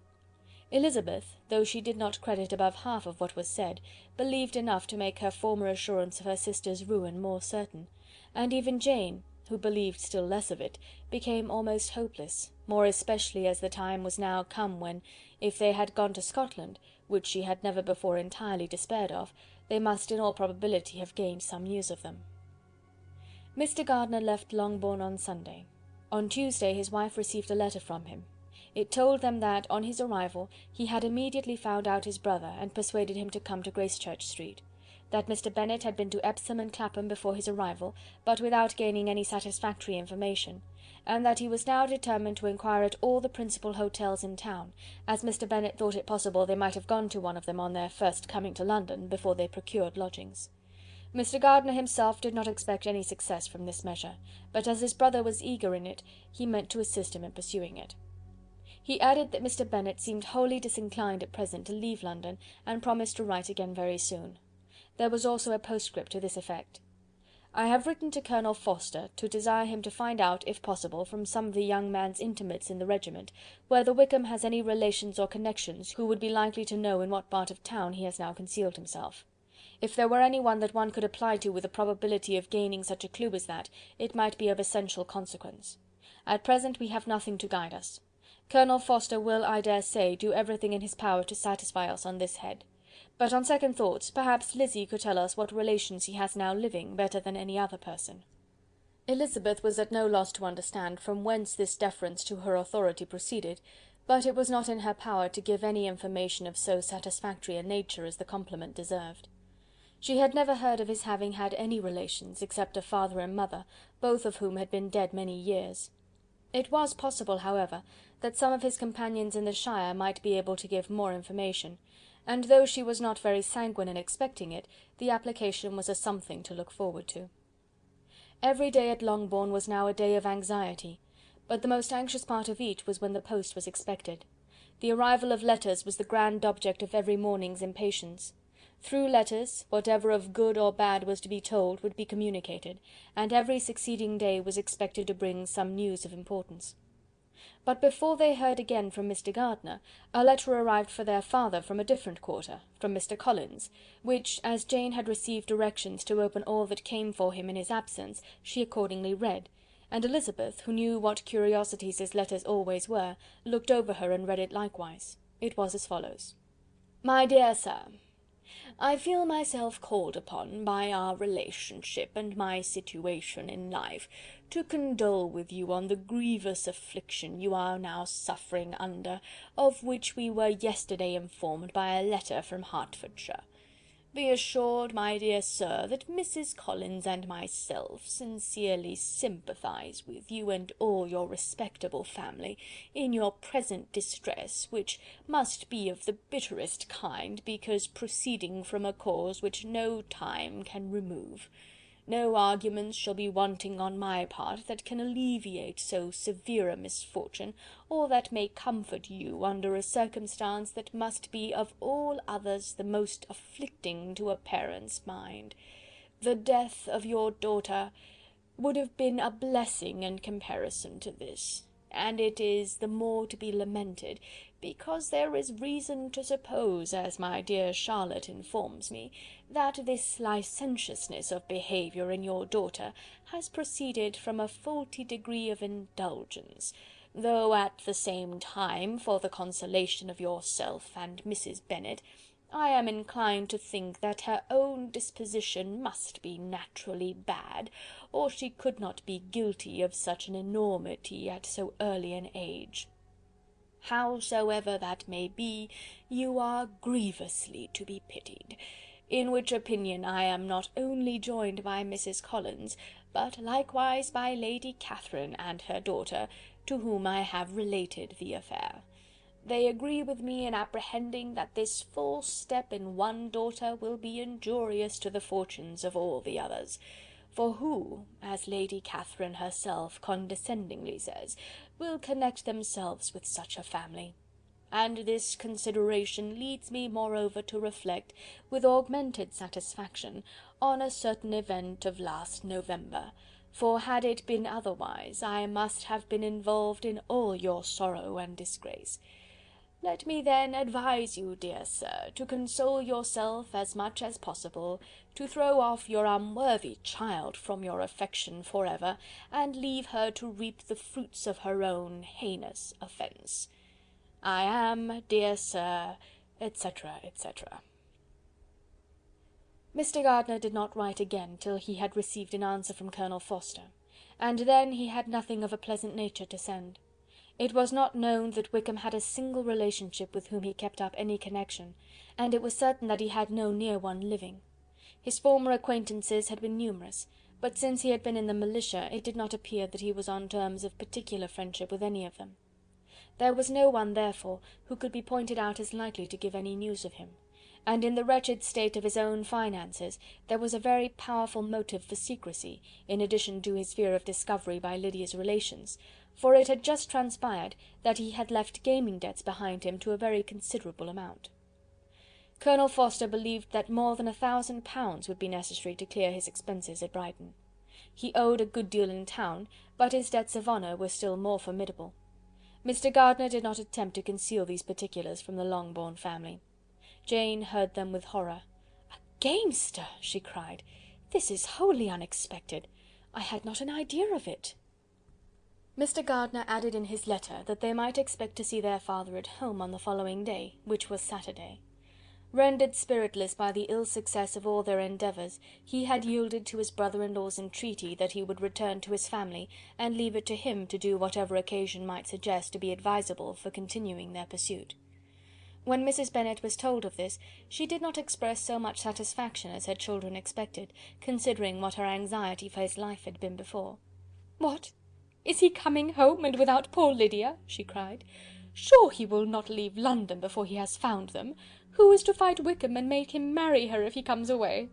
Elizabeth, though she did not credit above half of what was said, believed enough to make her former assurance of her sister's ruin more certain, and even Jane, who believed still less of it, became almost hopeless, more especially as the time was now come when, if they had gone to Scotland, which she had never before entirely despaired of, they must in all probability have gained some news of them. Mr. Gardiner left Longbourn on Sunday. On Tuesday his wife received a letter from him. It told them that, on his arrival, he had immediately found out his brother, and persuaded him to come to Gracechurch Street; that Mr. Bennet had been to Epsom and Clapham before his arrival, but without gaining any satisfactory information, and that he was now determined to inquire at all the principal hotels in town, as Mr. Bennet thought it possible they might have gone to one of them on their first coming to London, before they procured lodgings. Mr. Gardiner himself did not expect any success from this measure, but as his brother was eager in it, he meant to assist him in pursuing it. He added that Mr. Bennet seemed wholly disinclined at present to leave London, and promised to write again very soon. There was also a postscript to this effect: "I have written to Colonel Forster to desire him to find out, if possible, from some of the young man's intimates in the regiment, whether Wickham has any relations or connections who would be likely to know in what part of town he has now concealed himself. If there were any one that one could apply to with a probability of gaining such a clue as that, it might be of essential consequence. At present we have nothing to guide us. Colonel Forster will, I dare say, do everything in his power to satisfy us on this head. But on second thoughts, perhaps Lizzie could tell us what relations he has now living, better than any other person." Elizabeth was at no loss to understand from whence this deference to her authority proceeded, but it was not in her power to give any information of so satisfactory a nature as the compliment deserved. She had never heard of his having had any relations, except a father and mother, both of whom had been dead many years. It was possible, however, that some of his companions in the shire might be able to give more information, and though she was not very sanguine in expecting it, the application was a something to look forward to. Every day at Longbourn was now a day of anxiety, but the most anxious part of each was when the post was expected. The arrival of letters was the grand object of every morning's impatience. Through letters, whatever of good or bad was to be told would be communicated, and every succeeding day was expected to bring some news of importance. But before they heard again from Mr. Gardiner, a letter arrived for their father from a different quarter, from Mr. Collins, which, as Jane had received directions to open all that came for him in his absence, she accordingly read, and Elizabeth, who knew what curiosities his letters always were, looked over her and read it likewise. It was as follows: "My dear Sir, I feel myself called upon, by our relationship and my situation in life, to condole with you on the grievous affliction you are now suffering under, of which we were yesterday informed by a letter from Hertfordshire. Be assured, my dear sir, that Mrs. Collins and myself sincerely sympathise with you and all your respectable family in your present distress, which must be of the bitterest kind, because proceeding from a cause which no time can remove. No arguments shall be wanting on my part that can alleviate so severe a misfortune, or that may comfort you under a circumstance that must be of all others the most afflicting to a parent's mind. The death of your daughter would have been a blessing in comparison to this, and it is the more to be lamented, because there is reason to suppose, as my dear Charlotte informs me, that this licentiousness of behaviour in your daughter has proceeded from a faulty degree of indulgence, though at the same time, for the consolation of yourself and Mrs. Bennet, I am inclined to think that her own disposition must be naturally bad, or she could not be guilty of such an enormity at so early an age. Howsoever that may be, you are grievously to be pitied, in which opinion I am not only joined by Mrs. Collins, but likewise by Lady Catherine and her daughter, to whom I have related the affair. They agree with me in apprehending that this false step in one daughter will be injurious to the fortunes of all the others. For who, as Lady Catherine herself condescendingly says, will connect themselves with such a family? And this consideration leads me moreover to reflect, with augmented satisfaction, on a certain event of last November, for had it been otherwise, I must have been involved in all your sorrow and disgrace. Let me then advise you, dear sir, to console yourself as much as possible, to throw off your unworthy child from your affection for ever, and leave her to reap the fruits of her own heinous offence. I am, dear sir, etc., etc. Mr. Gardiner did not write again till he had received an answer from Colonel Forster, and then he had nothing of a pleasant nature to send. It was not known that Wickham had a single relationship with whom he kept up any connection, and it was certain that he had no near one living. His former acquaintances had been numerous, but since he had been in the militia it did not appear that he was on terms of particular friendship with any of them. There was no one, therefore, who could be pointed out as likely to give any news of him, and in the wretched state of his own finances there was a very powerful motive for secrecy, in addition to his fear of discovery by Lydia's relations, for it had just transpired that he had left gaming debts behind him to a very considerable amount. Colonel Forster believed that more than £1,000 would be necessary to clear his expenses at Brighton. He owed a good deal in town, but his debts of honour were still more formidable. Mr. Gardiner did not attempt to conceal these particulars from the Longbourn family. Jane heard them with horror. "A gamester!" she cried. "This is wholly unexpected. I had not an idea of it." Mr. Gardiner added in his letter that they might expect to see their father at home on the following day, which was Saturday. Rendered spiritless by the ill success of all their endeavours, he had yielded to his brother-in-law's entreaty that he would return to his family, and leave it to him to do whatever occasion might suggest to be advisable for continuing their pursuit. When Mrs. Bennet was told of this, she did not express so much satisfaction as her children expected, considering what her anxiety for his life had been before. "What! Is he coming home, and without poor Lydia?" she cried. "Sure he will not leave London before he has found them. Who is to fight Wickham and make him marry her if he comes away?"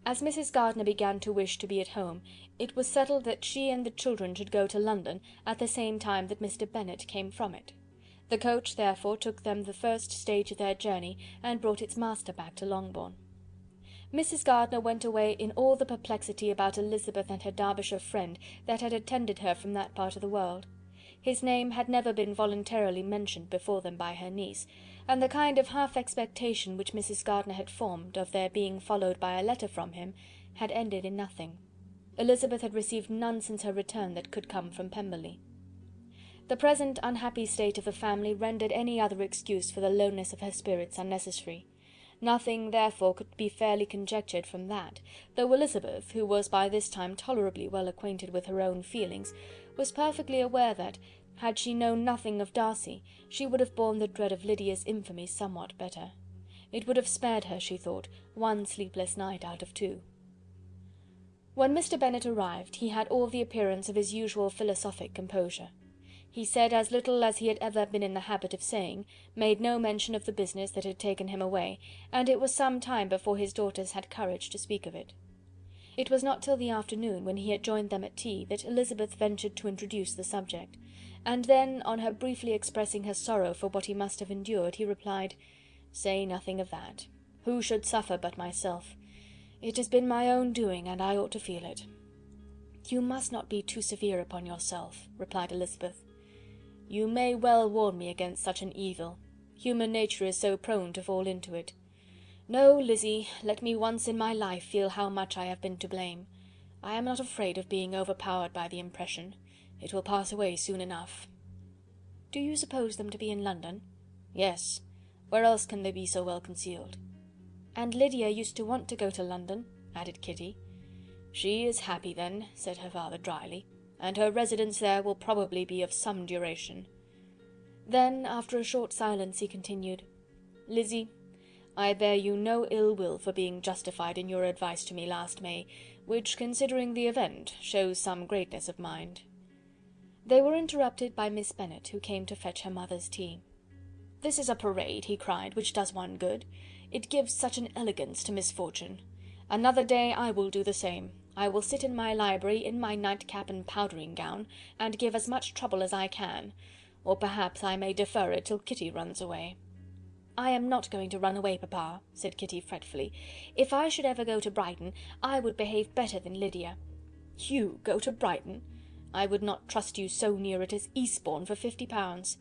As Mrs. Gardiner began to wish to be at home, it was settled that she and the children should go to London at the same time that Mr. Bennet came from it. The coach, therefore, took them the first stage of their journey, and brought its master back to Longbourn. Mrs. Gardiner went away in all the perplexity about Elizabeth and her Derbyshire friend that had attended her from that part of the world. His name had never been voluntarily mentioned before them by her niece, and the kind of half expectation which Mrs. Gardiner had formed of their being followed by a letter from him had ended in nothing. Elizabeth had received none since her return that could come from Pemberley. The present unhappy state of the family rendered any other excuse for the lowness of her spirits unnecessary. Nothing, therefore, could be fairly conjectured from that, though Elizabeth, who was by this time tolerably well acquainted with her own feelings, was perfectly aware that, had she known nothing of Darcy, she would have borne the dread of Lydia's infamy somewhat better. It would have spared her, she thought, one sleepless night out of 2. When Mr. Bennet arrived, he had all the appearance of his usual philosophic composure. He said as little as he had ever been in the habit of saying, made no mention of the business that had taken him away, and it was some time before his daughters had courage to speak of it. It was not till the afternoon, when he had joined them at tea, that Elizabeth ventured to introduce the subject, and then, on her briefly expressing her sorrow for what he must have endured, he replied, "Say nothing of that. Who should suffer but myself? It has been my own doing, and I ought to feel it." "You must not be too severe upon yourself," replied Elizabeth. "You may well warn me against such an evil. Human nature is so prone to fall into it. No, Lizzy, let me once in my life feel how much I have been to blame. I am not afraid of being overpowered by the impression. It will pass away soon enough." "Do you suppose them to be in London?" "Yes. Where else can they be so well concealed?" "And Lydia used to want to go to London," added Kitty. "She is happy then," said her father drily, "and her residence there will probably be of some duration." Then, after a short silence, he continued, "Lizzy, I bear you no ill will for being justified in your advice to me last May, which, considering the event, shows some greatness of mind." They were interrupted by Miss Bennet, who came to fetch her mother's tea. "This is a parade," he cried, "which does one good. It gives such an elegance to misfortune. Another day I will do the same. I will sit in my library, in my nightcap and powdering gown, and give as much trouble as I can, or perhaps I may defer it till Kitty runs away." "I am not going to run away, papa," said Kitty fretfully. "If I should ever go to Brighton, I would behave better than Lydia." "You go to Brighton! I would not trust you so near it as Eastbourne for £50.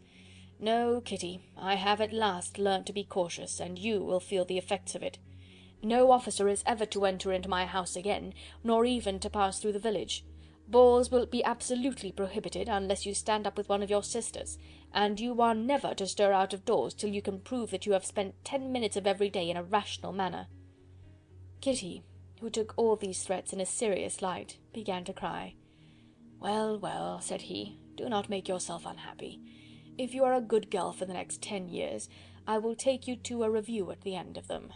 No, Kitty, I have at last learnt to be cautious, and you will feel the effects of it. No officer is ever to enter into my house again, nor even to pass through the village. Balls will be absolutely prohibited, unless you stand up with one of your sisters, and you are never to stir out of doors till you can prove that you have spent 10 minutes of every day in a rational manner." Kitty, who took all these threats in a serious light, began to cry. "Well, well," said he, "do not make yourself unhappy. If you are a good girl for the next 10 years, I will take you to a review at the end of them.